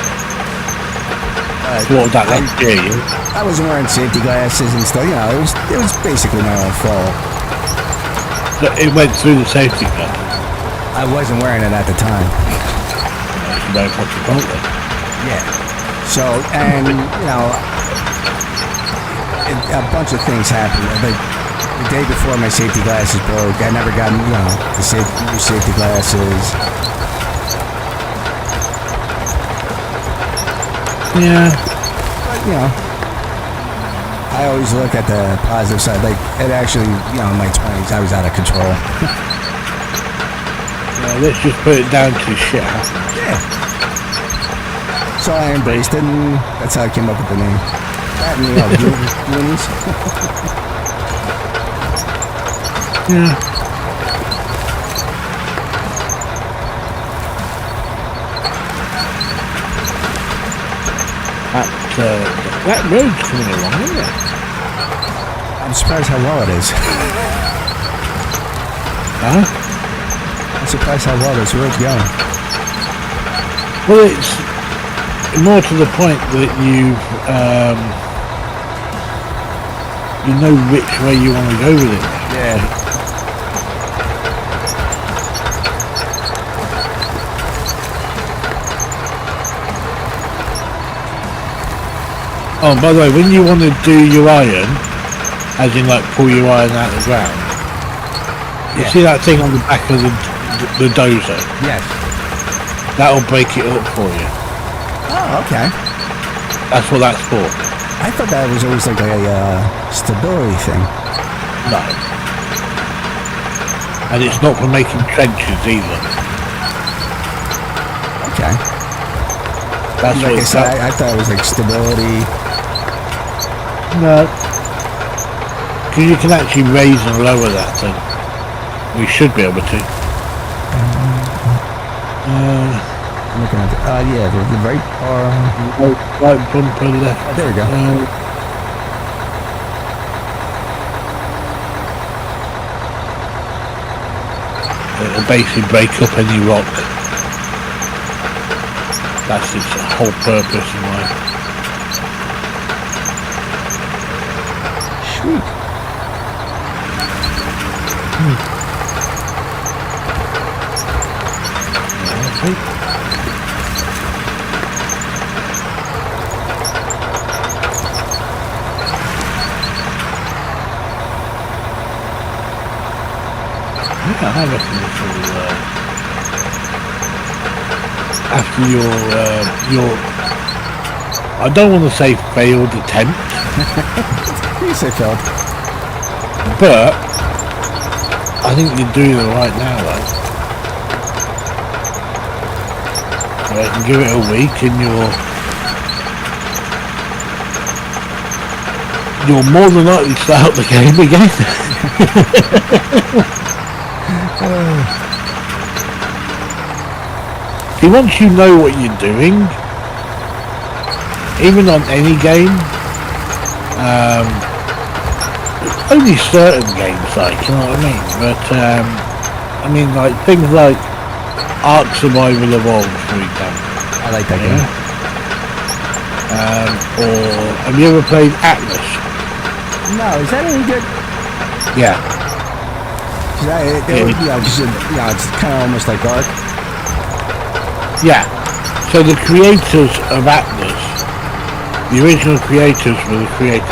What was that like? I wasn't wearing safety glasses and stuff. You know, it was basically my own fault. So it went through the safety gun. I wasn't wearing it at the time. That's very fucking fault then. Yeah. So, and you know, a bunch of things happened. Like The day before my safety glasses broke, I never got, the new safety glasses. Yeah. But, I always look at the positive side. Like, it actually, in my 20s, I was out of control. Let's just put it down to shit happens. Yeah. So I embraced it, and that's how I came up with the name. That and, Goonies. Yeah. That road's coming along, isn't it? I'm surprised how well it is. Huh? I'm surprised how well this road's going. Well, it's more to the point that you know which way you want to go with it. Yeah. Oh, by the way, when you want to do your iron, as in like pull your iron out of the ground, you see that thing on the back of the dozer? Yes. That'll break it up for you. Oh, okay. That's what that's for. I thought that was always like a stability thing. No. And it's not for making trenches either. Okay. That's like what I said, I thought it was like stability. No. Because you can actually raise and lower that thing. We should be able to. I'm looking at the right Right bumper left. there we go. It'll basically break up any rock. That's its whole purpose in life. Sweet. Yeah, I reckon this will, after your I don't want to say failed attempt, You say failed. but I think you're doing it right now, though. So I can give it a week and you're more than likely to start the game again. See, once you know what you're doing, even on any game, only certain games, like, you know what I mean? But I mean, like things like Ark Survival Evolved, for example. I like that game. Or have you ever played Atlas? No, is that any good? Yeah. It's kind of almost like Ark. Yeah. So the creators of Atlas, the original creators were the creators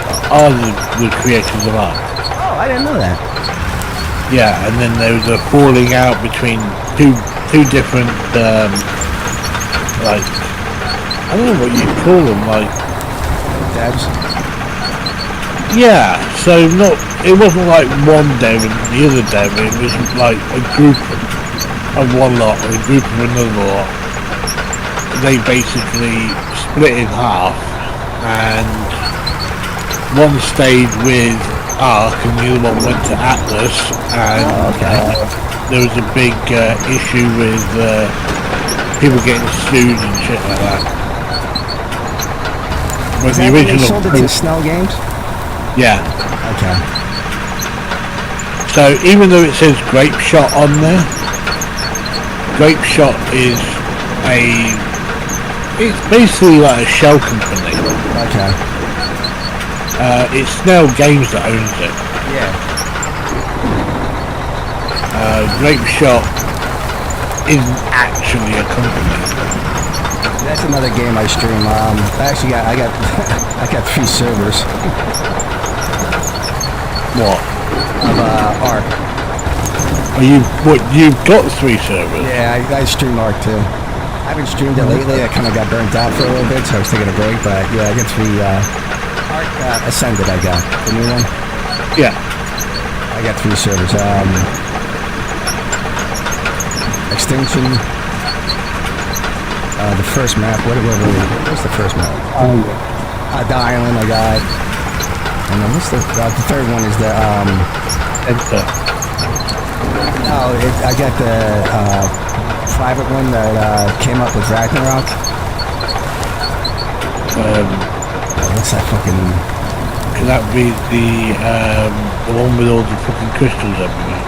of Ark. Oh, I didn't know that. Yeah, and then there was a falling out between two different like, I don't know what you'd call them, like Devs. yeah. So it wasn't like one dev and the other dev. It was like a group of one lot and a group of another lot. They basically split in half, and one stayed with Ark and the other one went to Atlas, and there was a big issue with people getting sued and shit like that. But the original they sold it to Snell Games? Yeah. Okay. So even though it says Grape Shot on there, Grape Shot is it's basically like a shell company. Okay. It's Snell Games that owns it. Yeah. Grape Shot isn't actually a company. That's another game I stream. I got 3 servers. What? of Arc. You've got 3 servers? Yeah, I stream Arc too. I haven't streamed it lately. I kind of got burnt out for a little bit, so I was taking a break. But yeah, I got 3 Arc Ascended. I got the new one. Yeah. I got 3 servers. Extinction. The first map. What's the first map? The island I got. And then what's the third one is the Enter. No, I got the private one that came up with Ragnarok. What's that fucking? Could that be the one with all the fucking crystals everywhere?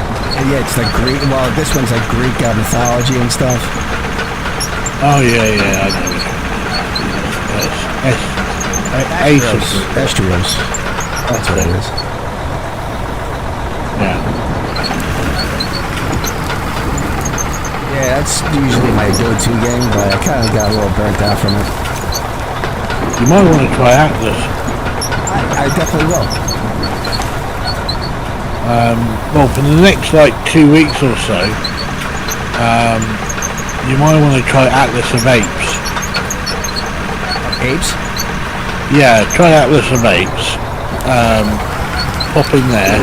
Yeah, it's like Greek. Well, this one's like Greek mythology and stuff. Oh yeah, I know. Astrios. That's what it is. Yeah. Yeah, that's usually my go-to game, but I kind of got a little burnt out from it. You might want to try Atlas. I definitely will. Well, for the next like 2 weeks or so, you might want to try Atlas of Apes. Apes? Yeah, try Atlas of Apes. Pop in there.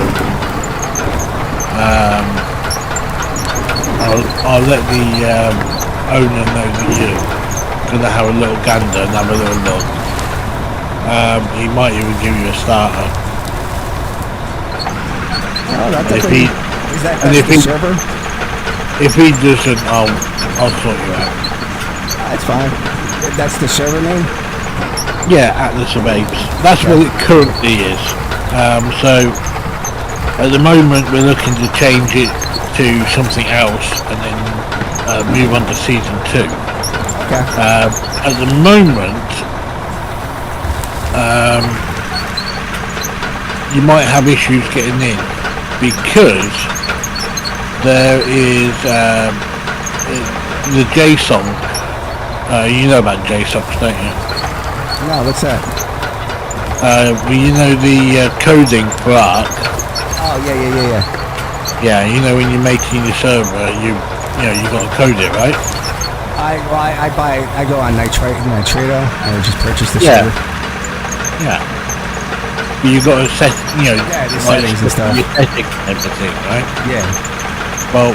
I'll let the owner know that you're gonna have a little gander and have a little look. He might even give you a starter. Oh, that definitely. Is that And if the he- server? If he doesn't, I'll sort you out. That's fine. That's the server name? Yeah, Atlas of Apes. That's what it currently is. So at the moment we're looking to change it to something else and then move on to season 2. Okay. At the moment, you might have issues getting in because there is the JSON. You know about JSONs, don't you? No, what's that? Well, you know the coding for Arc. Oh, yeah. Yeah, you know when you're making your server, you got to code it, right? I go on Nitrado and I just purchase the Yeah. server. Yeah. But you got to set, the settings and stuff. Your settings and everything, right? Yeah. Well,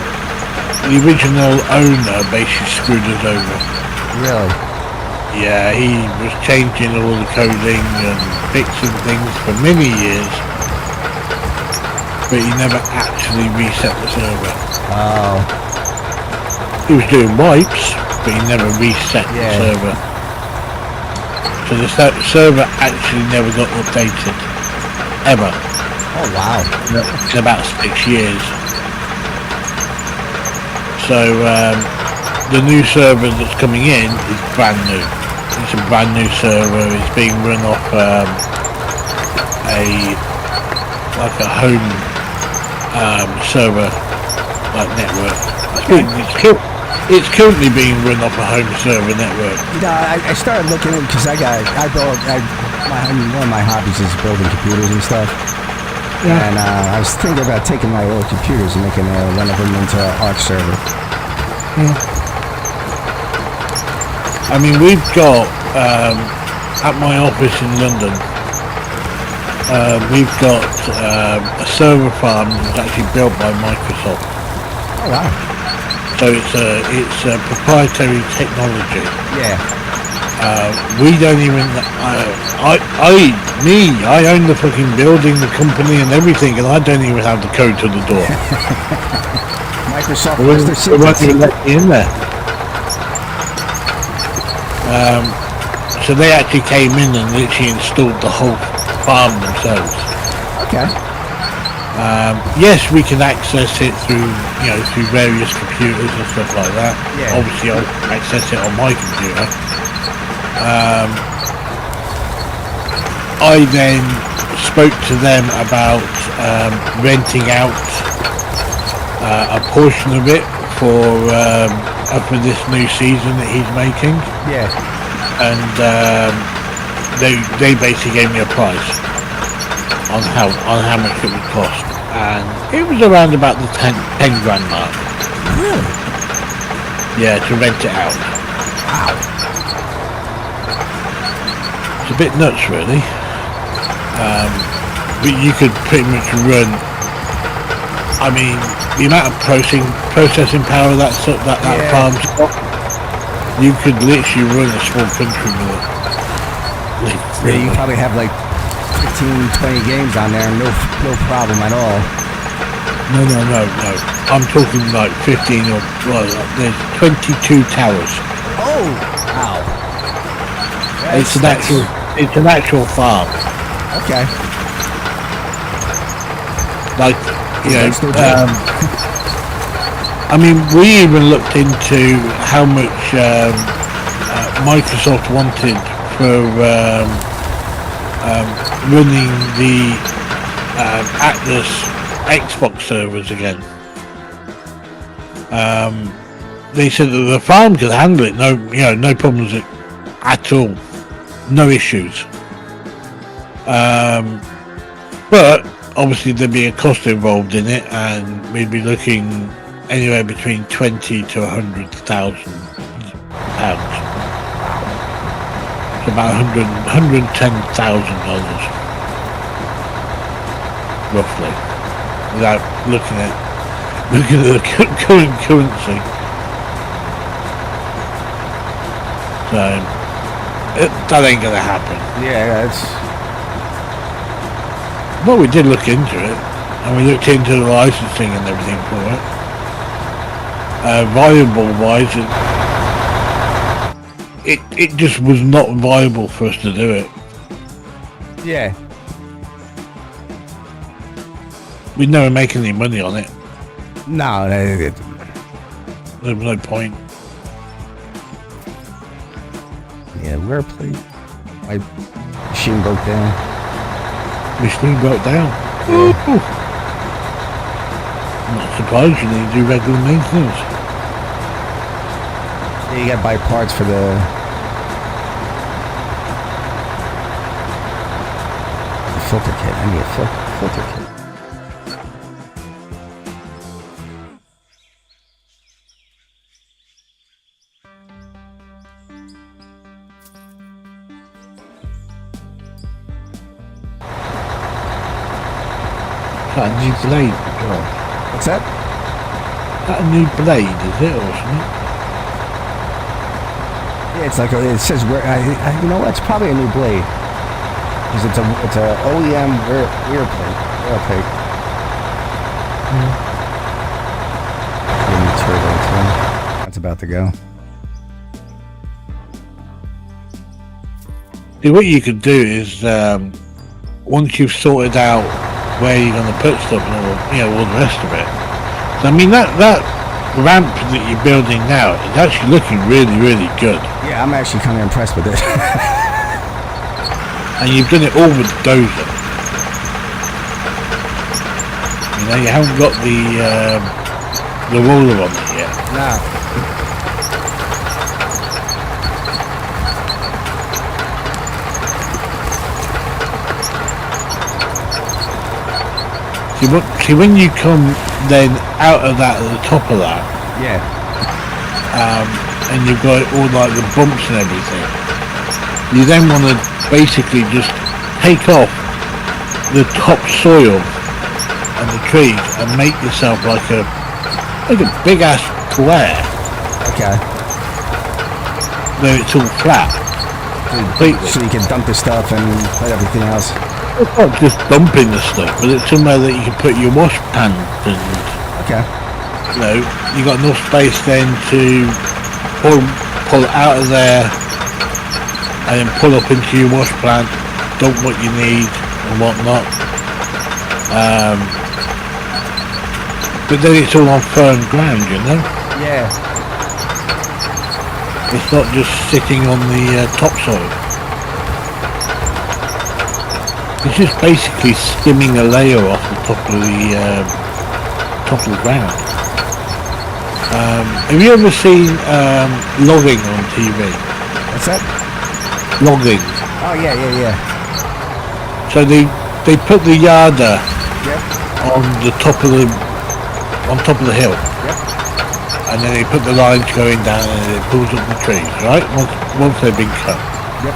the original owner basically screwed us over. Really? Yeah, he was changing all the coding and fixing things for many years, but he never actually reset the server. Oh. He was doing wipes, but he never reset the server. So the server actually never got updated, ever. Oh, wow. In about 6 years. So the new server that's coming in is brand new. It's a brand new server. It's being run off a home server network. It's currently being run off a home server network. I started looking in because one of my hobbies is building computers and stuff. Yeah. And I was thinking about taking my old computers and making one of them into an Arc server. Yeah. I mean, we've got at my office in London, we've got a server farm that's actually built by Microsoft. Oh wow! So it's a proprietary technology. Yeah. We don't even. I own the fucking building, the company, and everything, and I don't even have the code to the door. Microsoft won't even let me in there. So they actually came in and literally installed the whole farm themselves. Okay. Yes, we can access it through various computers and stuff like that. Yeah. Obviously, I access it on my computer. I then spoke to them about renting out a portion of it for this new season that he's making. Yeah. And they basically gave me a price on how much it would cost. and it was around about the 10 grand mark. Really? Yeah, to rent it out. Wow. It's a bit nuts, really. But you could pretty much run. I mean, the amount of processing power that farm's got, you could literally run a small country with it. Yeah, you probably have like 15, 20 games on there, no problem at all. No. I'm talking like 15 or there's 22 towers. Oh, wow. It's an actual farm. Okay. Like, you know, That's no joke. I mean, we even looked into how much Microsoft wanted for running the Atlas Xbox servers again. They said that the farm could handle it, no problems at all, no issues. But obviously there'd be a cost involved in it, and we'd be looking anywhere between 20 to 100,000 pounds. It's about $110,000 roughly, without looking at the current currency. So that ain't gonna happen. Yeah, it's... Well, we did look into it, and we looked into the licensing and everything for it. Viable wise, it just was not viable for us to do it. Yeah. We'd never make any money on it. No, There was no point. yeah, we're playing. My machine broke down. Machine broke down. Yeah. I'm not surprised you need to do regular maintenance. Yeah, you gotta buy parts for the filter kit. I need a filter kit. That a new blade, John? What's that? That a new blade, is it, or something? Yeah, it's like it says where. You know what? It's probably a new blade because it's a OEM rear plate. New turbo too. That's about to go. See, what you could do is once you've sorted out where you're going to put stuff and all the rest of it. So, I mean, that ramp that you're building now is actually looking really, really good. Yeah, I'm actually kind of impressed with it. And you've done it all with dozer. You know, you haven't got the roller on it yet. Nah. See, when you come then out of that, at the top of that, Yeah. and you've got all like the bumps and everything, you then want to basically just take off the top soil and the trees and make yourself like a big ass square. Okay. Where it's all flat. Completely. So you can dump the stuff and put everything else. It's not just dumping the stuff, but it's somewhere that you can put your wash pans and, Okay. you know, you got enough space then to pull it out of there and then pull up into your wash plant, dump what you need and whatnot. But then it's all on firm ground, you know? Yeah. It's not just sitting on the topsoil. It's just basically skimming a layer off the top of the ground. Have you ever seen logging on TV? What's that? Logging. Oh yeah. So they put the yarder Yep. on top of the hill. Yep. And then they put the lines going down and it pulls up the trees, right? Once they've been cut. Yep.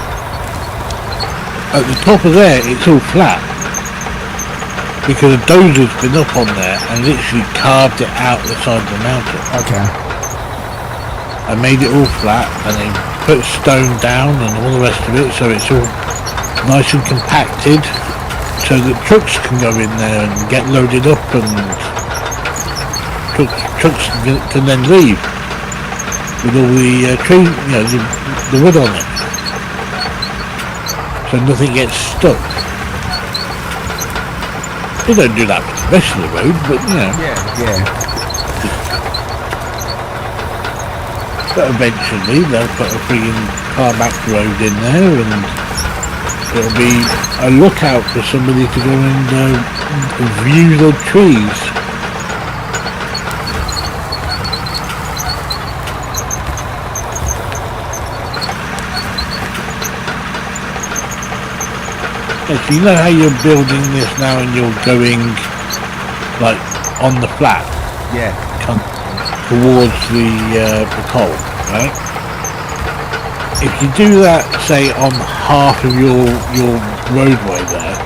At the top of there, it's all flat. Because a dozer's been up on there and literally carved it out the side of the mountain. Okay. I made it all flat and they put stone down and all the rest of it, so it's all nice and compacted, so that trucks can go in there and get loaded up, and trucks can then leave with all the tree, the wood on it, so nothing gets stuck. They don't do that for the rest of the road, but Yeah. But eventually they'll put a friggin' tarmac road in there, and it'll be a lookout for somebody to go and view the trees. Yes, you know how you're building this now and you're going like on the flat? Yeah. Towards the coal, right? If you do that, say on half of your roadway there,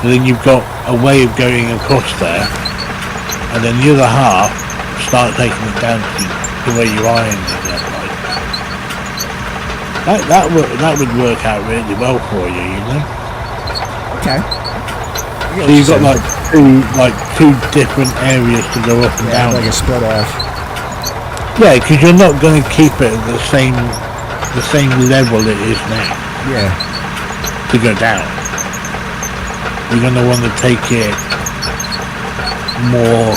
then you've got a way of going across there, and then the other half start taking it down to where you're eyeing it. That would work out really well for you, you know. Okay. So you've got like two different areas to go up and down. Like a split off. Yeah, because you're not going to keep it at the same level it is now. Yeah. To go down, you're going to want to take it more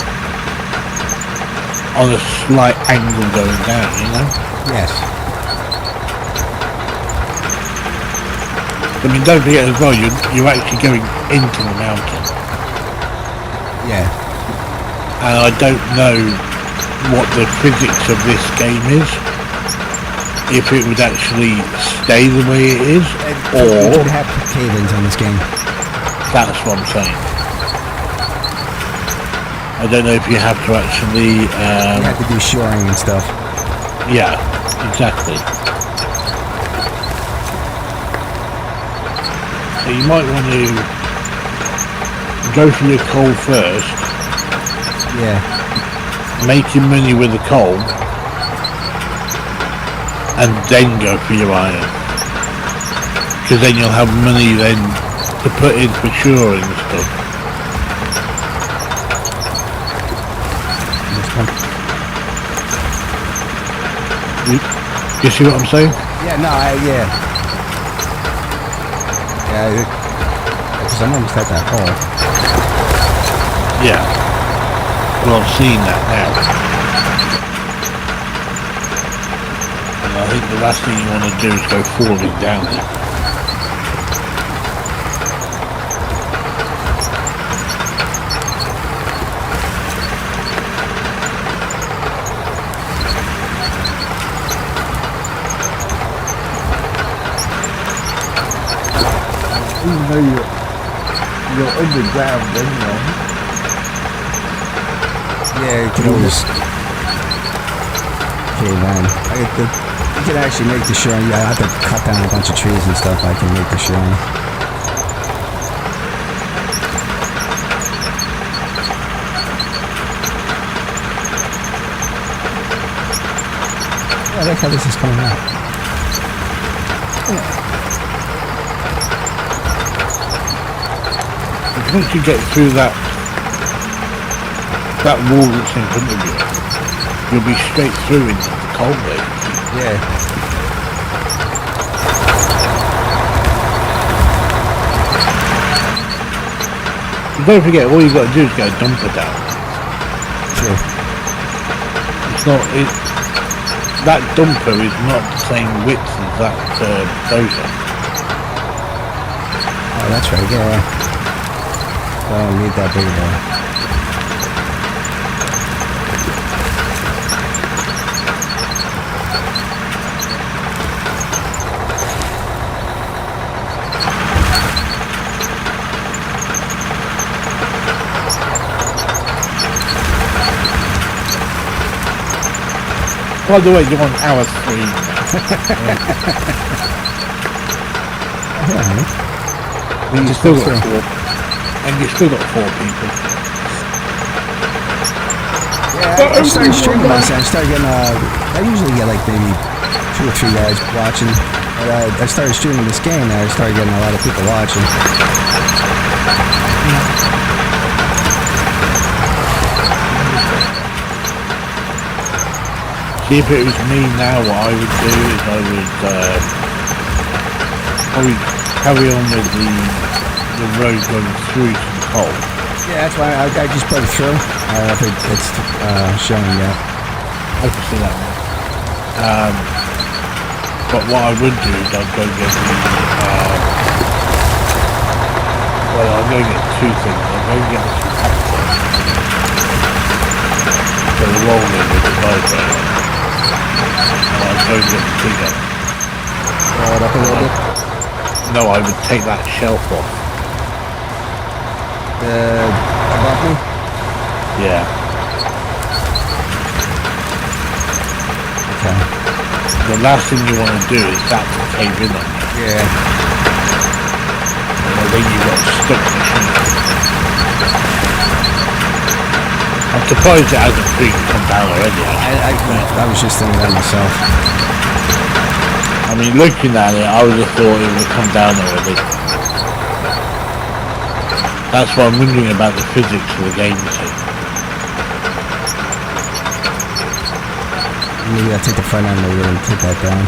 on a slight angle going down, you know. Yes. I mean, don't forget as well, you're actually going into the mountain. Yeah. And I don't know what the physics of this game is. If it would actually stay the way it is, or... You could have cave-ins on this game. That's what I'm saying. I don't know if you have to actually... you have to do shoring and stuff. Yeah, exactly. So you might want to go for your coal first. Yeah. Make your money with the coal. And then go for your iron. Because then you'll have money then to put in for shoring and stuff. You see what I'm saying? Yeah, no, yeah. Yeah, because I'm almost at that hole. Yeah. Well, I've seen that now. And I think the last thing you want to do is go falling down there. Even though you're underground anyway. Yeah, you can always cave in. You can actually make the shoring. Yeah, I have to cut down a bunch of trees and stuff. I can make the shoring. Yeah, I like how this is coming out. Yeah. Once you get through that wall that's in front of you, you'll be straight through into the coal bay. Yeah. Don't forget, all you've got to do is get a dumper down. True. That dumper is not the same width as that dozer. Oh, that's right, yeah. I don't need that big of a... By the way, you're on hour 3 now. Yeah, And you still got 4. And you still got 4 people. yeah, I started streaming this. I started getting. I usually get like maybe 2 or 3 guys watching. But I started streaming this game, and I started getting a lot of people watching. See, if it was me now, what I would do is I would probably carry on with the road going through to the pole. Yeah, that's why I just put it through. I don't know if it's showing yet. I can see that one. But what I would do is I'd go get well, I'll go get 2 things. I'll go get the compactor. So the rolling with the vibrator. And I'll go get the digger. Roll it up a little bit. No, I would take that shelf off. Above me? Yeah. Okay. The last thing you want to do is that to cave in on you. Yeah. And then you got stuck machine. I'm surprised it hasn't freaking come down already. I was just thinking that myself. I mean, looking at it, I would have thought it would come down already. That's why I'm wondering about the physics of the game, you see. Maybe I'll take the front end loader and take that down.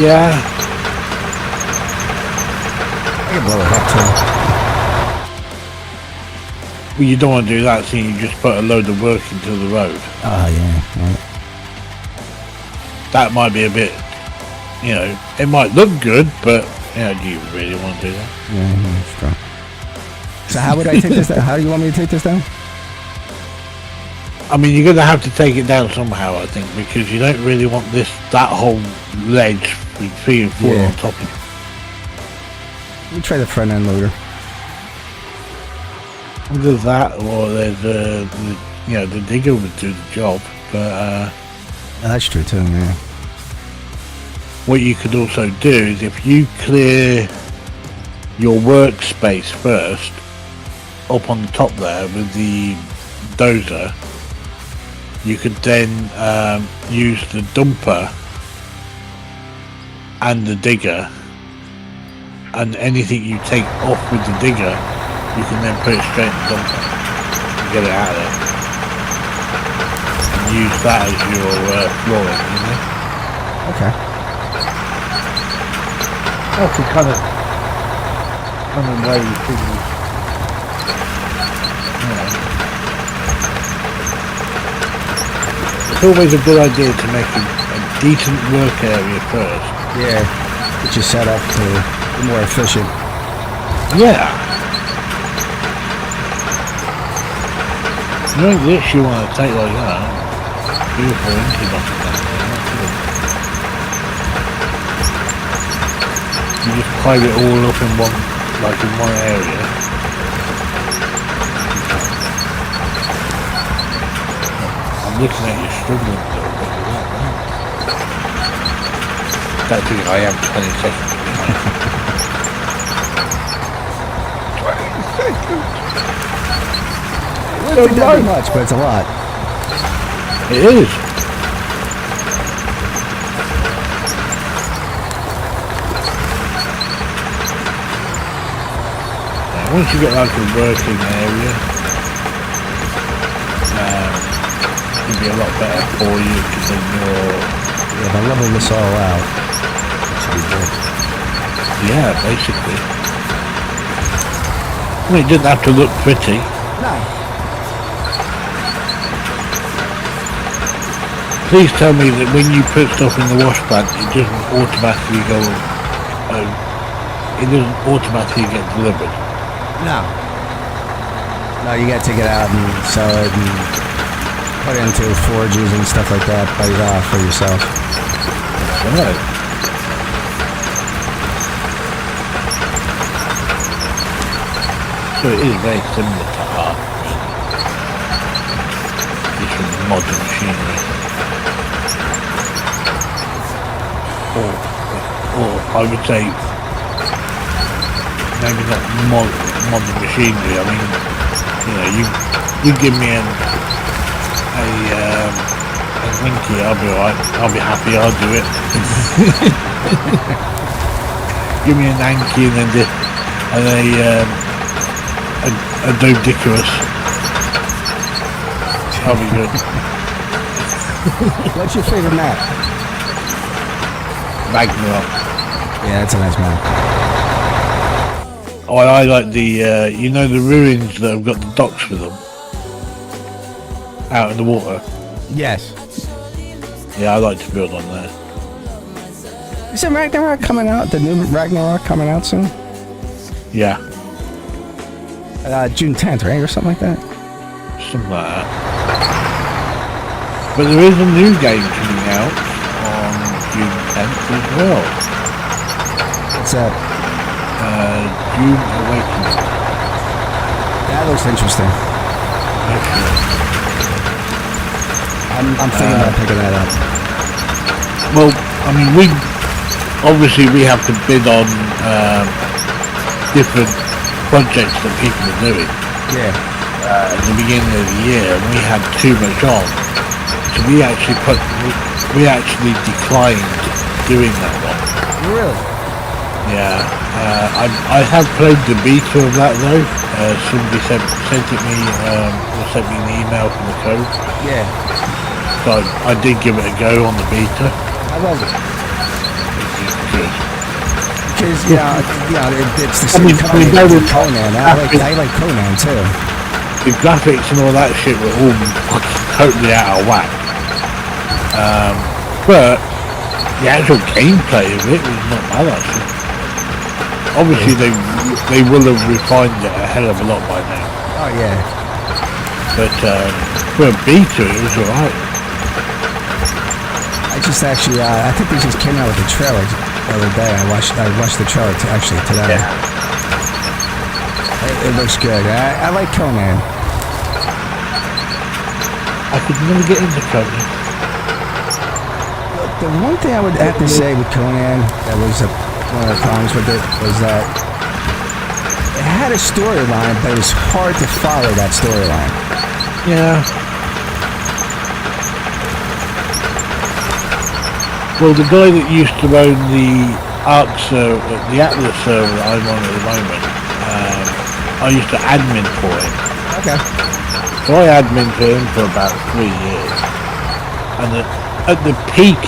Yeah. I can blow it up too. Well, you don't want to do that, so you just put a load of work into the road. Oh, yeah. Right. That might be a bit, you know, it might look good, but, you know, do you really want to do that? Yeah, that's true. So how would I take this down? How do you want me to take this down? I mean, you're going to have to take it down somehow, I think, because you don't really want that whole ledge with 3 and 4 on top of you. Let me try the front end loader. Either that, or there's the digger would do the job, but That's true too, yeah. what you could also do is if you clear your workspace first, up on the top there with the dozer, you could then use the dumper and the digger, and anything you take off with the digger, you can then put it straight in the dumper and get it out of there. And use that as your flooring, you know? Okay. That's the kind of way things, you know. It's always a good idea to make a decent work area first. Yeah. Get you set up to be more efficient. Yeah. You know this you want to take like that. 3 or 4 inches off of that. You just pile it all up in one, like in one area. I'm looking at you struggling a little bit with that, man. Don't think I am 20 seconds behind. 20 seconds! I don't think that'd be much, but it's a lot. It is. Now, once you get like a working area, it'll be a lot better for you because then Yeah, if I level this all out, it should be good. yeah, basically. Well, it didn't have to look pretty. No. Please tell me that when you put stuff in the wash plant, it doesn't automatically go. It doesn't automatically get delivered. No. No, you gotta take it out and sell it and put it into forges and stuff like that for yourself. Right. So it is very similar to art. some modern machinery. Or I would say maybe not modern machinery. I mean, you give me a Linky, I'll be alright. I'll be happy. I'll do it. Give me an Anki and a Dodicarus. I'll be good. What's your favorite map? Ragnarok. Yeah, that's a nice map. Oh, I like the the ruins that have got the docks for them out in the water. Yes. Yeah, I like to build on there. Isn't Ragnarok coming out? The new Ragnarok coming out soon? Yeah, June 10th, right? Or something like that? something like that. But there is a new game coming out on June 10th as well. What's that? June Awakening. That looks interesting. Excellent. I'm thinking about picking that up. Well, I mean, we have to bid on different projects that people are doing. Yeah. At the beginning of the year, and we had too much on, so we actually declined doing that one. Really? Yeah. I have played the beta of that though. Somebody sent me an email from the code. Yeah. So I did give it a go on the beta. I love it. It's good. Because, it's the same company that did Conan. I like Conan too. The graphics and all that shit were all fucking totally out of whack. But the actual gameplay of it was not bad actually. Obviously they will have refined it a hell of a lot by now. Oh yeah. But for a beta it was alright. I just actually, I think they just came out with the trailer the other day. I watched the trailer today. Yeah. It looks good. I like Conan. I could never get into Conan. The one thing I would have to say with Conan that was one of the problems with it was that it had a storyline, but it was hard to follow that storyline. Yeah. Well, the guy that used to own the the Atlas server that I'm on at the moment, I used to admin for him. Okay. So I admin for him for about 3 years. And at the peak,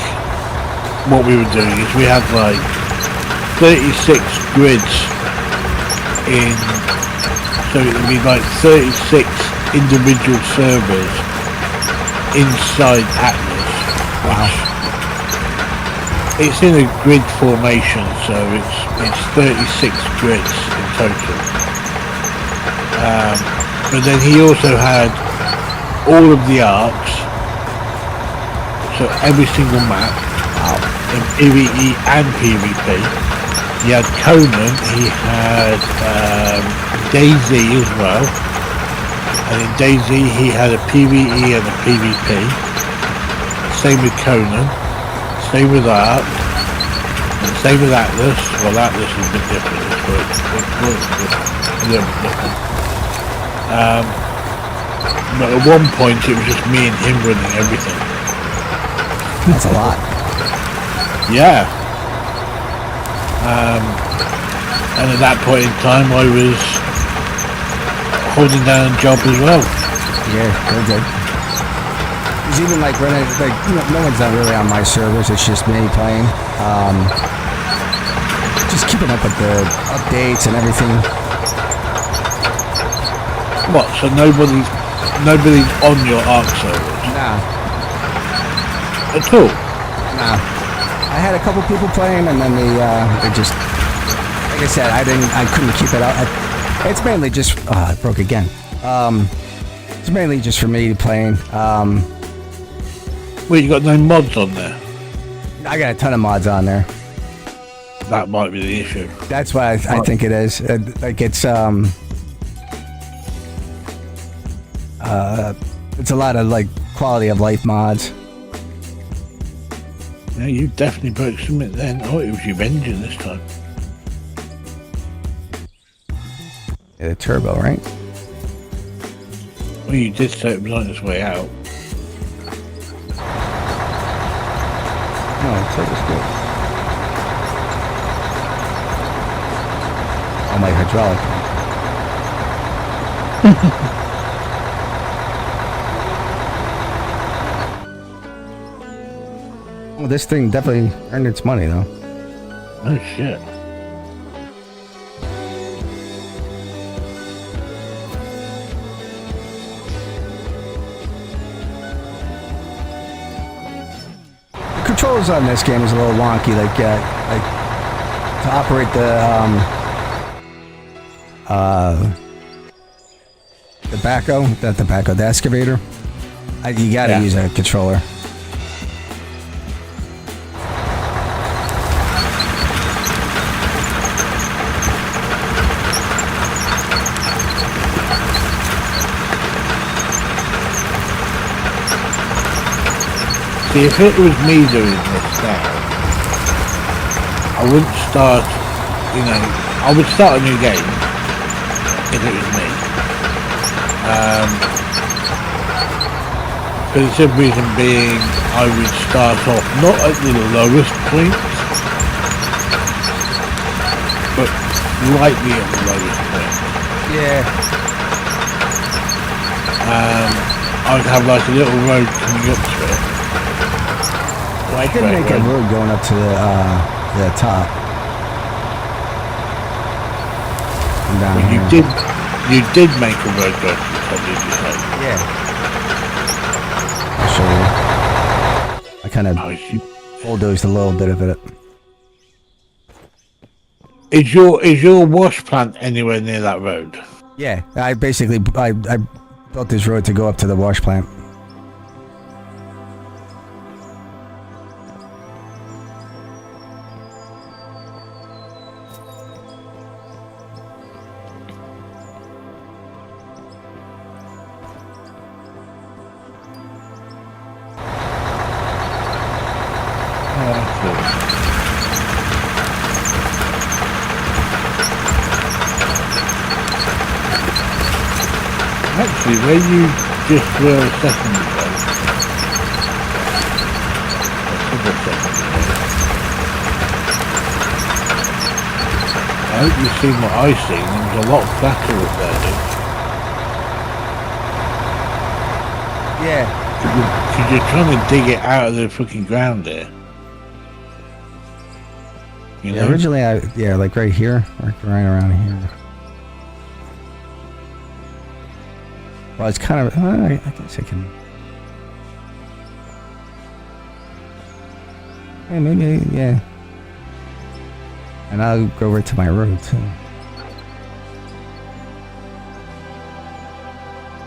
what we were doing is we had like 36 grids in, so it would be like 36 individual servers inside Atlas. Wow. It's in a grid formation, so it's 36 grids in total. But then he also had all of the arcs, so every single map, in PvE and PvP. He had Conan, he had DayZ as well, and in DayZ he had a PvE and a PvP. Same with Conan. Same with Ark, and same with Atlas. Well, Atlas is a bit different. It's a little bit different. But at one point, it was just me and him running everything. That's a lot. Yeah. And at that point in time, I was holding down a job as well. Yeah, very good. It's even like running, no one's not really on my servers, it's just me playing. Just keeping up with the updates and everything. What, so nobody's on your Ark servers? Nah. At all? Nah. I had a couple people playing and then they just, like I said, I couldn't keep it up. It's mainly just, it broke again. It's mainly just for me playing. Well, you got no mods on there. I got a ton of mods on there. That might be the issue. That's why I think it is. Like it's a lot of like quality of life mods. Yeah, you definitely broke something then. Oh, it was your engine this time. Yeah, the turbo, right? Well, you did say it was on its way out. No, the turbo's good. Oh, my hydraulic. Well, this thing definitely earned its money, though. Oh, shit. The controls on this game is a little wonky, like to operate the backhoe, not the backhoe, the excavator. You gotta use a controller. See, if it was me doing this now, I wouldn't start, I would start a new game if it was me. For the simple reason being, I would start off not at the lowest point, but slightly at the lowest point. Yeah. I'd have like a little road coming up to it. I did make a road going up to the top. And down well, here. You did make a road going to the top, did you say? Yeah. I'll show you. I kind of bulldozed a little bit of it. Is your wash plant anywhere near that road? Yeah, I basically I built this road to go up to the wash plant. Actually, where you just were a second ago, I hope you've seen what I've seen. It was a lot flatter up there, dude. Yeah. Because you're trying to dig it out of the fucking ground there. You know? Originally, like right here, right around here. Well, it's kind of, I guess I can. Yeah, maybe, yeah. And I'll go right to my road, too.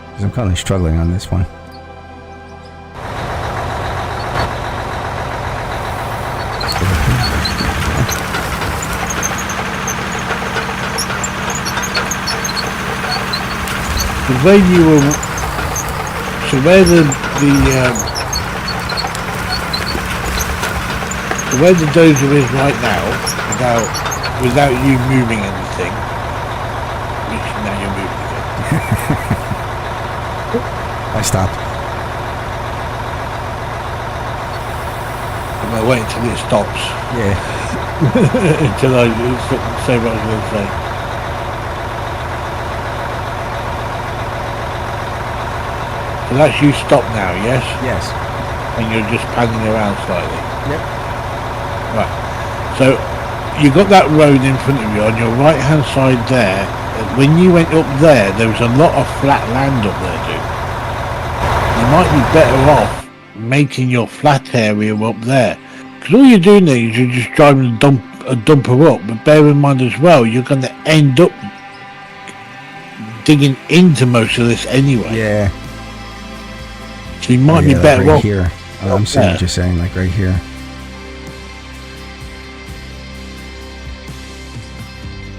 Because I'm kind of struggling on this one. Where you were, so where the dozer is right now, without you moving anything, which now you're moving again. I stopped. I'm gonna wait until it stops. Yeah. Until I say what I was going to say. So that's you stop now, yes? Yes. And you're just panning around slightly. Yep. Right. So you got that road in front of you on your right hand side there. When you went up there was a lot of flat land up there, dude. You might be better off making your flat area up there. Because all you're doing there is you're just driving a dumper up, but bear in mind as well, you're going to end up digging into most of this anyway. Yeah. So you might be better right off here. Oh, I'm seeing what you're saying, like right here.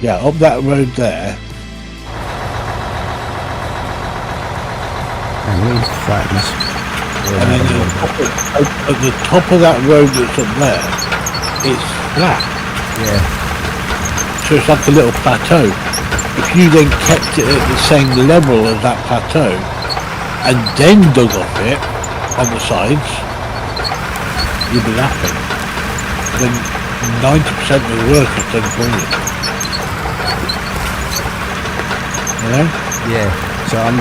Yeah, up that road there. And we flatten this. And then at the top of that road that's up there, it's flat. Yeah. So it's like a little plateau. If you then kept it at the same level as that plateau, and then dug off it on the sides, you'd be laughing. Then 90% of the work is done for you. You know? Yeah. So I'm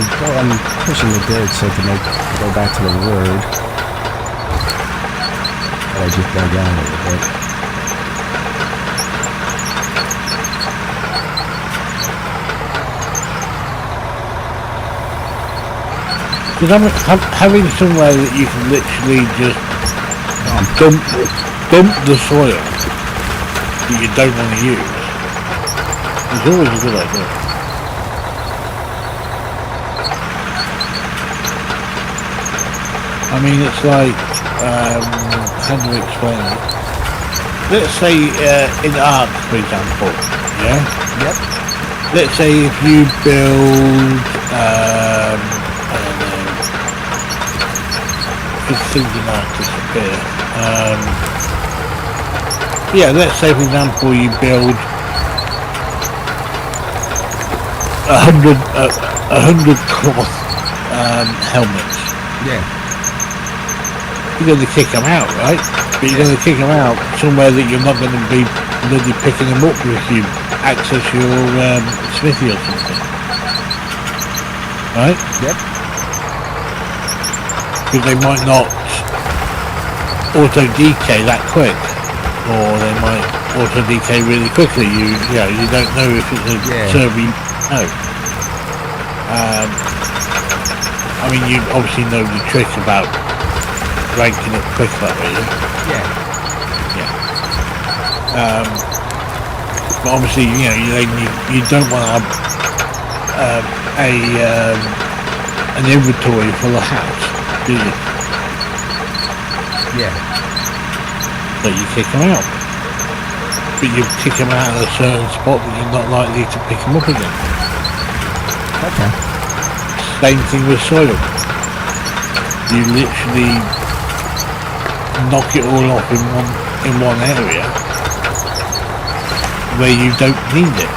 pushing the dirt so to go back to the road. But I just dug down a little bit. Because having somewhere that you can literally just dump the soil that you don't want to use is always a good idea. I mean, it's like, how do we explain it? Let's say in art, for example, yeah? Yep. Let's say if you build, I don't know, just thinking art disappear. Yeah, let's say, for example, you build 100 cloth helmets. Yeah. You're going to kick them out, right? But you're going to kick them out somewhere that you're not going to be bloody picking them up if you access your smithy or something. Right? Yep. Because they might not auto-decay that quick. Or they might auto-decay really quickly. You don't know if it's a server you know. I mean, you obviously know the trick about ranking it quick that way, yeah? But obviously, you don't want to have an inventory full of hats, do you? Yeah. So you kick them out, but you kick them out at a certain spot that you're not likely to pick them up again. Okay. Same thing with soil. You literally knock it all off in one area where you don't need it,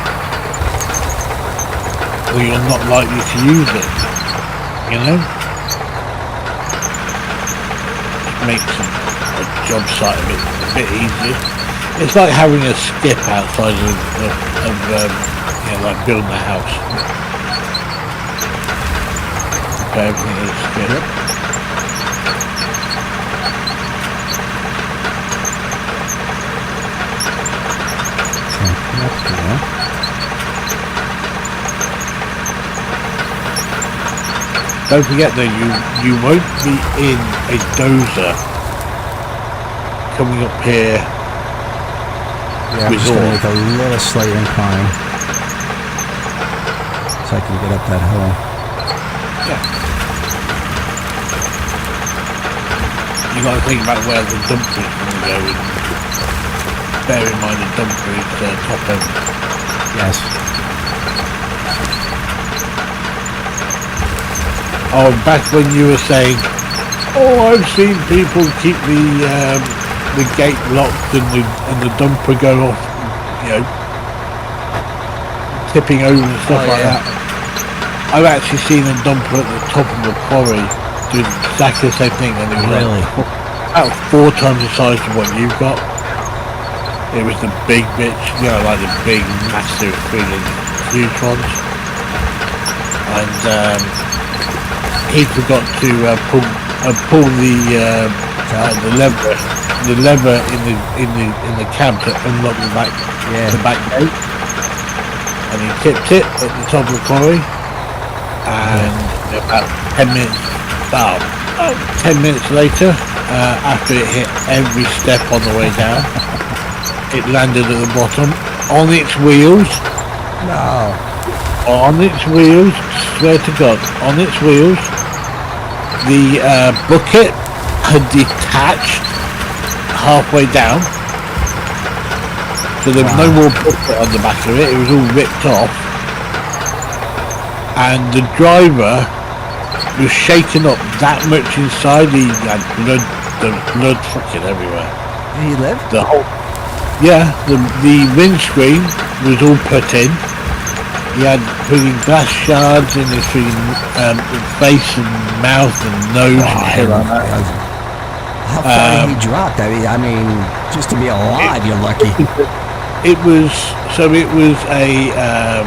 or you're not likely to use it. You know, it makes a job site a bit easier. It's like having a skip outside of like building a house. Okay, everything is a skip. Yep. Don't forget though, you won't be in a dozer coming up here. Yeah, I'm just going to make a little slight incline so I can get up that hill. Yeah. You got to think about where the dumper is going to go, and bear in mind the dumper is top end. Yes. Oh, back when you were saying, oh, I've seen people keep the gate locked and the dumper go off, tipping over and stuff like that. I've actually seen a dumper at the top of the quarry do exactly the same thing, and it was really about 4 times the size of what you've got. It was the big bitch, like the big, massive, friggin' huge ones. And he forgot to pull the lever in the cab to unlock the back gate, and he tipped it at the top of the quarry, and about 10 minutes later, after it hit every step on the way down, it landed at the bottom on its wheels. No. On its wheels, swear to God, on its wheels. The bucket had detached halfway down, so there was no more bucket on the back of it. It was all ripped off, and the driver was shaken up that much inside. He had blood, there was blood fucking everywhere. Did he live? The whole, yeah, the windscreen was all put in. He had freaking glass shards in his freaking face and mouth and nose and shit like that. How far did he drop? I mean, just to be alive, you're lucky. It was an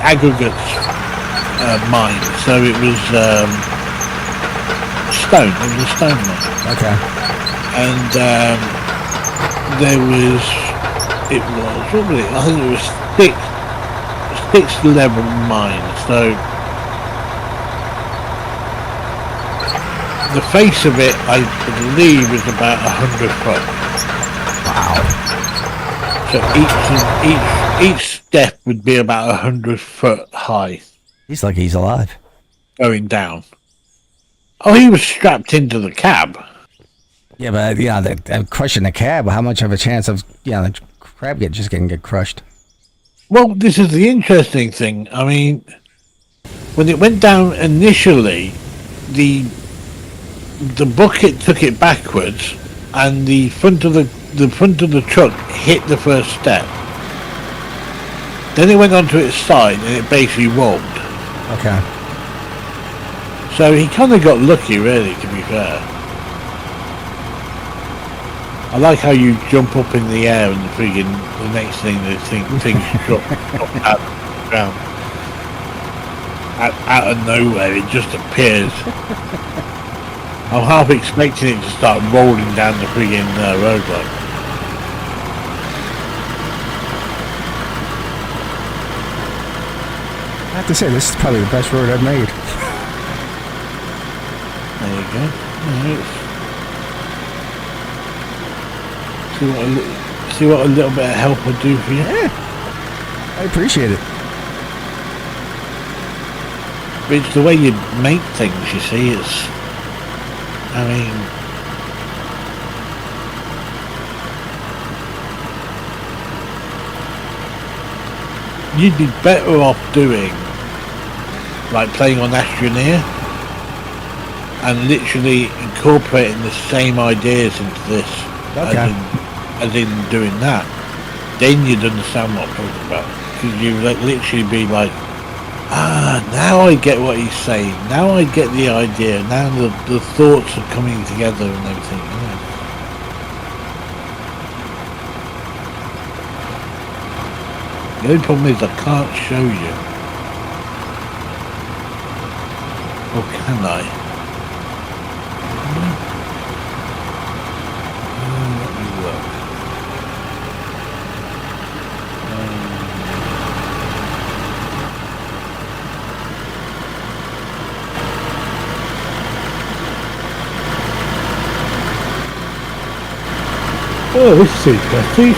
aggregate mine. So it was stone. It was a stone mine. Okay. And there was, what was it? I think it was six level mine. So the face of it, I believe, is about 100 foot. Wow. So each step would be about 100 foot high. He's lucky he's alive. Going down. Oh, he was strapped into the cab. Yeah, but they're crushing the cab. How much of a chance of the crab getting crushed? Well, this is the interesting thing. I mean, when it went down initially, the bucket took it backwards, and the front of the truck hit the first step. Then it went onto its side, and it basically rolled. Okay. So he kind of got lucky, really, to be fair. I like how you jump up in the air and the next thing things drop out of the ground. Out of nowhere, it just appears. I'm half expecting it to start rolling down the friggin' roadway. I have to say, this is probably the best road I've made. There you go. Right. See what a little bit of help will do for you. Yeah, I appreciate it. But it's the way you make things, you see. It's, I mean, you'd be better off doing like playing on Astroneer and literally incorporating the same ideas into this. Okay. As in doing that, then you'd understand what I'm talking about. Because you literally be like, now I get what he's saying. Now I get the idea. Now the thoughts are coming together and everything. Yeah. The only problem is I can't show you. Or can I? Oh, this is interesting.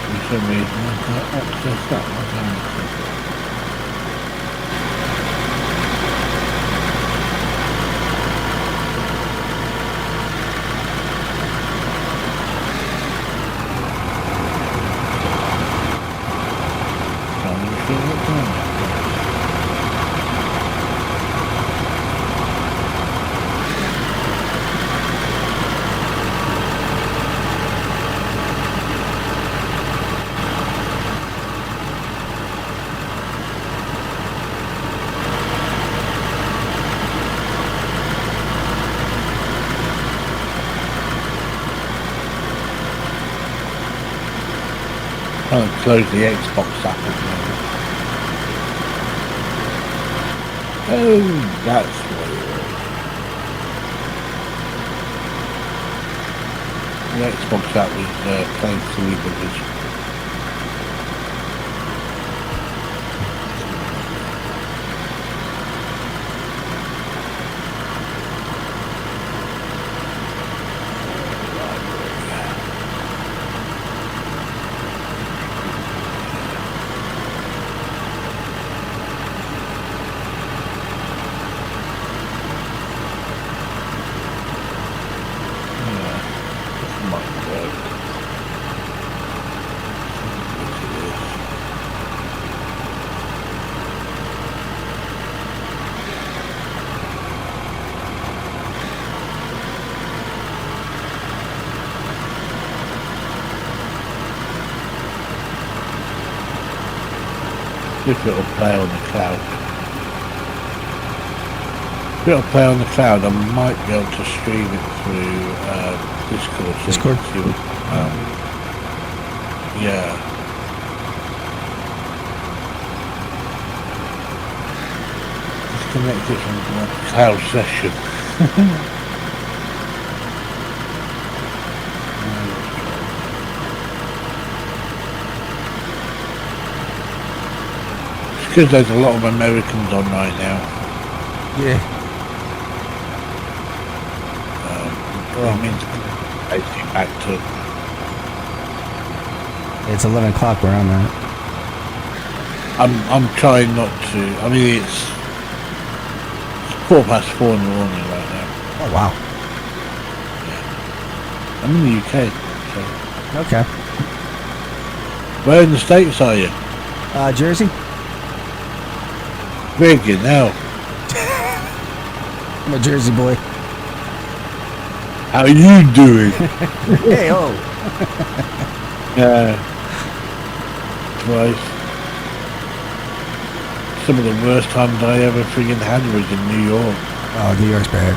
For some reason I can't access that. I can't access that. I'll close the Xbox app at the moment. Oh, that's what it was. The Xbox app was playing silly buggers. See if it'll play on the cloud. If it'll play on the cloud, I might be able to stream it through Discord. So Discord? you can see what, yeah. Disconnect it from the cloud session. Because there's a lot of Americans on right now. Yeah. It means basically back to. It's 11 o'clock where I'm at. I'm trying not to. I mean, it's 4:04 in the morning right now. Oh, wow. I'm in the UK. So. Okay. Where in the States are you? Jersey? Where you now? I'm a Jersey boy. How you doing? Hey, oh. Twice. Some of the worst times I ever friggin' had was in New York. Oh, New York's bad.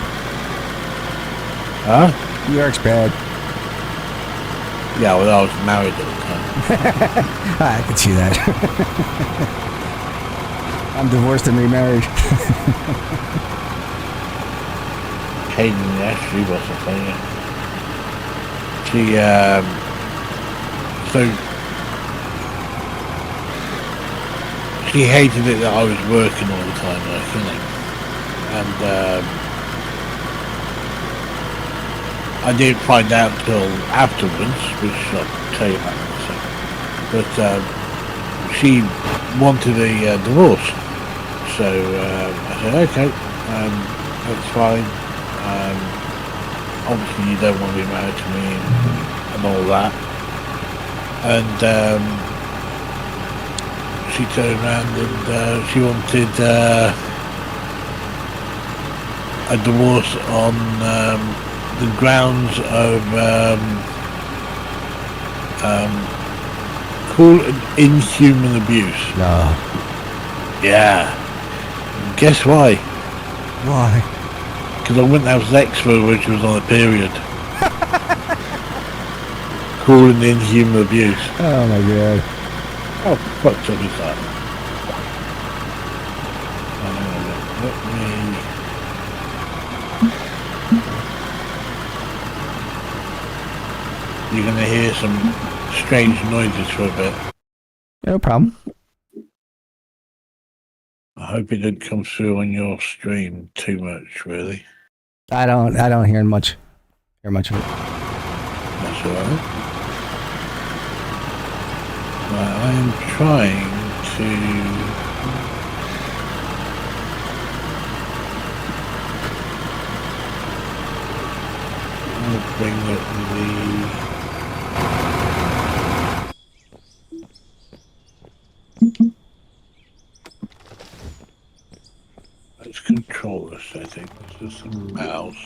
Huh? New York's bad. Yeah, well, I was married at the time. I can see that. I'm divorced and remarried. Pain in the ass, she was, I tell you. So she hated it that I was working all the time, like, you know. And I didn't find out till afterwards, which I'll tell you about in a second. But she wanted a divorce. So I said, okay, that's fine. Obviously you don't want to be married to me and all that. And she turned around and she wanted a divorce on the grounds of cruel and inhuman abuse. No. Yeah. Guess why? Why? Because I wouldn't have sex for her when she was on a period. Cruel and inhuman abuse. Oh my god. Oh, fucked up is that? Let me... You're going to hear some strange noises for a bit. No problem. I hope it didn't come through on your stream too much, really. I don't hear much of it. That's alright. Right, I am trying to... I'll bring up the... Let's control the settings. This is a mouse.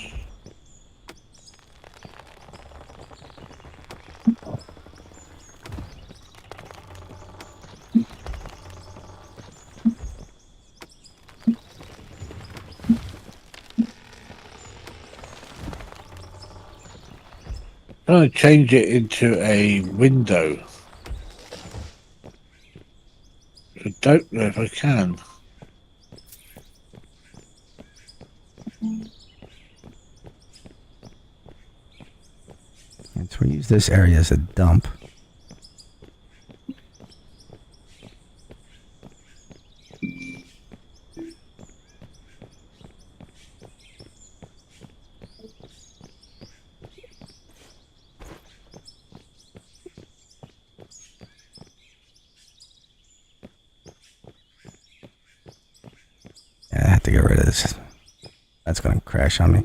I'm trying to change it into a window. I don't know if I can. Let's reuse this area as a dump. Yeah, I have to get rid of this. That's gonna crash on me.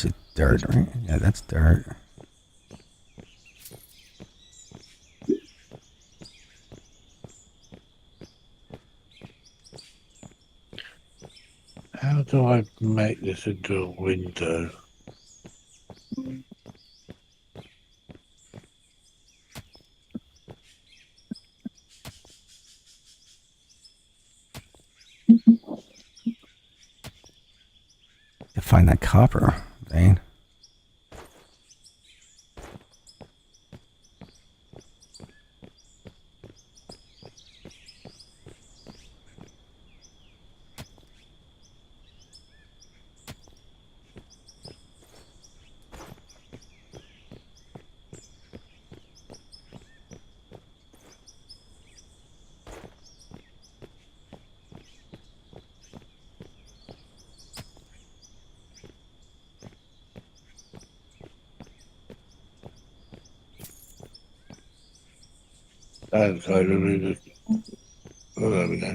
This is dirt, right? Yeah, that's dirt. How do I make this into a window? To find that copper vein. That's I remove it. Oh, there we go.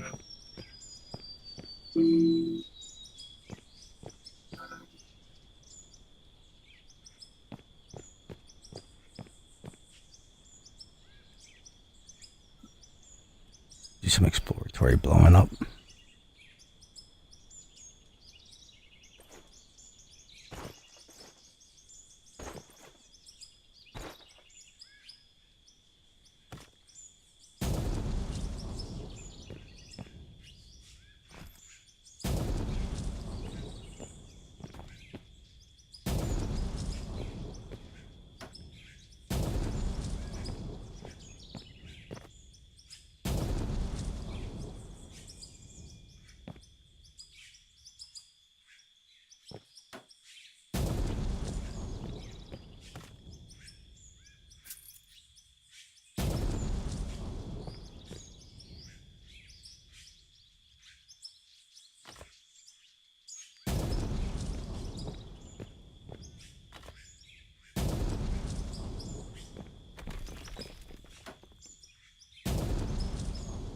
Do some exploratory blowing up.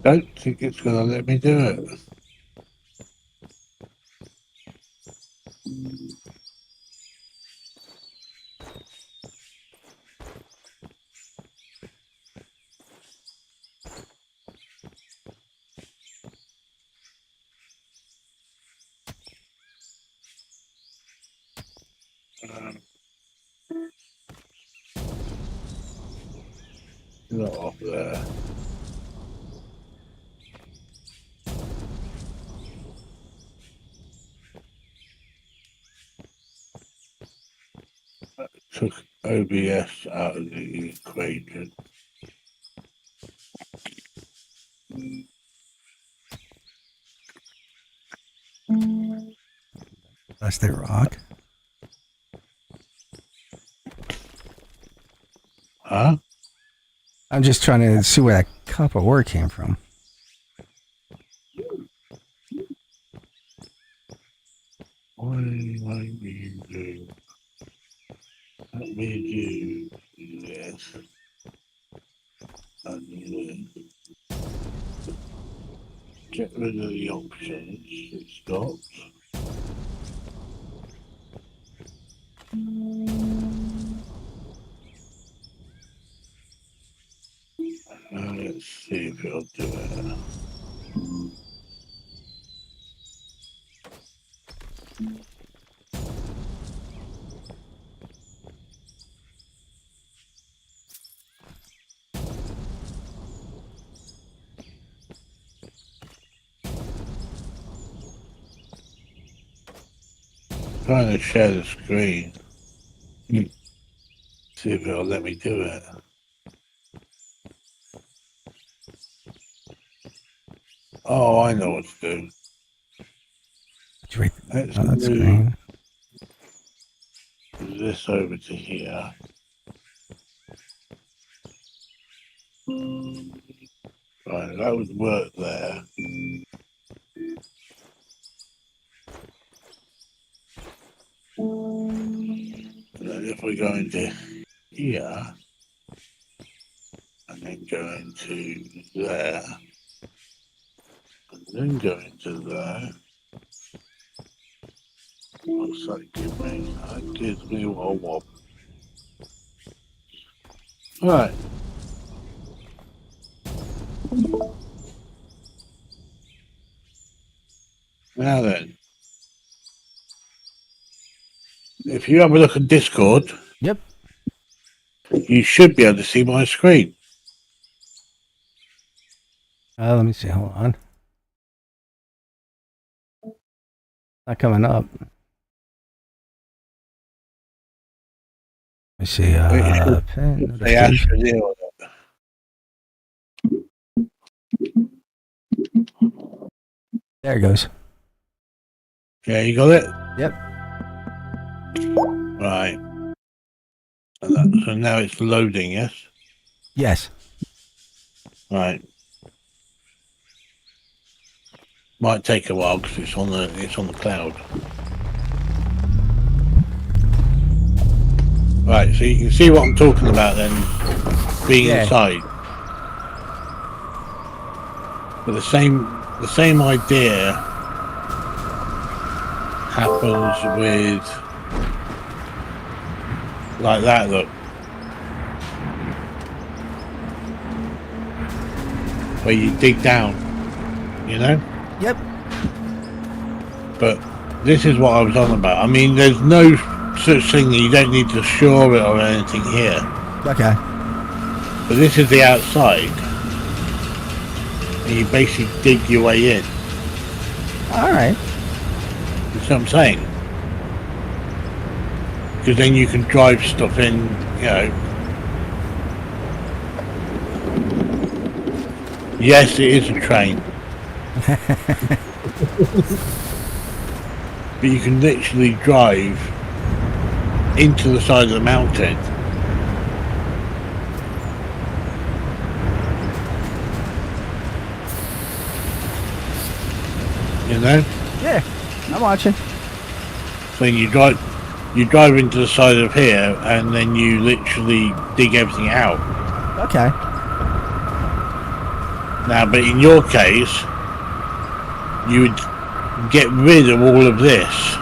Don't think it's going to let me do it. Not off there. Took OBS out of the equation. That's their rock. Huh? I'm just trying to see where that copper ore came from. What do you do? Let me do this. And get rid of the options. It stops. Now let's see if it'll do it. Trying to share the screen. See if it'll let me do it. Oh, I know what to do. Let's Oh, that's move green. this over to here. Right, that would work there. And then if we go into here, and then go into there, and then go into there, What's that give me? That gives me a wob. Right. Now then, if you have a look at Discord, Yep. you should be able to see my screen. Let me see. Hold on. Not coming up. Let me see. Pin They asked notification. for the order. There it goes. Yeah, you got it? Yep. Right. So now it's loading, yes? Yes. Right. Might take a while because it's on the cloud. Right, so you can see what I'm talking about then, being inside. But the same idea happens with like that, look. Where you dig down, you know? Yep. But this is what I was on about. I mean, there's no such thing that you don't need to shore it or anything here. Okay. But this is the outside. And you basically dig your way in. All right. That's what I'm saying. Because then you can drive stuff in, you know. Yes, it is a train. But you can literally drive into the side of the mountain. You know? Yeah. I'm watching. So you drive into the side of here and then you literally dig everything out. Okay. Now, but in your case, you would get rid of all of this.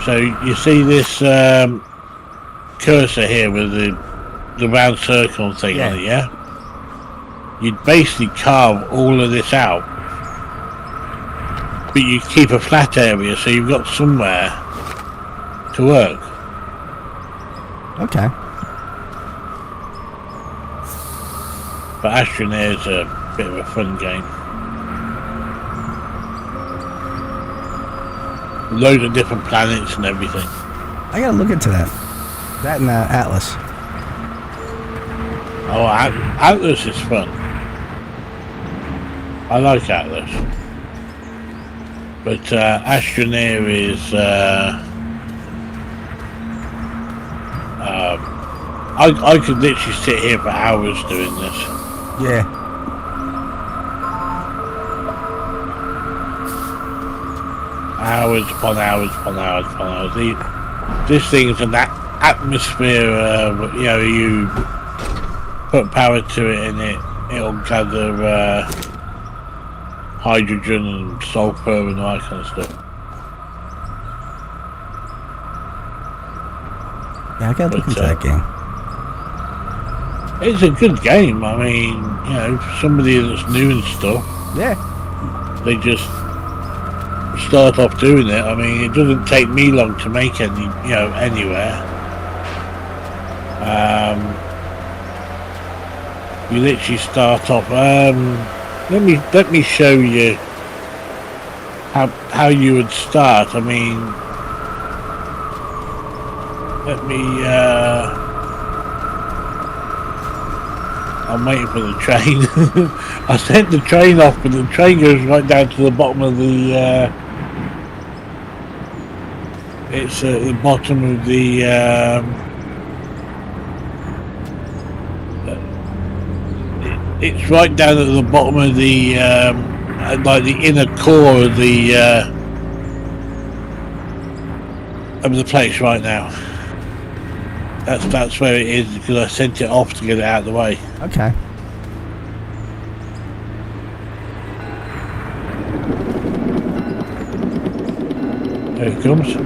So you see this cursor here with the round circle thing on it, yeah? You'd basically carve all of this out. But you keep a flat area so you've got somewhere to work. Okay. But Astronair is a bit of a fun game. Loads of different planets and everything. I gotta look into that. That and Atlas. Oh, Atlas is fun. I like Atlas. But Astronair is... I could literally sit here for hours doing this. Yeah. Hours upon hours upon hours upon hours. This thing's an atmosphere, you know, you put power to it and it'll gather hydrogen and sulfur and all that kind of stuff. Yeah, I gotta look into that game. It's a good game. I mean, you know, for somebody that's new and stuff. Yeah. They just start off doing it. I mean, it doesn't take me long to make any, you know, anywhere. You literally start off. Let me show you how you would start. I mean, let me. I'm waiting for the train. I sent the train off, but the train goes right down to the bottom of the. It's at the bottom of the. It's right down at the bottom of the, like the inner core of the place right now. That's where it is because I sent it off to get it out of the way. Okay. There it comes.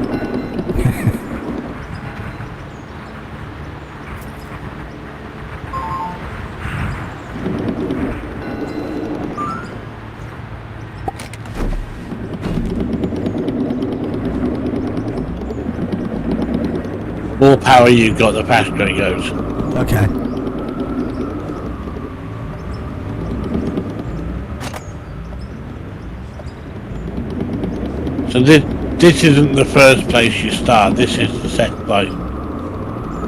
More power you've got, the faster it goes. Okay. So this isn't the first place you start. This is the set, like,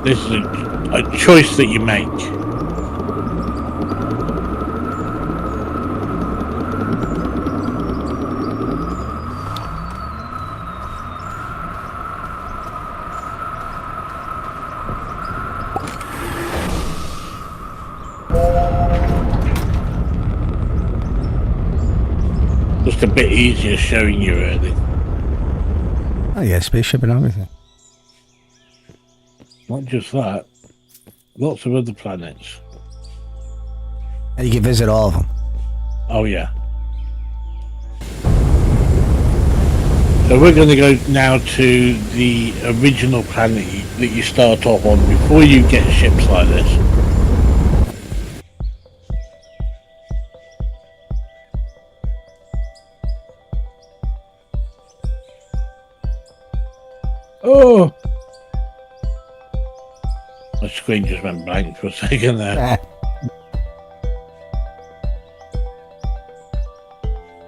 this is a choice that you make. Just a bit easier showing you really. Oh yeah, spaceship and everything. Not just that, lots of other planets. And you can visit all of them. Oh yeah. So we're going to go now to the original planet that you start off on before you get ships like this. Oh! My screen just went blank for a second there.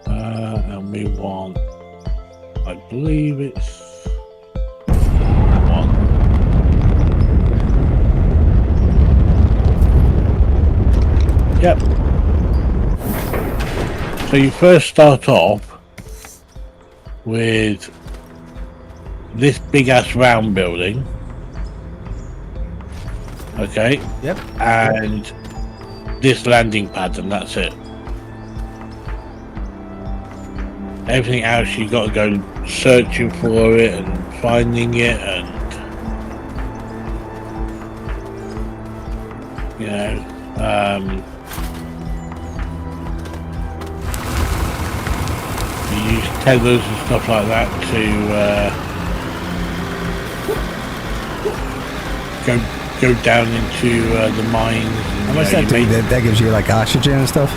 And we want, I believe it's that one. Yep. So you first start off with this big ass round building. Okay. Yep. And this landing pad, and that's it. Everything else you got to go searching for it and finding it, and you know, you use tethers and stuff like that to go down into the mines. And, How much that do? That gives you like oxygen and stuff?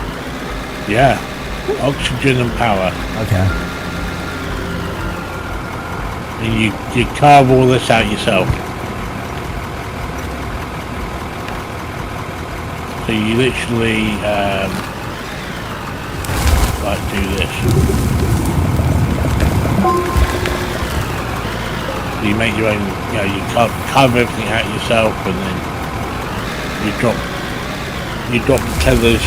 Yeah, oxygen and power. Okay. And you carve all this out yourself. So you literally like do this. You make your own, you know, you carve everything out yourself, and then you drop the tethers.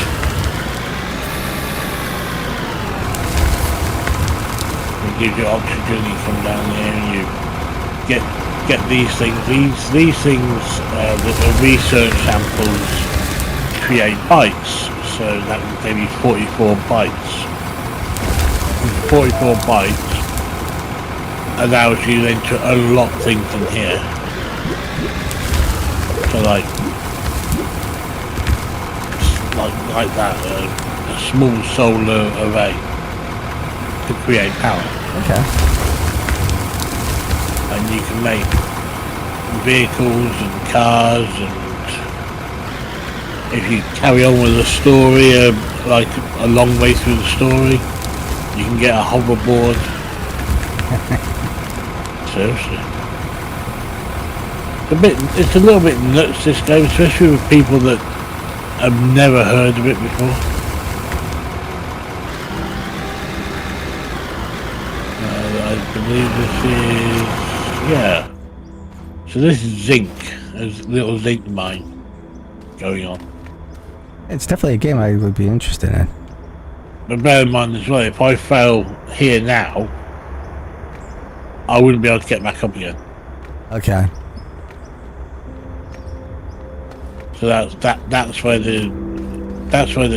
It gives you oxygen. You come down there and you get these things. These things that are research samples create bytes. So that would maybe 44 bytes. 44 bytes allows you then to unlock things in here. So like that, a small solar array to create power. Okay. And you can make vehicles and cars, and if you carry on with the story, like a long way through the story, you can get a hoverboard. Seriously. It's a little bit nuts, this game, especially with people that have never heard of it before. I believe this is, yeah. So this is zinc. There's a little zinc mine going on. It's definitely a game I would be interested in. But bear in mind as well, if I fail here now, I wouldn't be able to get back up again. Okay. So that's where the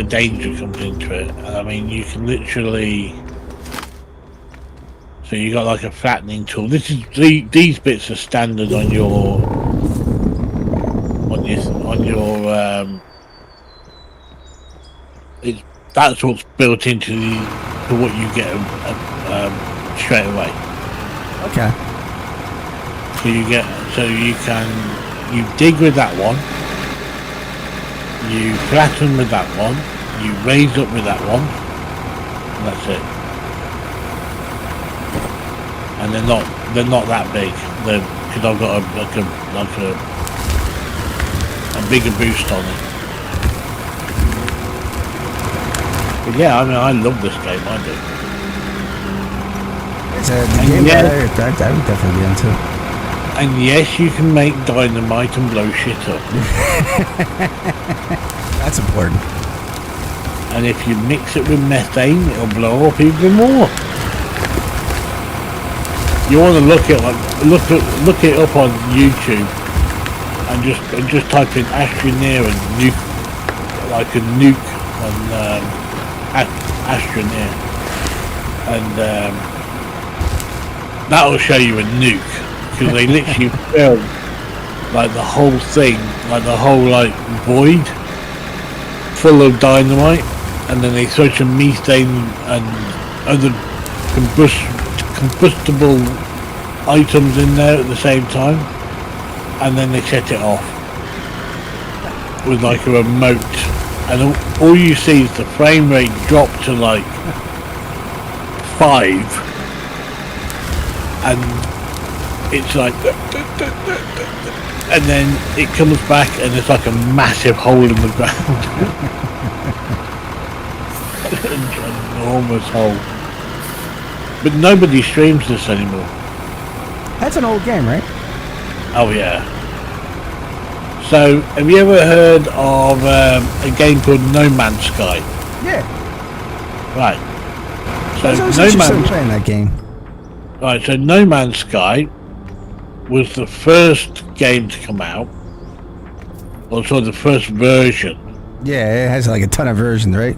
danger comes into it. I mean, you can literally. So you got like a flattening tool. These bits are standard on your that's what's built into what you get straight away. Okay. So you dig with that one, you flatten with that one, you raise up with that one, and that's it. And they're not that big. Because I've got a bigger boost on it. But yeah, I mean, I love this game. I do. It's a game that I would definitely be into. And yes, you can make dynamite and blow shit up. That's important. And if you mix it with methane, it'll blow up even more. You want to look it up on YouTube and just type in Astroneer and nuke, like a nuke on Astroneer, and that'll show you a nuke, because they literally film like the whole thing, like the whole like void full of dynamite, and then they throw some methane and other combustible items in there at the same time, and then they set it off with like a remote, and all you see is the frame rate drop to like 5, and it's like, and then it comes back and it's like a massive hole in the ground. An enormous hole. But nobody streams this anymore. That's an old game, right? Oh yeah. So, have you ever heard of a game called No Man's Sky? Yeah. Right. I was always interested in playing that game. Right, so No Man's Sky was the first game to come out, or sort of the first version. Yeah, it has like a ton of versions, right?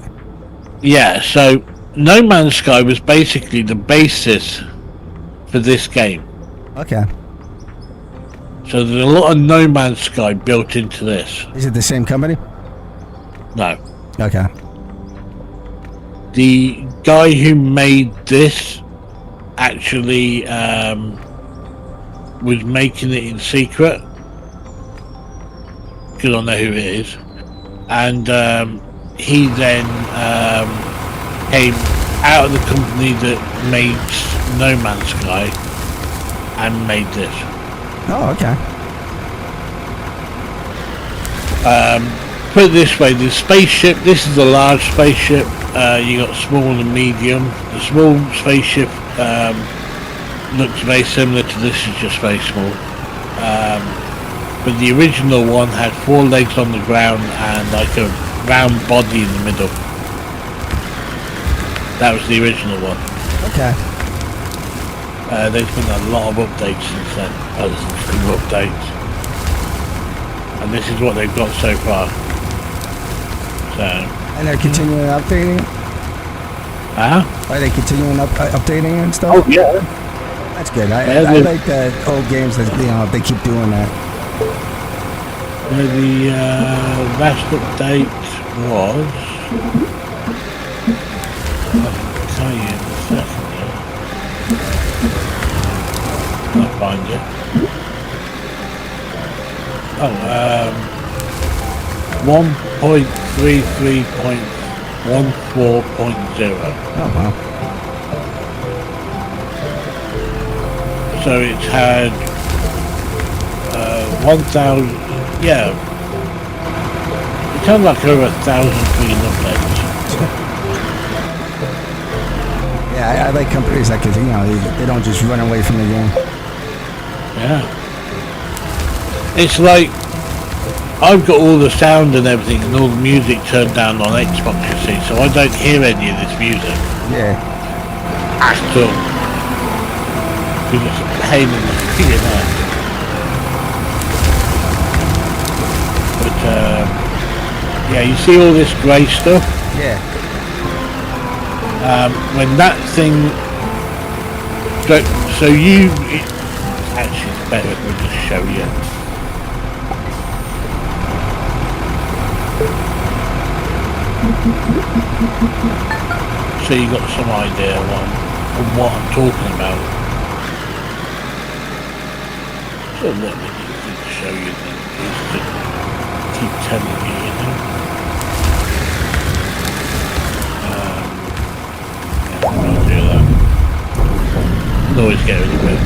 Yeah, so No Man's Sky was basically the basis for this game. Okay. So there's a lot of No Man's Sky built into this. Is it the same company? No. Okay. The guy who made this actually was making it in secret, because I know who it is, and he then came out of the company that made No Man's Sky and made this. Oh, okay. Put it this way, the spaceship, this is a large spaceship, you got small and medium. The small spaceship looks very similar to this, is just very small. But the original one had 4 legs on the ground and like a round body in the middle. That was the original one. Okay. There's been a lot of updates since then. Some updates. And this is what they've got so far. So. And they're continuing updating it? Huh? Are they continuing updating it and stuff? Oh yeah. That's good. I like the old games that, you know, they keep doing that. The last update was, I'll tell you in a second. I'll find it. Oh, 1.33.14.0. Oh wow. So it's had 1,000, yeah, it's had like over 1,000 clean updates. Yeah, I like companies that can, you know, they don't just run away from the game. Yeah. It's like, I've got all the sound and everything and all the music turned down on Xbox, you see, so I don't hear any of this music. Yeah. At all. Because it's a pain in the freaking ass. But, yeah, you see all this grey stuff? Yeah. When that thing... So you... Actually, it's better if we just show you. So you got some idea of what I'm talking about. So what we need to show you then is to keep telling you, you know. I'll do that. I'll always get rid of it.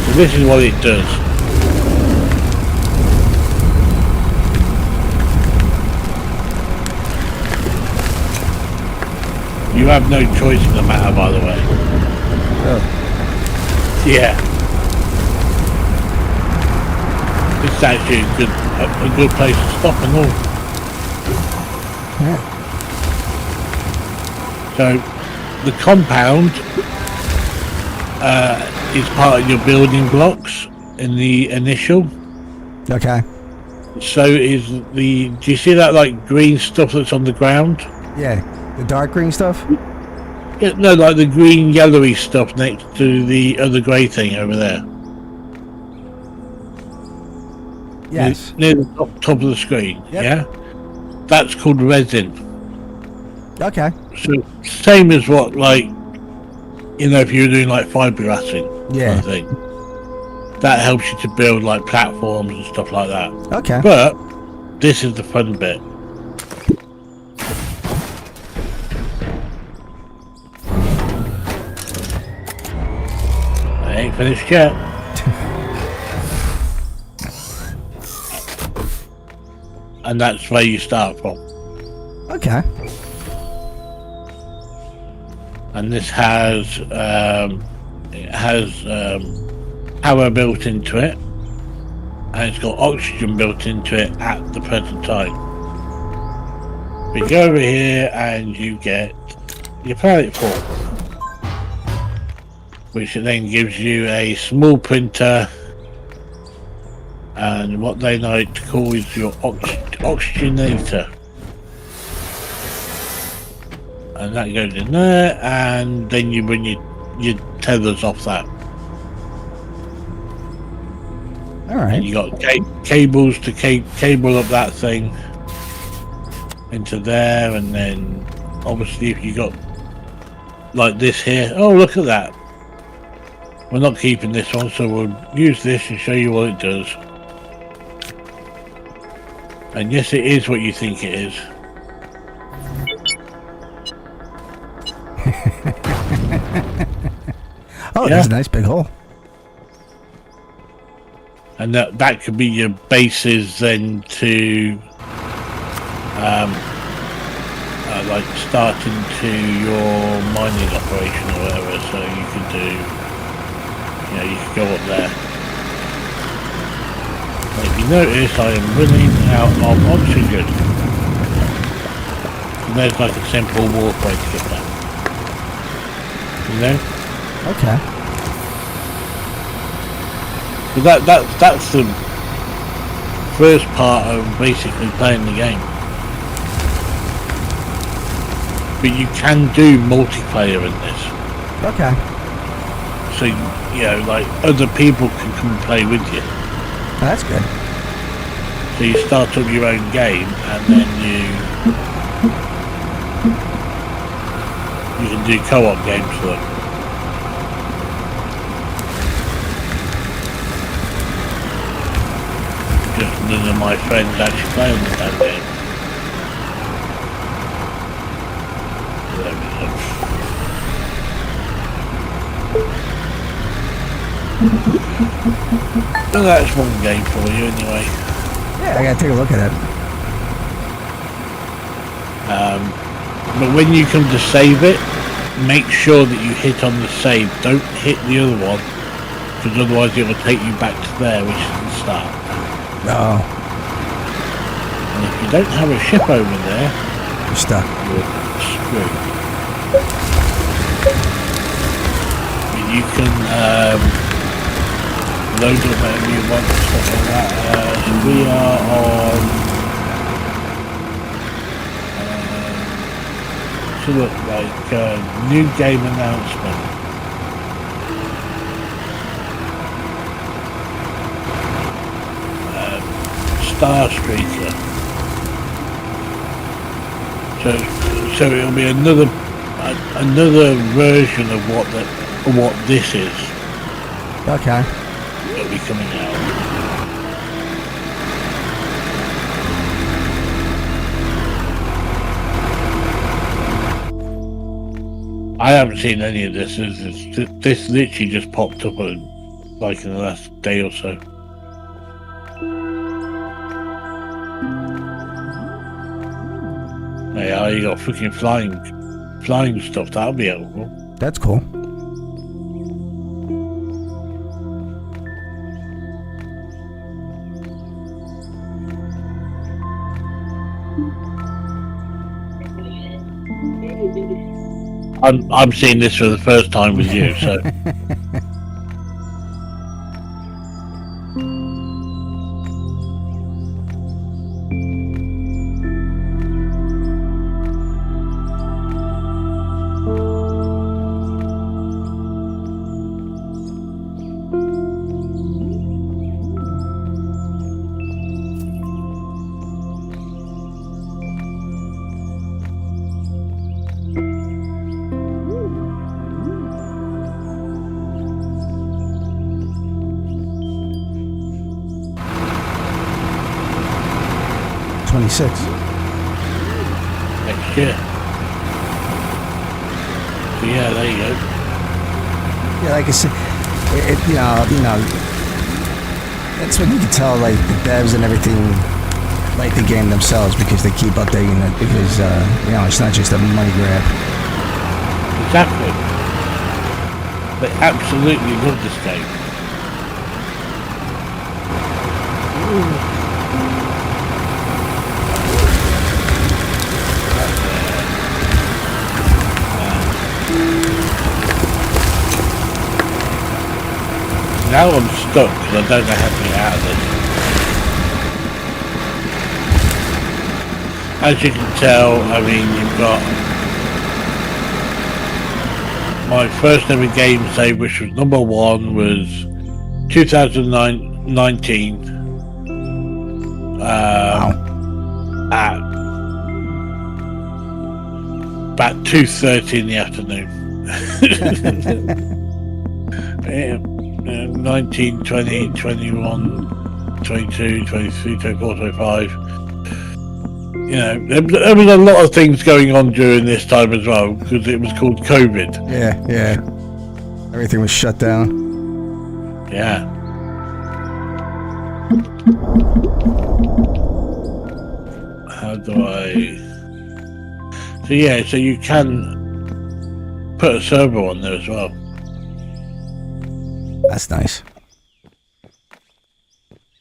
So this is what it does. You have no choice in the matter, by the way. Oh. Yeah. It's actually a good place to stop and all. Yeah. So the compound is part of your building blocks in the initial. Okay. So is the, do you see that like green stuff that's on the ground? Yeah. The dark green stuff? Yeah, no, like the green yellowy stuff next to the other grey thing over there. Yes. Near the top of the screen. Yep. Yeah? That's called resin. Okay. So same as what, like, you know, if you're doing like fiberglassing, Yeah. kind of thing, that helps you to build like platforms and stuff like that. Okay. But this is the fun bit. I ain't finished yet. And that's where you start from. Okay. And this has power built into it, and it's got oxygen built into it at the present time. We go over here and you get your planet form, which then gives you a small printer and what they like to call is your oxygenator. And that goes in there, and then you bring your tethers off that. All right. And you got cables to cable up that thing into there, and then obviously if you got like this here, oh look at that. We're not keeping this one, so we'll use this and show you what it does. And yes, it is what you think it is. Oh, Yeah. there's a nice big hole. And that could be your bases then to like start into your mining operation or whatever. So you could do, you know, you could go up there. And if you notice, I am running out of oxygen. And there's like a simple walkway to get that. You know? Okay. So that's the first part of basically playing the game. But you can do multiplayer in this. Okay. So, you know, like other people can come and play with you. Oh, that's good. So you start up your own game and then you can do co-op games for them. Just none of my friends actually play on that game. There we go. So that's one game for you anyway. Yeah, I gotta take a look at it. But when you come to save it, make sure that you hit on the save. Don't hit the other one, because otherwise it will take you back to there, which is the start. Oh, And if you don't have a ship over there, you're stuck. you're screwed. But you can load up whatever you want and stuff like that. So we are on to look like new game announcement. Star Streaker. So it'll be another version of what this is. Okay. that'll be coming out. I haven't seen any of this. This literally just popped up like in the last day or so. Yeah, you got freaking flying stuff. That'll be helpful. That's cool. I'm seeing this for the first time with you, so. Next year. So yeah, there you go. Yeah, like I said, you know, that's when you can tell, like, the devs and everything like the game themselves, because they keep updating it, because you know, it's not just a money grab. Exactly. They absolutely love this game. Ooh. Now I'm stuck because I don't know how to get out of this. As you can tell, I mean, you've got my first ever game save, which was number 1, was 2019. Wow. At about 2:30 in the afternoon. Yeah. 19, 20, 21, 22, 23, 24, 25. You know, there was a lot of things going on during this time as well, because it was called COVID. Yeah. Everything was shut down. Yeah. How do I... So yeah, so you can put a server on there as well. That's nice.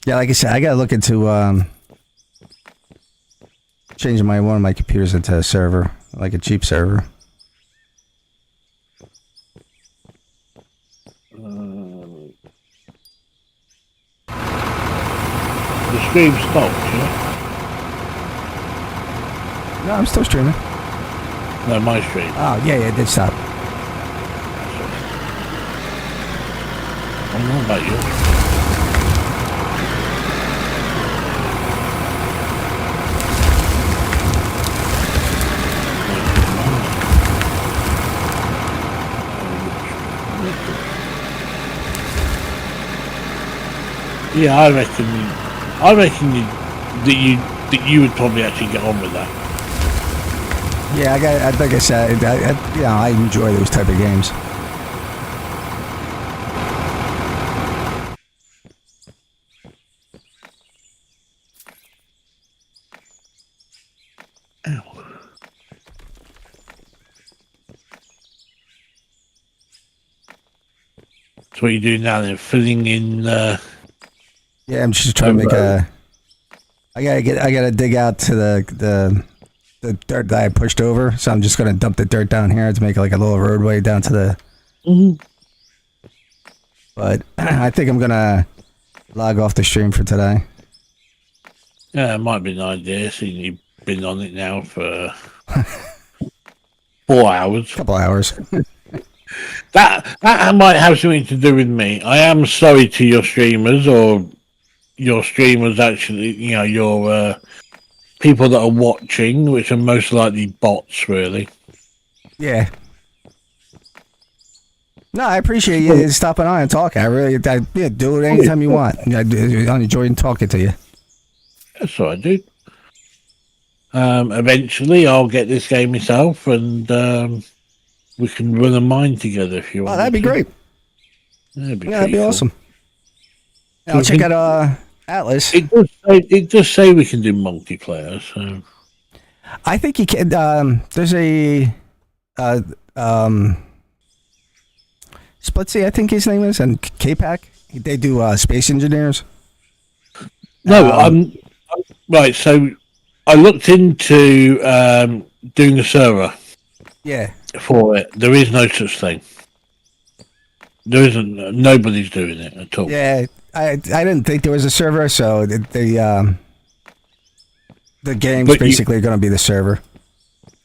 Yeah, like I said, I gotta look into changing one of my computers into a server, like a cheap server. The stream stopped, yeah? No, I'm still streaming. No, my stream. Oh, yeah, it did stop. I don't know about you. Yeah, I reckon that you would probably actually get on with that. Yeah, like I said, I enjoy those type of games. So what you do now? Then filling in. Yeah, I'm just trying to make a. I gotta dig out to the dirt that I pushed over, so I'm just gonna dump the dirt down here to make like a little roadway down to the. Mm-hmm. But I think I'm gonna log off the stream for today. Yeah, it might be an idea, seeing you've been on it now for 4 hours. Couple hours. That might have something to do with me. I am sorry to your streamers, or your streamers actually, you know, your people that are watching, which are most likely bots, really. Yeah. No, I appreciate you stopping on and talking. Yeah, do it anytime you want. I enjoy talking to you. That's what I do. Eventually, I'll get this game myself, and we can run a mine together if you want. Oh, that'd be great. That'd be That'd be cool. awesome. I'll check out Atlas. It does say we can do multiplayer, so I think you can. There's a Splitsy, I think his name is, and K-Pack. They do Space Engineers. no. Right. So I looked into doing a server Yeah. for it. There is no such thing. There isn't. Nobody's doing it at all. Yeah, I didn't think there was a server, so the game's basically going to be the server.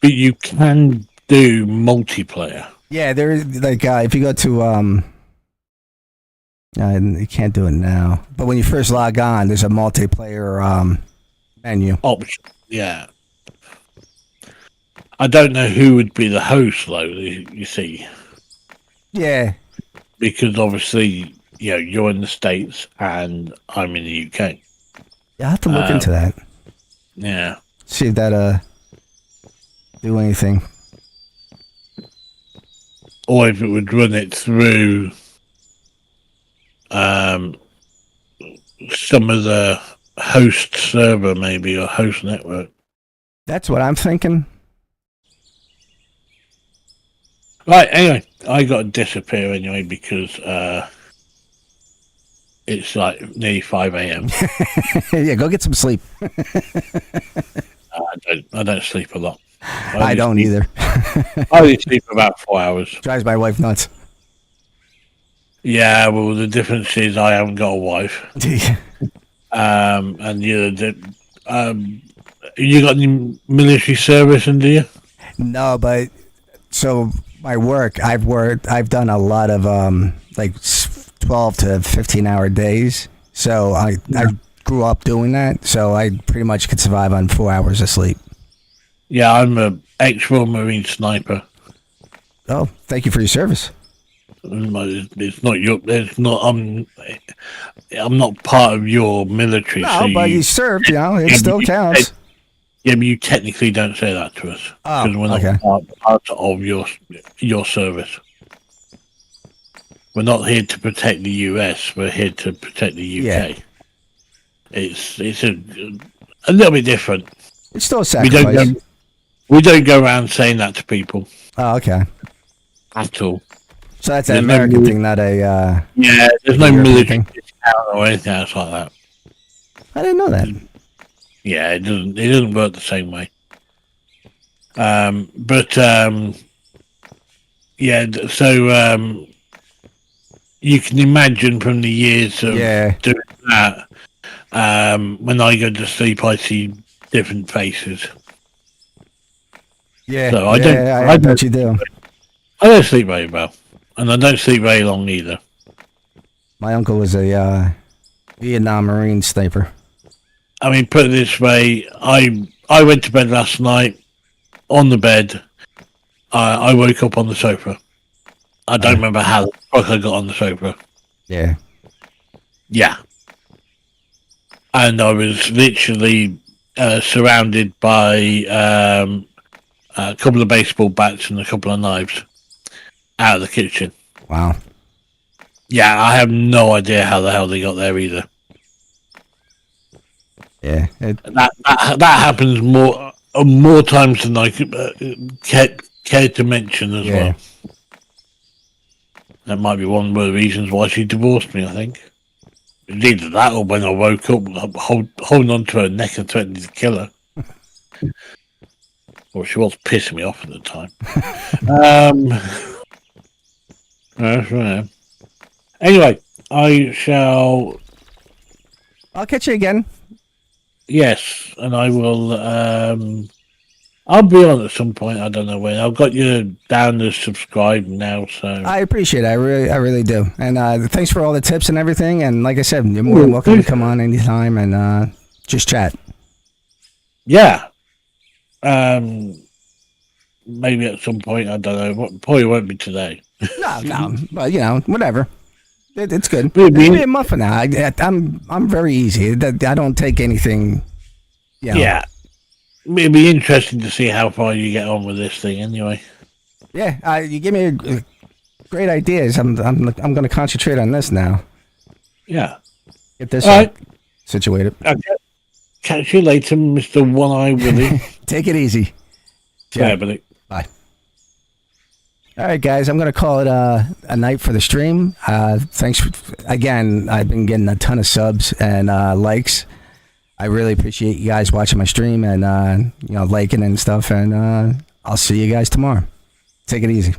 But you can do multiplayer. Yeah, there like if you go to you can't do it now, but when you first log on, there's a multiplayer menu. Option. Yeah. I don't know who would be the host, though. You see, Yeah, because obviously, you're in the States and I'm in the UK. I have to look into that. Yeah. See if that do anything. Or if it would run it through some of the host server, maybe, or host network. That's what I'm thinking. Right, anyway, I got to disappear anyway because it's like nearly 5 a.m. Yeah, go get some sleep. I don't sleep a lot. I don't either. I only sleep about 4 hours. Drives my wife nuts. Yeah, well, the difference is I haven't got a wife. And you got any military service in, do you? No, but so my work, I've done a lot of like 12 to 15-hour days. So I grew up doing that. So I pretty much could survive on 4 hours of sleep. Yeah, I'm an ex-Royal Marine sniper. Oh, thank you for your service. It's not your. It's not. I'm not part of your military. No, so but you served. It still counts. Yeah, but you technically don't say that to us because we're not part of your service. We're not here to protect the US. We're here to protect the UK. Yeah. It's a little bit different. It's still a sacrifice. We don't go around saying that to people Oh, okay. at all. So that's an American thing, not a. Yeah, there's no military discount or anything else like that. I didn't know that. Yeah, it doesn't work the same way. So you can imagine from the years of doing that. When I go to sleep, I see different faces. Yeah, so I bet you do. I don't sleep very well, and I don't sleep very long either. My uncle was a Vietnam Marine sniper. I mean, put it this way: I went to bed last night on the bed. I woke up on the sofa. I don't remember how the fuck I got on the sofa. Yeah. Yeah. And I was literally surrounded by a couple of baseball bats and a couple of knives out of the kitchen. Wow. Yeah, I have no idea how the hell they got there either. Yeah. That happens more times than I care to mention as well. That might be one of the reasons why she divorced me, I think. Either that or when I woke up holding on to her neck and threatening to kill her. Well, she was pissing me off at the time. That's right. Anyway, I'll catch you again. Yes, and I will. I'll be on at some point. I don't know when. I've got you down to subscribe now, so I appreciate it. I really do. And thanks for all the tips and everything. And like I said, you're more than welcome to come on anytime and just chat. Yeah. Maybe at some point. I don't know. Probably won't be today. No, but whatever. It's good. Maybe. Give me a muffin now. I'm very easy. I don't take anything. Yeah. It'd be interesting to see how far you get on with this thing, anyway. Yeah, you give me great ideas. I'm going to concentrate on this now. Yeah. Get this All right. situated. Okay. Catch you later, Mr. One-Eye Willie. Take it easy. Yeah, buddy. Bye. All right, guys. I'm going to call it a night for the stream. Thanks again. I've been getting a ton of subs and likes. I really appreciate you guys watching my stream and liking and stuff. And I'll see you guys tomorrow. Take it easy.